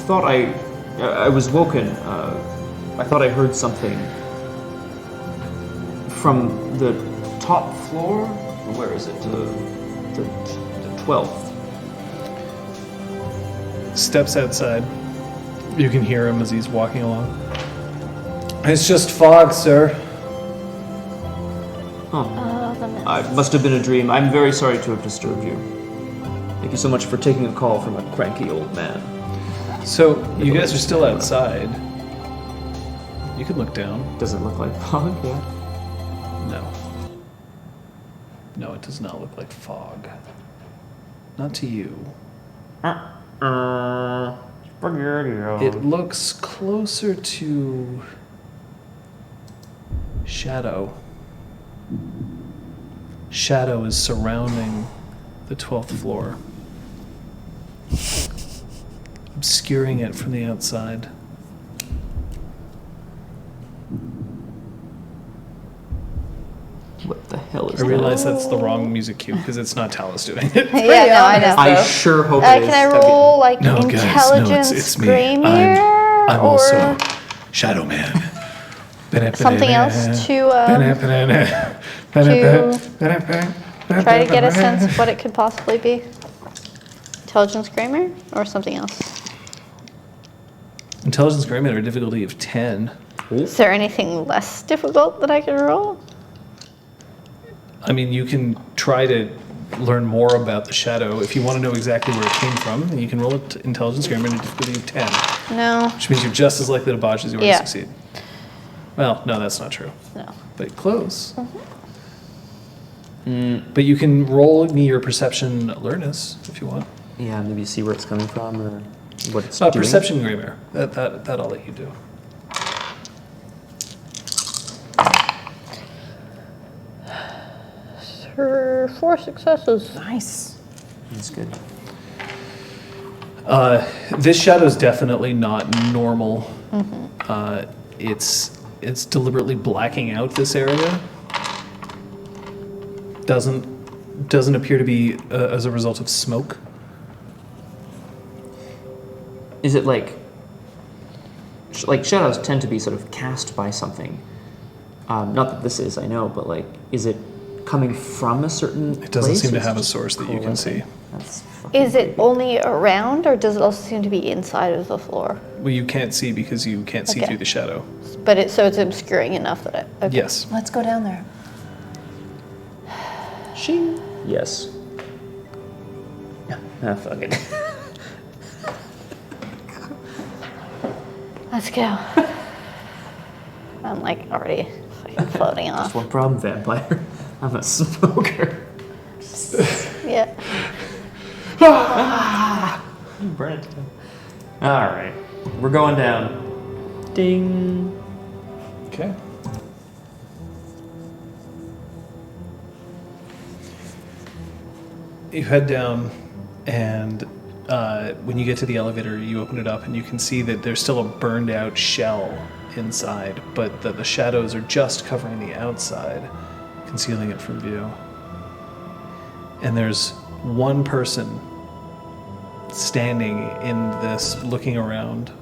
thought I was woken. I thought I heard something from the top floor. Where is it? The 12th. Steps outside. You can hear him as he's walking along. It's just fog, sir. It must have been a dream. I'm very sorry to have disturbed you. Thank you so much for taking a call from a cranky old man. So, you guys are still outside. You can look down. Does it look like fog? Yeah. No. No, it does not look like fog. Not to you. It looks closer to shadow. Shadow is surrounding the 12th floor, obscuring it from the outside. What the hell is I that? realize that's the wrong music cue because it's not Talus doing it. Yeah, no, I know. I sure hope it is. Can I roll like No, guys, no, intelligence, it's me. Screamier, I'm or also Shadow Man. something else to try to get a sense of what it could possibly be? Intelligence Screamer or something else? Intelligence Greyman at a difficulty of 10. Is there anything less difficult that I could roll? I mean, you can try to learn more about the shadow. If you want to know exactly where it came from, then you can roll it Intelligence Greyman at a difficulty of 10. No. Which means you're just as likely to botch as you are to succeed. Well, no, that's not true. No. But close. But you can roll me your perception alertness if you want. Yeah, maybe see where it's coming from or what it's doing. Perception Greymare. That I'll let you do. For 4 successes. Nice. That's good. This shadow is definitely not normal. It's deliberately blacking out this area. Doesn't appear to be as a result of smoke. Is it like shadows tend to be sort of cast by something? Not that this is, I know, but like, is it coming from a certain It doesn't place, seem or to is it have a just source that you can see. That's fucking Is it only around, or does it also seem to be inside of the floor? Well, you can't see because you can't see Okay. through the shadow. But it's obscuring enough that it. Okay. Yes. Let's go down there. Yes. Ah, fuck it. Let's go. I'm like already fucking floating Just off. one problem, vampire. I'm a smoker. Yeah. Burn it down. All right, we're going down. Ding. Okay. You head down, and when you get to the elevator, you open it up, and you can see that there's still a burned out shell inside, but the shadows are just covering the outside, concealing it from view. And there's one person standing in this, looking around.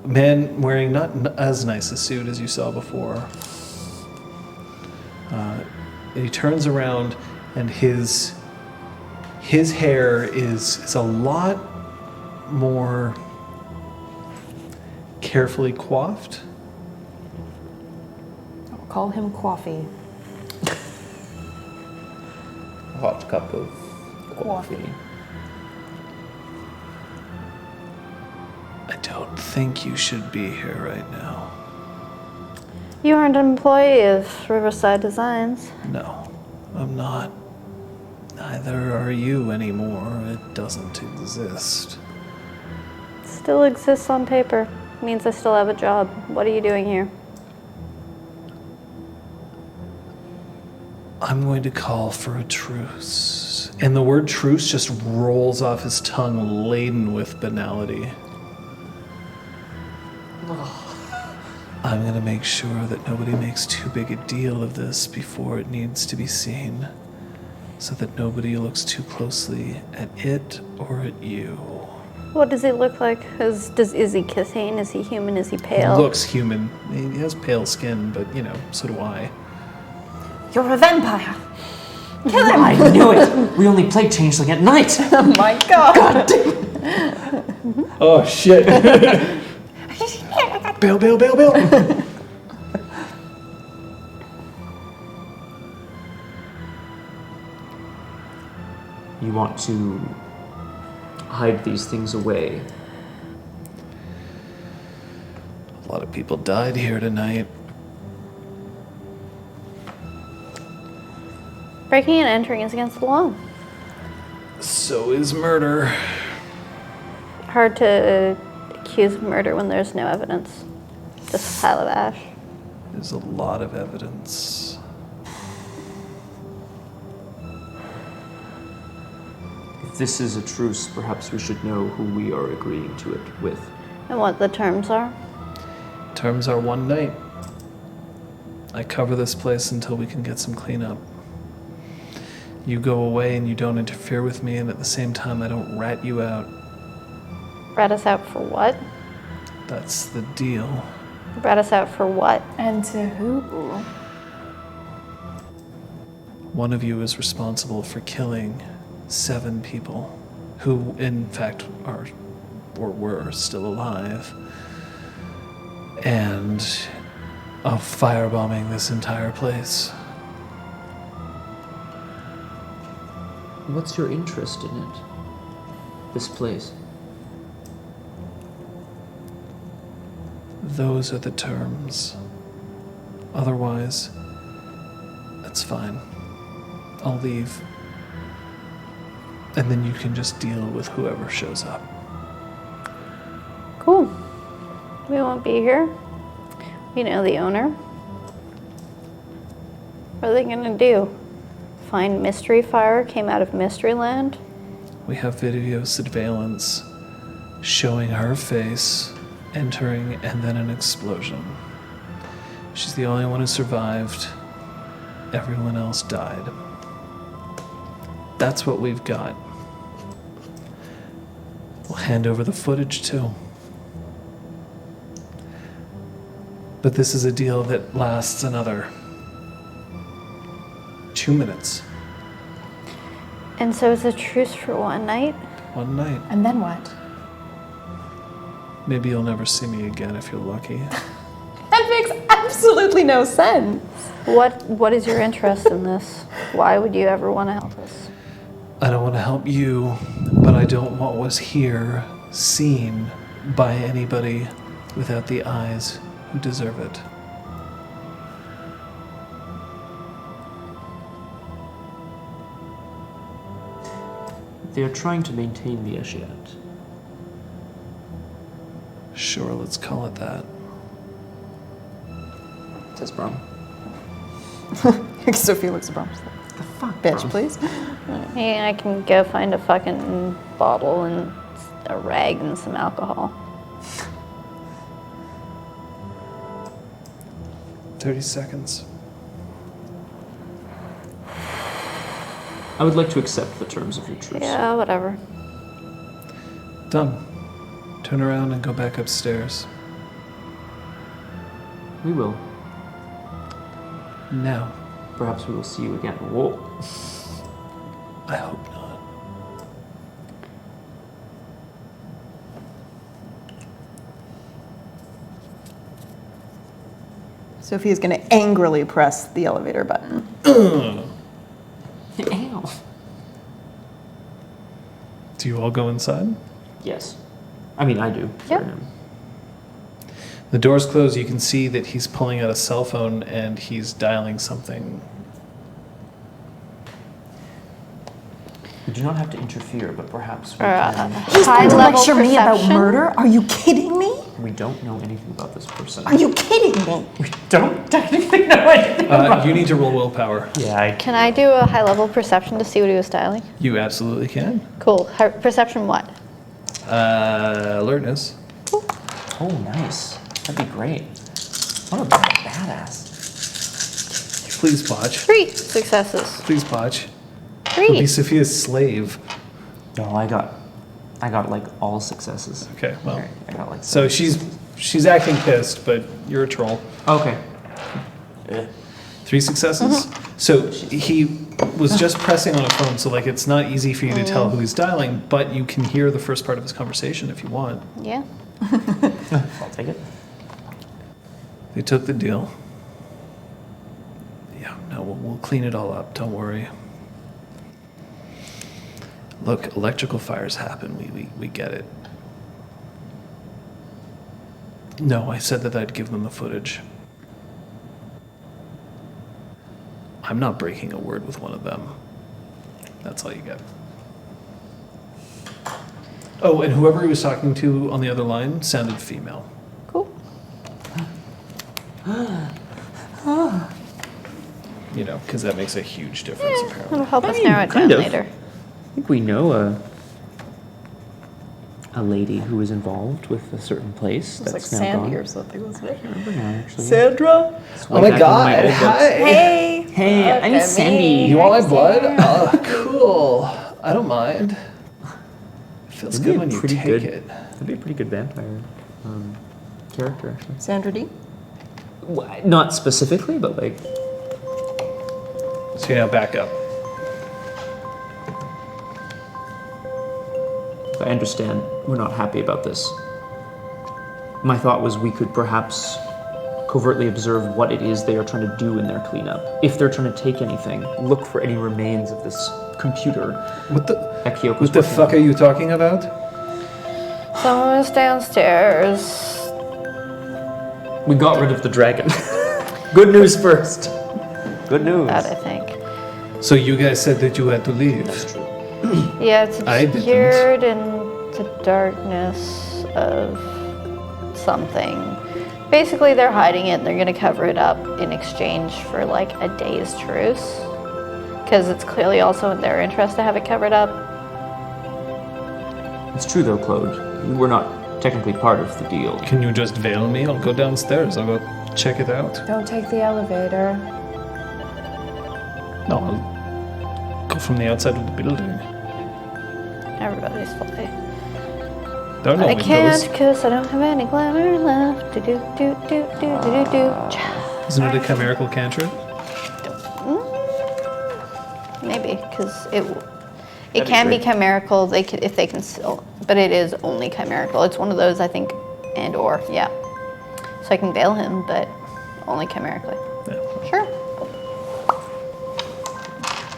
A man wearing not as nice a suit as you saw before. He turns around, and his hair is a lot more carefully quaffed. I'll call him Coffee. A hot cup of Coffee. I don't think you should be here right now. You aren't an employee of Riverside Designs. No, I'm not. Neither are you anymore. It doesn't exist. Still exists on paper. Means I still have a job. What are you doing here? I'm going to call for a truce. And the word truce just rolls off his tongue, laden with banality. I'm going to make sure that nobody makes too big a deal of this before it needs to be seen, so that nobody looks too closely at it or at you. What does he look like? Is he kissing? Is he human? Is he pale? He looks human. He has pale skin, but, so do I. You're a vampire. Kill him! I knew it! We only played Changeling at night! Oh my god. God damn. Oh, shit. Bail, bail, bail, bail. You want to hide these things away. A lot of people died here tonight. Breaking and entering is against the law. So is murder. Hard to accuse of murder when there's no evidence. Just a pile of ash. There's a lot of evidence. If this is a truce, perhaps we should know who we are agreeing to it with. And what the terms are. Terms are one night. I cover this place until we can get some cleanup. You go away and you don't interfere with me, and at the same time I don't rat you out. Rat us out for what? That's the deal. Rat us out for what? And to who? One of you is responsible for killing 7 people who, in fact, are or were still alive, and of firebombing this entire place. What's your interest in it? This place? Those are the terms. Otherwise, that's fine. I'll leave. And then you can just deal with whoever shows up. Cool. We won't be here. You know the owner. What are they gonna do? Find Mystery Fire came out of Mysteryland? We have video surveillance showing her face entering and then an explosion. She's the only one who survived. Everyone else died. That's what we've got. We'll hand over the footage too. But this is a deal that lasts another 2 minutes. And so it's a truce for one night? One night. And then what? Maybe you'll never see me again if you're lucky. That makes absolutely no sense. What is your interest in this? Why would you ever want to help us? I don't want to help you, but I don't want what's here seen by anybody without the eyes who deserve it. They are trying to maintain the Eshiat. Sure, let's call it that. Says Brom. Sophia looks at Brom. The fuck, Bitch, Brom? please. Hey, I can go find a fucking bottle and a rag and some alcohol. 30 seconds. I would like to accept the terms of your truce. Yeah, whatever. Done. Turn around and go back upstairs. We will. Now. Perhaps we will see you again. Whoa. I hope not. Sophia's going to angrily press the elevator button. Ow. Do you all go inside? Yes. I mean, I do. Yep. For him. The doors close. You can see that he's pulling out a cell phone and he's dialing something. We do not have to interfere, but perhaps we He's can. He's going to High-level lecture me about perception? murder? Are you kidding me? We don't know anything about this person. Are you kidding me? We don't technically know anything about You need to roll willpower. Yeah, Can I do a high-level perception to see what he was dialing? You absolutely can. Cool. Perception what? Alertness. Oh, nice. That'd be great. What a badass. Please, Potch. 3 successes. Please, Potch. He'll be 3. Sophia's slave. No, I got like all successes. Okay, well. I got like. So she's acting pissed, but you're a troll. Okay. 3 successes. So he was just pressing on a phone, so like it's not easy for you to tell who he's dialing, but you can hear the first part of his conversation if you want. Yeah. I'll take it. They took the deal. Yeah, no, we'll clean it all up. Don't worry. Look, electrical fires happen. We get it. No, I said that I'd give them the footage. I'm not breaking a word with one of them. That's all you get. Oh, and whoever he was talking to on the other line sounded female. Cool. You know, because that makes a huge difference, apparently. It'll help us narrow it down kind of. later. I think we know a lady who was involved with a certain place It's like that's now Sandy gone. or something, wasn't it? I remember now, actually. Sandra? It's Oh way my back in god, old books. hi! Hey! Hey, Look I'm at Sandy. me. You want my blood? Oh, cool. I don't mind. It feels That'd be good a when you pretty take good- it. That'd be a pretty good vampire character, actually. Sandra D? Not specifically, but like. So you now back up. I understand we're not happy about this. My thought was we could perhaps covertly observe what it is they are trying to do in their cleanup. If they're trying to take anything, look for any remains of this computer What the that Kyoko's what the working fuck on. are you talking about? Someone was downstairs. We got rid of the dragon. Good news first. Good news. That I think. So you guys said that you had to leave. That's true. Yeah, it's I didn't. obscured in the darkness of something. Basically, they're hiding it and they're gonna cover it up in exchange for like a day's truce. Because it's clearly also in their interest to have it covered up. It's true though, Claude. We're not technically part of the deal. Can you just veil me? I'll go downstairs. I'll go check it out. Don't take the elevator. No, I'll go from the outside of the building. Everybody's fly. There are no I windows. can't because I don't have any glamour left. Do do do do do do do. Isn't it a chimerical cantrip? Maybe because it be can be great. chimerical. They can, if they can still, but it is only chimerical. It's one of those I think, and or yeah. So I can veil him, but only chimerically. Yeah. Sure.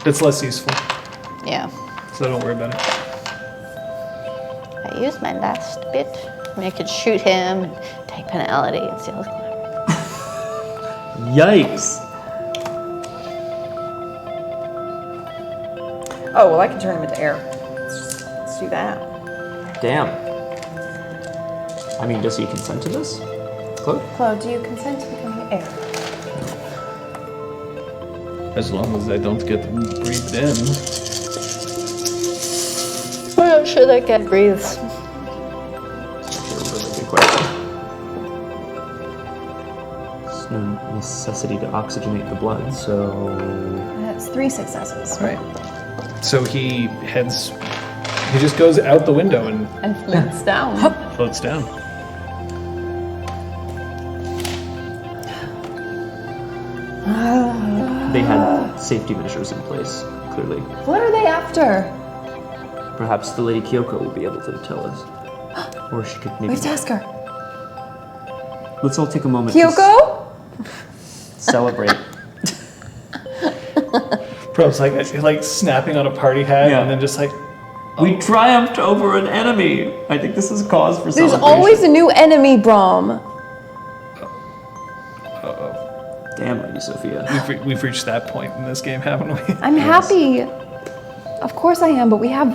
It's less useful, Yeah. so don't worry about it. I used my last bit. I mean, I could shoot him, and take penalty, and steal his glamour. Yikes! Oh, well, I can turn him into air. Let's do that. Damn. I mean, does he consent to this? Claude? Claude, do you consent to becoming air? As long as I don't get breathed in. I'm not sure that guy breathes. That's actually a really good question. There's no necessity to oxygenate the blood, so. That's 3 successes. Right. So he just goes out the window and And floats down. floats down. They had safety measures in place, clearly. What are they after? Perhaps the Lady Kyoko will be able to tell us. Or she could We maybe. have to ask her. Let's all take a moment. to Kyoko? Celebrate. Prob's like snapping on a party hat Yeah. and then just like, We triumphed over an enemy. I think this is cause for There's celebration. always a new enemy, Brom. Damn, Lady Sophia. we've reached that point in this game, haven't we? I'm happy. Of course I am, but we have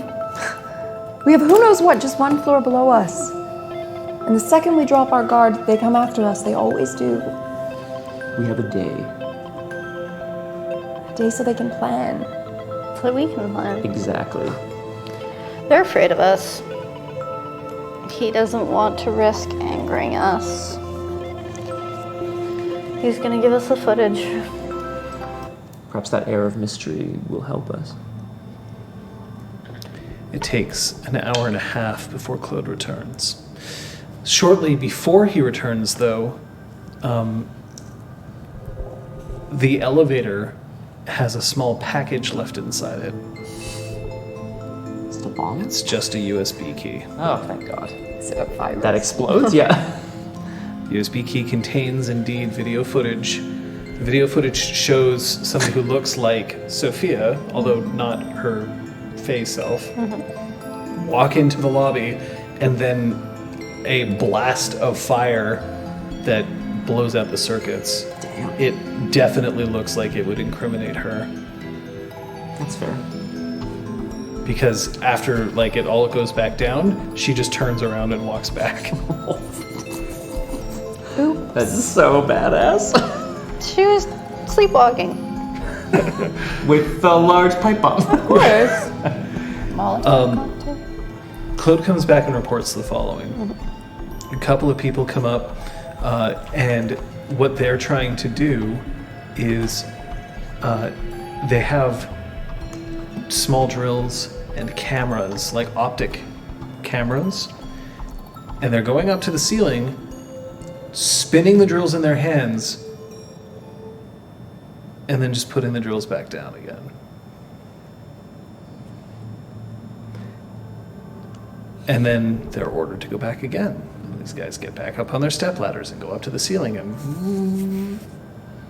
who knows what just one floor below us. And the second we drop our guard, they come after us. They always do. We have a day. A day so they can plan. So we can plan. Exactly. They're afraid of us. He doesn't want to risk angering us. He's gonna give us the footage. Perhaps that air of mystery will help us. It takes an hour and a half before Claude returns. Shortly before he returns, though, the elevator has a small package left inside it. It's the bomb? It's just a USB key. Oh, thank God. Is it a virus? That explodes? Yeah. The USB key contains indeed video footage. The video footage shows somebody who looks like Sophia, although not her Fae self, walk into the lobby, and then a blast of fire that blows out the circuits. Damn. It definitely looks like it would incriminate her. That's fair. Because after it all goes back down, she just turns around and walks back. That's so badass. She was sleepwalking. With the large pipe bomb. Of course. Claude comes back and reports the following. A couple of people come up, and what they're trying to do is they have small drills and cameras, like optic cameras, and they're going up to the ceiling, spinning the drills in their hands, and then just putting the drills back down again. And then they're ordered to go back again. And these guys get back up on their stepladders and go up to the ceiling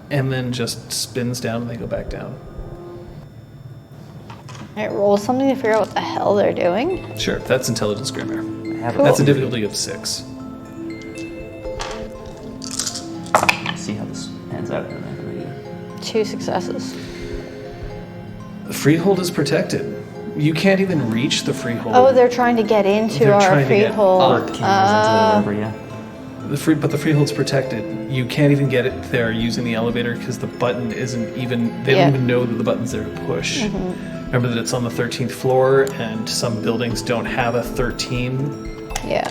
and then just spins down and they go back down. It rolls something to figure out what the hell they're doing. Sure, that's intelligence grammar. Cool. That's a difficulty of 6. See how this pans out. 2 successes. The freehold is protected. You can't even reach the freehold. Oh, they're trying to get into They're our trying to get freehold. Or cameras into whatever, yeah. But the freehold's protected. You can't even get it there using the elevator because the button isn't even. They Yeah. don't even know that the button's there to push. Remember that it's on the 13th floor, and some buildings don't have a 13. Yeah.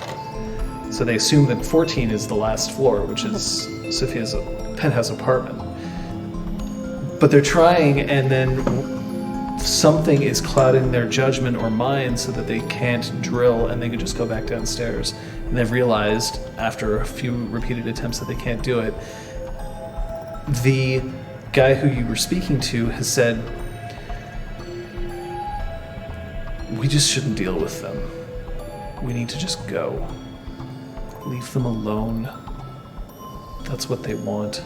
So they assume that 14 is the last floor, which is Sophia's penthouse apartment. But they're trying, and then something is clouding their judgment or mind so that they can't drill and they can just go back downstairs. And they've realized, after a few repeated attempts, that they can't do it. The guy who you were speaking to has said, we just shouldn't deal with them. We need to just go. Leave them alone. That's what they want.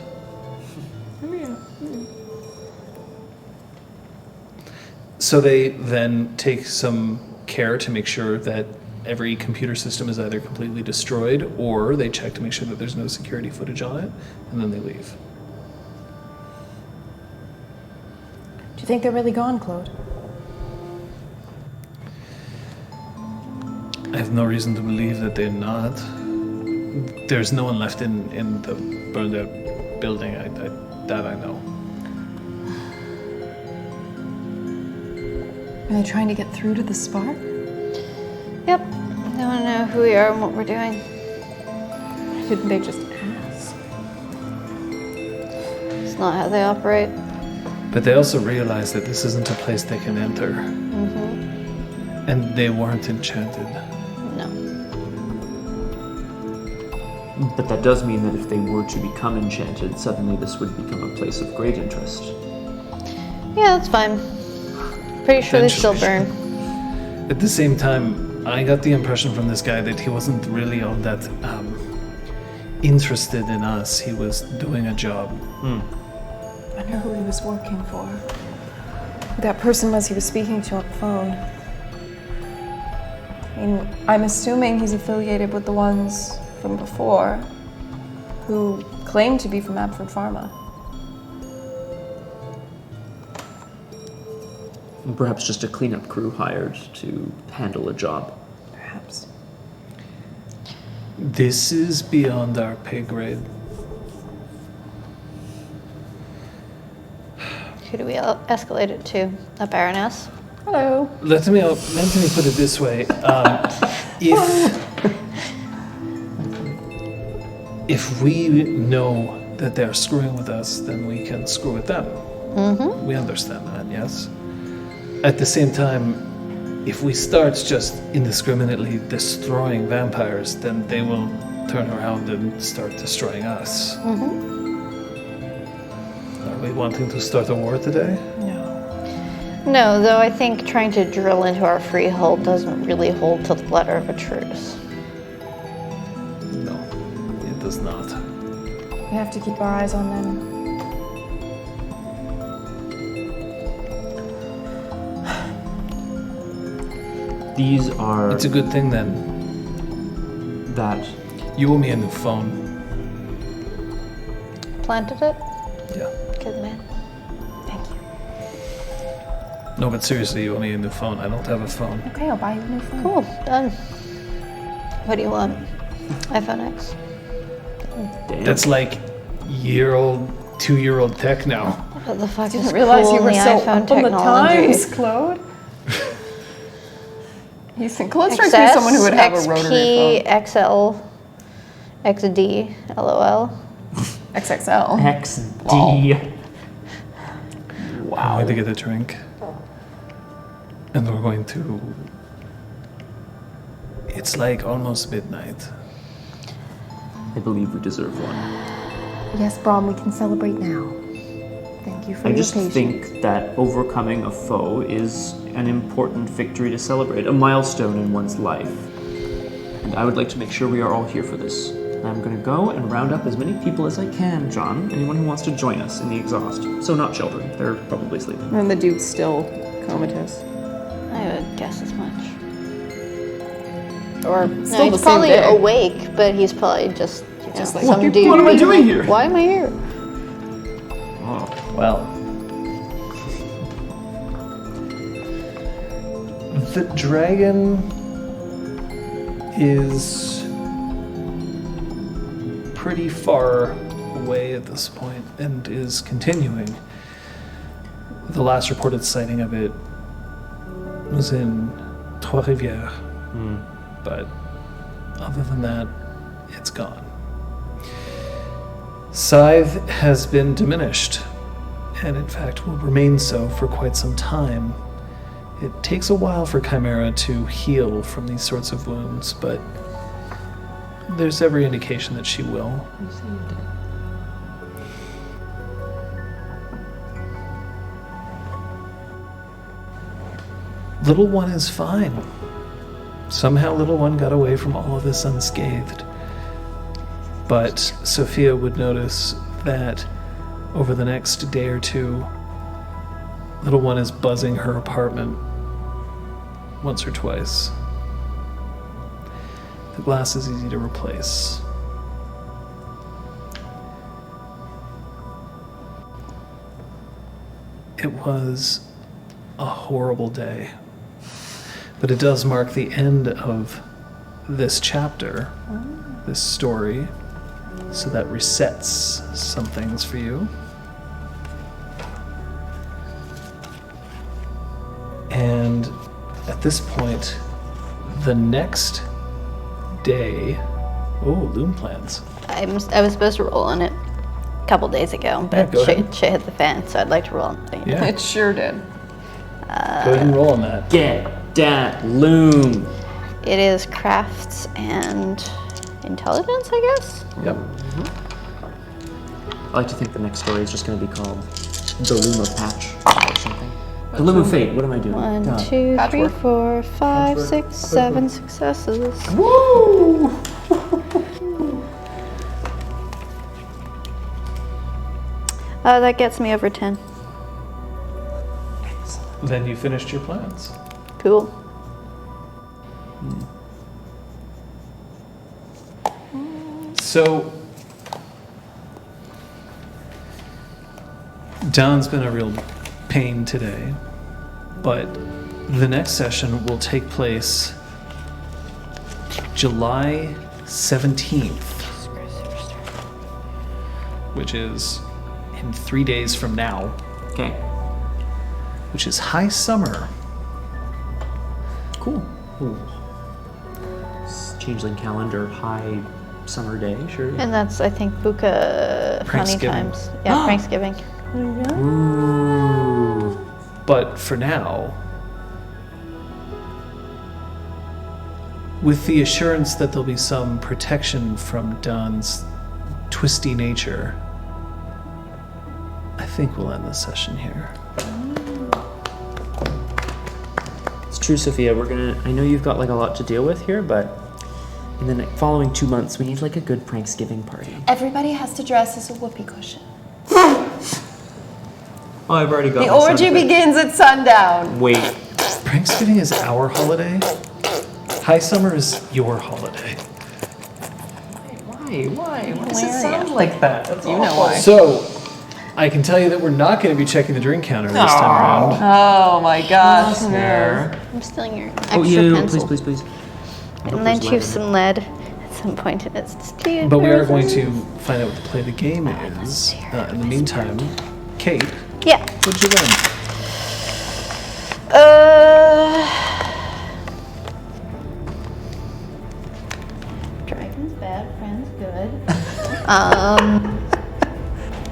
So they then take some care to make sure that every computer system is either completely destroyed or they check to make sure that there's no security footage on it, and then they leave. Do you think they're really gone, Claude? I have no reason to believe that they're not. There's no one left in the burned out building, that I know. Are they trying to get through to the spark? Yep. They want to know who we are and what we're doing. Didn't they just ask? It's not how they operate. But they also realize that this isn't a place they can enter. And they weren't enchanted. No. But that does mean that if they were to become enchanted, suddenly this would become a place of great interest. Yeah, that's fine. Pretty sure they still burn. At the same time, I got the impression from this guy that he wasn't really all that interested in us. He was doing a job. I wonder who he was working for. Who that person was he was speaking to on the phone. I mean, I'm assuming he's affiliated with the ones from before who claim to be from Abford Pharma. Perhaps just a cleanup crew hired to handle a job. Perhaps. This is beyond our pay grade. Who do we escalate it to? A baroness? Hello. Let me put it this way: if we know that they're screwing with us, then we can screw with them. Mm-hmm. We understand that, yes. At the same time, if we start just indiscriminately destroying vampires, then they will turn around and start destroying us. Mm-hmm. Are we wanting to start a war today? No, though I think trying to drill into our freehold doesn't really hold to the letter of a truce. No, it does not. We have to keep our eyes on them. These are It's a good thing then. that. You owe me a new phone. Planted it? Yeah. Good man. Thank you. No, but seriously, you owe me a new phone. I don't have a phone. Okay, I'll buy you a new phone. Cool, done. What do you want? iPhone X? Damn. That's like 2-year-old tech now. What the fuck is Didn't realize cool you were in the so iPhone up on the technology? times, Claude. Claude strikes me as someone who would have a rotary phone. XP, XL, XD, LOL. XXL. XD. I'm going to get a drink. And we're going to... It's like almost midnight. I believe we deserve one. Yes, Brom, we can celebrate now. Thank you for I your just patience. think that overcoming a foe is an important victory to celebrate, a milestone in one's life. And I would like to make sure we are all here for this. I'm going to go and round up as many people as I can, John. Anyone who wants to join us in the exhaust. So not children. They're probably sleeping. And the dude's still comatose. I would guess as much. Or no, Still the he's same probably day. awake, but he's probably just Just like, some dude. what am I doing here? Why am I here? Oh. Well... The dragon is pretty far away at this point and is continuing. The last reported sighting of it was in Trois-Rivières, but other than that, it's gone. Scythe has been diminished, and in fact will remain so for quite some time. It takes a while for Chimera to heal from these sorts of wounds, but there's every indication that she will. Little One is fine. Somehow Little One got away from all of this unscathed. But Sophia would notice that over the next day or two, Little One is buzzing her apartment once or twice. The glass is easy to replace. It was a horrible day, but it does mark the end of this chapter, this story, so that resets some things for you. And at this point, the next day... Oh, loom plans. I was supposed to roll on it a couple days ago, Yeah, but go shit ahead. hit the fan, so I'd like to roll on it. Yeah, It sure did. go ahead and roll on that. Get that loom. It is crafts and intelligence, I guess? Yep. I like to think the next story is just going to be called The Loom of Patch or something. The Loom of Fate. What am I doing? 1, God. 2, 3, Patchwork. 4, 5, 6, 7 successes. Woo! That gets me over 10. Then you finished your plans. Cool. So, Don's been a real pain today, but the next session will take place July 17th, which is in 3 days from now, Okay. which is high summer. Cool. Changeling calendar, high summer day, sure. And that's, I think, Buka honey Pranksgiving. times. Yeah, Thanksgiving. Ooh. But for now, with the assurance that there'll be some protection from Don's twisty nature, I think we'll end this session here. It's true, Sophia. I know you've got like a lot to deal with here, but in the following 2 months, we need like a good Pranksgiving party. Everybody has to dress as a whoopee cushion. Oh, I've already got The my sound orgy effect. begins at sundown. Wait. Pranksgiving is our holiday. High summer is your holiday. Why? Why does it sound like that? That's You know why. So, I can tell you that we're not going to be checking the drink counter this time around. Oh my gosh. There. I'm stealing your extra Oh, yeah, pencil. please. And lent you some lead at some point in its dispute. But we are going to find out what the play of the game is. In the meantime, Kate, Yeah. what'd you learn? Dragons bad, friends good.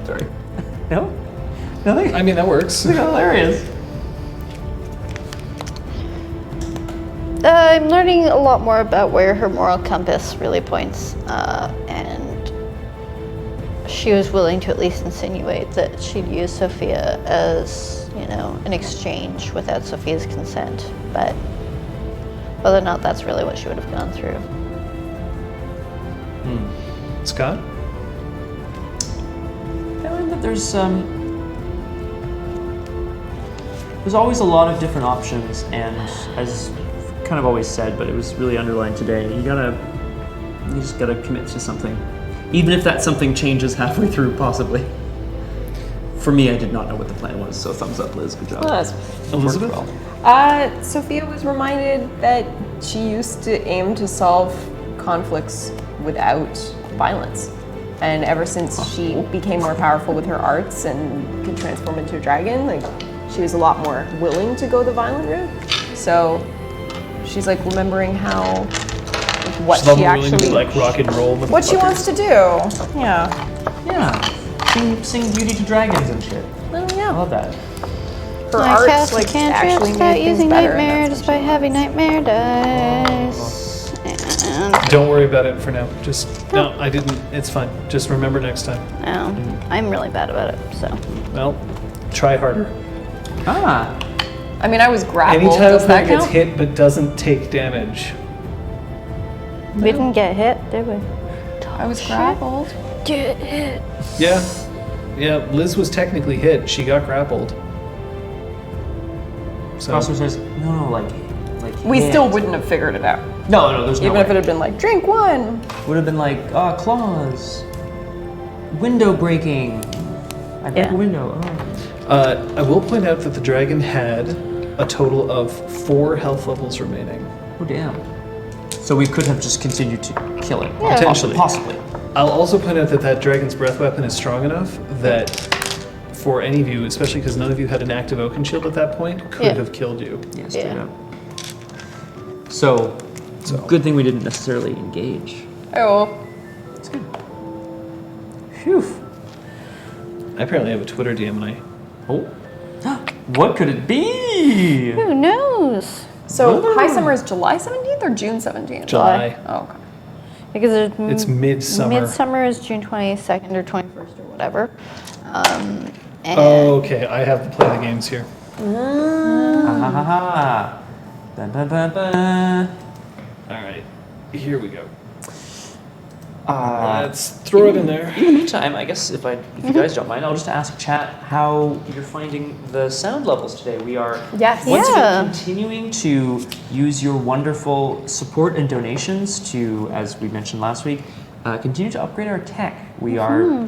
Sorry. No? Nothing? I mean, that works. Hilarious. I'm learning a lot more about where her moral compass really points, and she was willing to at least insinuate that she'd use Sophia as, an exchange without Sophia's consent. But whether or not that's really what she would have gone through. Scott? I learned that there's always a lot of different options, and as kind of always said, but it was really underlined today, you just gotta commit to something. Even if that something changes halfway through, possibly. For me, I did not know what the plan was, so thumbs up, Liz, good job. Elizabeth? Worked well. Sophia was reminded that she used to aim to solve conflicts without violence. And ever since she became more powerful with her arts and could transform into a dragon, she was a lot more willing to go the violent route. So she's remembering how, what She's not she willing to actually, rock and roll with what she fuckers. wants to do. Yeah. Yeah. Sing Beauty to Dragons and shit. Oh, I yeah. love that. Her I arts cast a actually cantrip made without things using better. and nightmare that's what despite she having wants. nightmare dice. And Don't worry about it for now. No, I didn't. It's fine. Just remember next time. no, I'm really bad about it, so. Well, try harder. Ah. I mean, I was grappled. Anytime Does a that player gets count? hit but doesn't take damage. We didn't get hit, did we? I was grappled. Get hit. Yeah, Liz was technically hit. She got grappled. So, Crossroads says, no, like We hit. still wouldn't have figured it out. No, there's no Even way. if it had been drink one. Would have been claws, window breaking. I break Yeah. a window. Oh. I will point out that the dragon had a total of 4 health levels remaining. Oh damn. So we could have just continued to kill it. Yeah. Potentially. Possibly. I'll also point out that that dragon's breath weapon is strong enough that for any of you, especially because none of you had an active Oaken Shield at that point, could Yeah. have killed you. Yeah, straight Yeah. up. So, good thing we didn't necessarily engage. Oh, It's good. Phew. I apparently have a Twitter DM and Oh. What could it be? Who knows? so high summer is July 17th or June 17th? July. Oh, okay. Because It's midsummer. Midsummer is June 22nd or 21st or whatever. And Oh, okay. I have the play of the games here. Ha ha ha ha. Ba, ba, ba, ba. All right. Here we go. Let's throw it in there. In the meantime, I guess if you guys don't mind, I'll just ask chat how you're finding the sound levels today. We are Yes. once Yeah. again continuing to use your wonderful support and donations to, as we mentioned last week, continue to upgrade our tech. We are,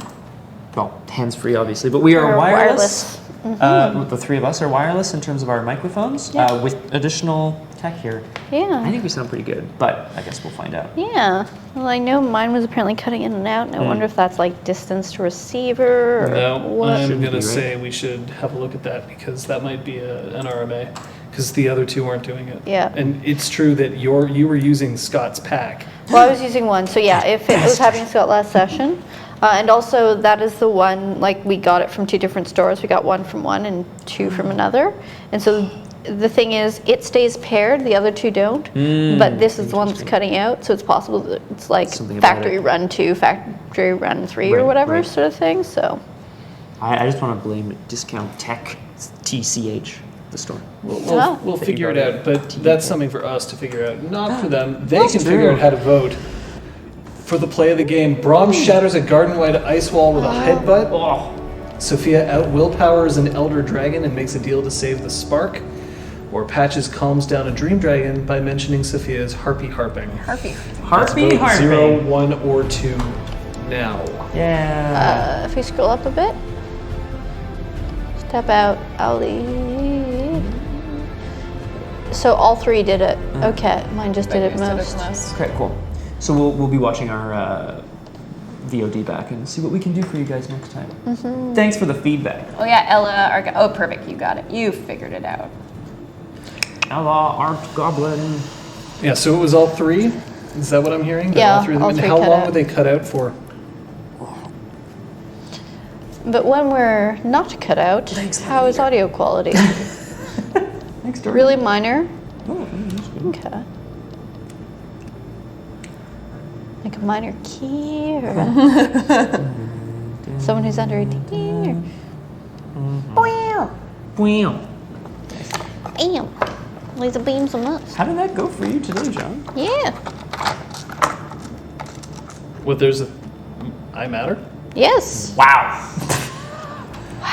well, hands-free obviously, but we are We're wireless. The three of us are wireless in terms of our microphones with additional tech here. I Yeah. think we sound pretty good, but I guess we'll find out. Yeah. Well, I know mine was apparently cutting in and out, and I wonder if that's like distance to receiver or No, what. I'm Shouldn't going to be, right? say we should have a look at that because that might be an RMA because the other two aren't doing it. Yeah. And it's true that you were using Scott's pack. Well, I was using one, so yeah, if it was having Scott last session. And also, that is the one, like, we got it from two different stores. We got one from one and two from another. And so the thing is, it stays paired, the other two don't. But this is the one that's cutting out, so it's possible that it's like Something about factory it. run 2, factory run 3, or Right, whatever right. sort of thing. So, I just want to blame Discount Tech, TCH, the store. We'll figure it out, but that's something for us to figure out, not for them. They That's can true. figure out how to vote. For the play of the game, Brahm shatters a garden-wide ice wall with a headbutt. Oh, Sophia out-willpowers an elder dragon and makes a deal to save the spark. Or Patches calms down a dream dragon by mentioning Sophia's harpy harping. Harpy. Harpy Vote Harpy. 0, 1, or 2 now. Yeah. if we scroll up a bit, step out, Ali. So all three did it. Okay, mine just did it most. Okay, cool. So we'll be watching our VOD back and see what we can do for you guys next time. Thanks for the feedback. Oh yeah, Ella. Oh, perfect. You got it. You figured it out. Ella, Art Goblin. Yeah, so it was all 3? Is that what I'm hearing? That Yeah, all 3 of them? all And 3 how cut long out. were they cut out for? But when we're not cut out, how is audio quality? Thanks, Dory. Really minor? Oh, that's good. Okay. Like a minor key or someone who's under 18 or Wow. bam. Laser beams on us. How did that go for you today, John? Yeah. What, there's a... I matter? Yes. Wow.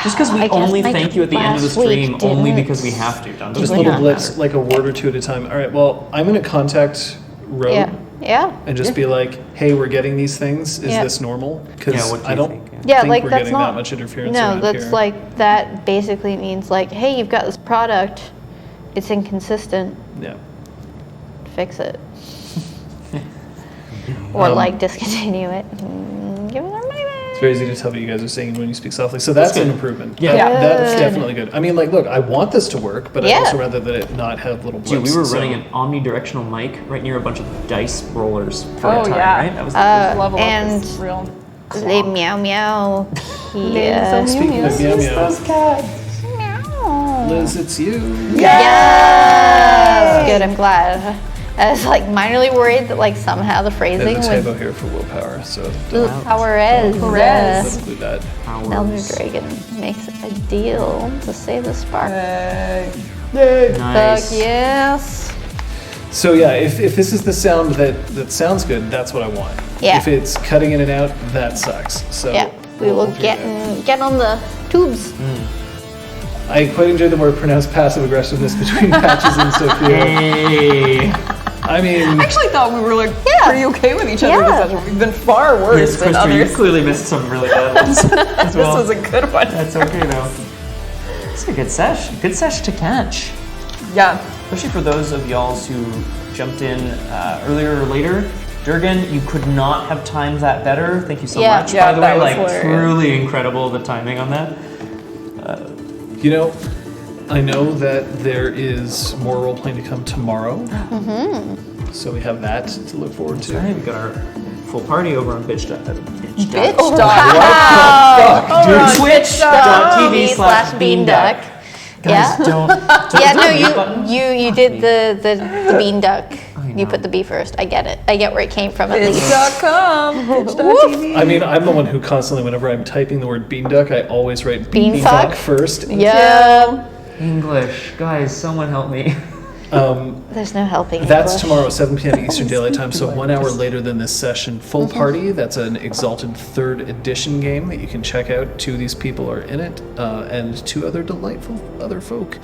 Just because we I guess only my thank you at the end of the last week stream, only didn't- because we have to, John. Just Doesn't little matter. blips, like a word or two at a time. All right, well, I'm going to contact Road Yeah. Yeah. and just be like, hey, we're getting these things. Is Yeah. this normal? Because Yeah, what do I you don't think? Yeah, think like we're that's getting not that much interference No, around that's here. like that basically means like, hey, you've got this product, it's inconsistent, Yeah. fix it. Or like discontinue it and give it our money back. It's very easy to tell what you guys are saying when you speak softly. So that's an good. improvement. Yeah. That's Good. definitely good. I mean, like, look, I want this to work, but I'd Yeah. also rather that it not have little blips. Dude, we were so- running an omnidirectional mic right near a bunch of dice rollers for a Oh, time, yeah. right? That was Level and- up is real. They meow meow. Yeah. Speaking of meow meow, Meow. Liz, it's you. Yes! Good, I'm glad. I was like minorly worried that like somehow the phrasing There's a would typo here for willpower, so Perez. don't include that. Elder Dragon makes a deal to save the spark. nice. Fuck yes. So yeah, if this is the sound that sounds good, that's what I want. Yeah. If it's cutting in and out, that sucks. So Yeah, we will figure get it out. get on the tubes. I quite enjoy the more pronounced passive aggressiveness between Patches and Sophia. Hey. I mean, I actually thought we were like Yeah. pretty okay with each other Yeah. this session. We've been far worse Yes, than Krista, you others. clearly missed some really bad ones as This well. was a good one. That's okay though. It's a good sesh. Good sesh to catch. Yeah. Especially for those of y'all who jumped in earlier or later. Durgan, you could not have timed that better. Thank you so Yeah. much. Yeah, By the way, that was like hilarious. truly incredible the timing on that. you know, I know that there is more role playing to come tomorrow. Mm-hmm. So we have that to look forward to. All right, we got our full party over on Bitch. Bitch. Twitch.tv/beanduck. Yeah. Guys, don't Yeah, no, mute button. you did the bean duck. You put the B first. I get it. I get where it came from at least. Bitch.com. Bitch.tv. I mean, I'm the one who constantly, whenever I'm typing the word bean duck, I always write bean Beanstalk? duck first. Yeah. English. Guys, someone help me. There's no helping. That's English. tomorrow, 7 p.m. Eastern Daylight Time, so 1 hour later than this session. Full Party, that's an Exalted 3rd Edition game that you can check out. 2 of these people are in it, and 2 other delightful other folk.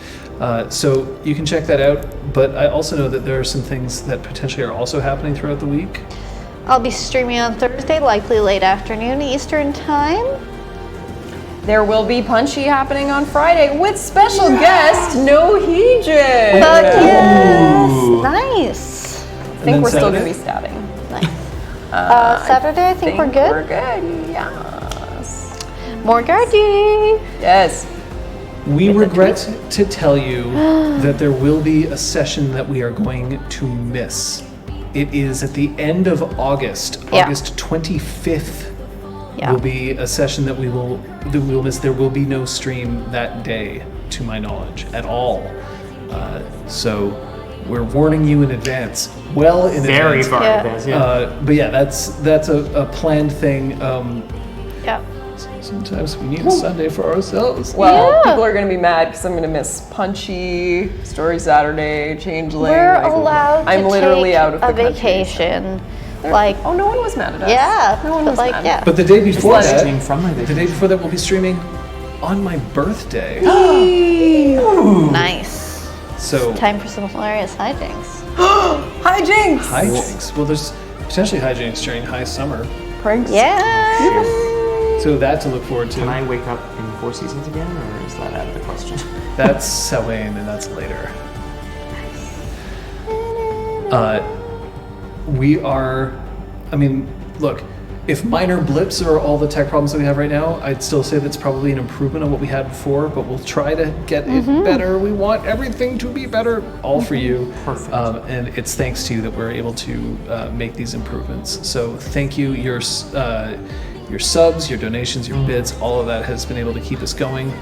So you can check that out, but I also know that there are some things that potentially are also happening throughout the week. I'll be streaming on Thursday, likely late afternoon Eastern Time. There will be Punchy happening on Friday with special guest Nohijin. Fuck yes! Nice. I think we're still going to be stabbing. Nice. Saturday, I think we're good. We're good, yes. More Gardy. Yes. We regret to tell you that there will be a session that we are going to miss. It is at the end of August, August 25th. Will be a session that we will miss. There will be no stream that day, to my knowledge, at all. So we're warning you in advance, well in advance. Very far in advance, yeah. But yeah, that's a planned thing. Yeah. Sometimes we need a Sunday for ourselves. Well, people are going to be mad because I'm going to miss Punchy, Story Saturday, Changeling. We're allowed to I'm literally take out of the a country, vacation. so. Like, Oh, no one was mad at us. yeah, No one but was like, mad. yeah. But the day before live that, stream from my the day vacation. before that, we'll be streaming on my birthday. Nice. So Time for some hilarious hijinks. Hijinks! hijinks. Well, there's potentially hijinks during high summer. Pranks. Yeah. So that to look forward to. Can I wake up in 4 seasons again, or is that out of the question? That's Selene, and that's later. We are, I mean, look, if minor blips are all the tech problems that we have right now, I'd still say that's probably an improvement on what we had before, but we'll try to get it better. We want everything to be better, all for you. Perfect. And it's thanks to you that we're able to make these improvements. So thank you. Your subs, your donations, your bids, all of that has been able to keep us going.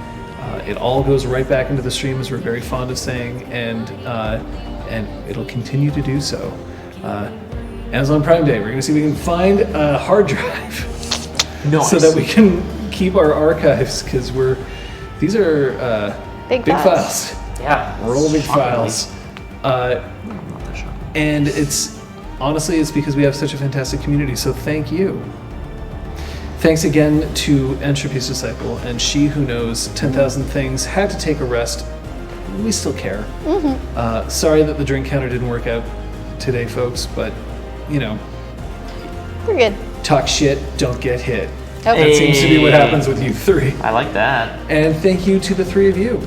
It all goes right back into the stream, as we're very fond of saying, and it'll continue to do so. Amazon Prime Day, we're going to see if we can find a hard drive Nice. so that we can keep our archives, because these are Big big files. files. Yeah. Real big Shockingly. files. And it's because we have such a fantastic community, so thank you. Thanks again to Entropy's Disciple and She Who Knows 10,000 Things. Had to take a rest. We still care. Sorry that the drink counter didn't work out today, folks, but, you know, We're good. talk shit, don't get hit. Okay. That seems to be what happens with you three. I like that. And thank you to the three of you.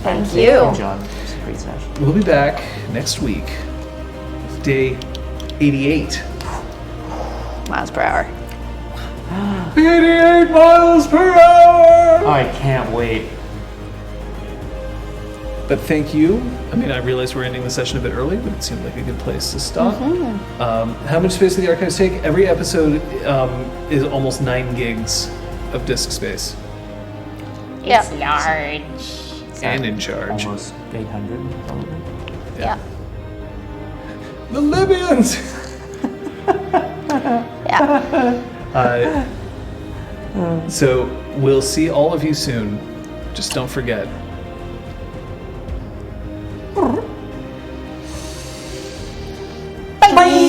Thank Good you. job. It's a great session. We'll be back next week, day 88. Miles per hour. 88 miles per hour! I can't wait. But thank you. I mean, I realize we're ending the session a bit early, but it seemed like a good place to stop. How much space do the archives take? Every episode is almost 9 gigs of disk space. Yeah. And in charge. Almost 800, probably. Yeah. The Libyans! Yeah. So we'll see all of you soon. Just don't forget. Bye.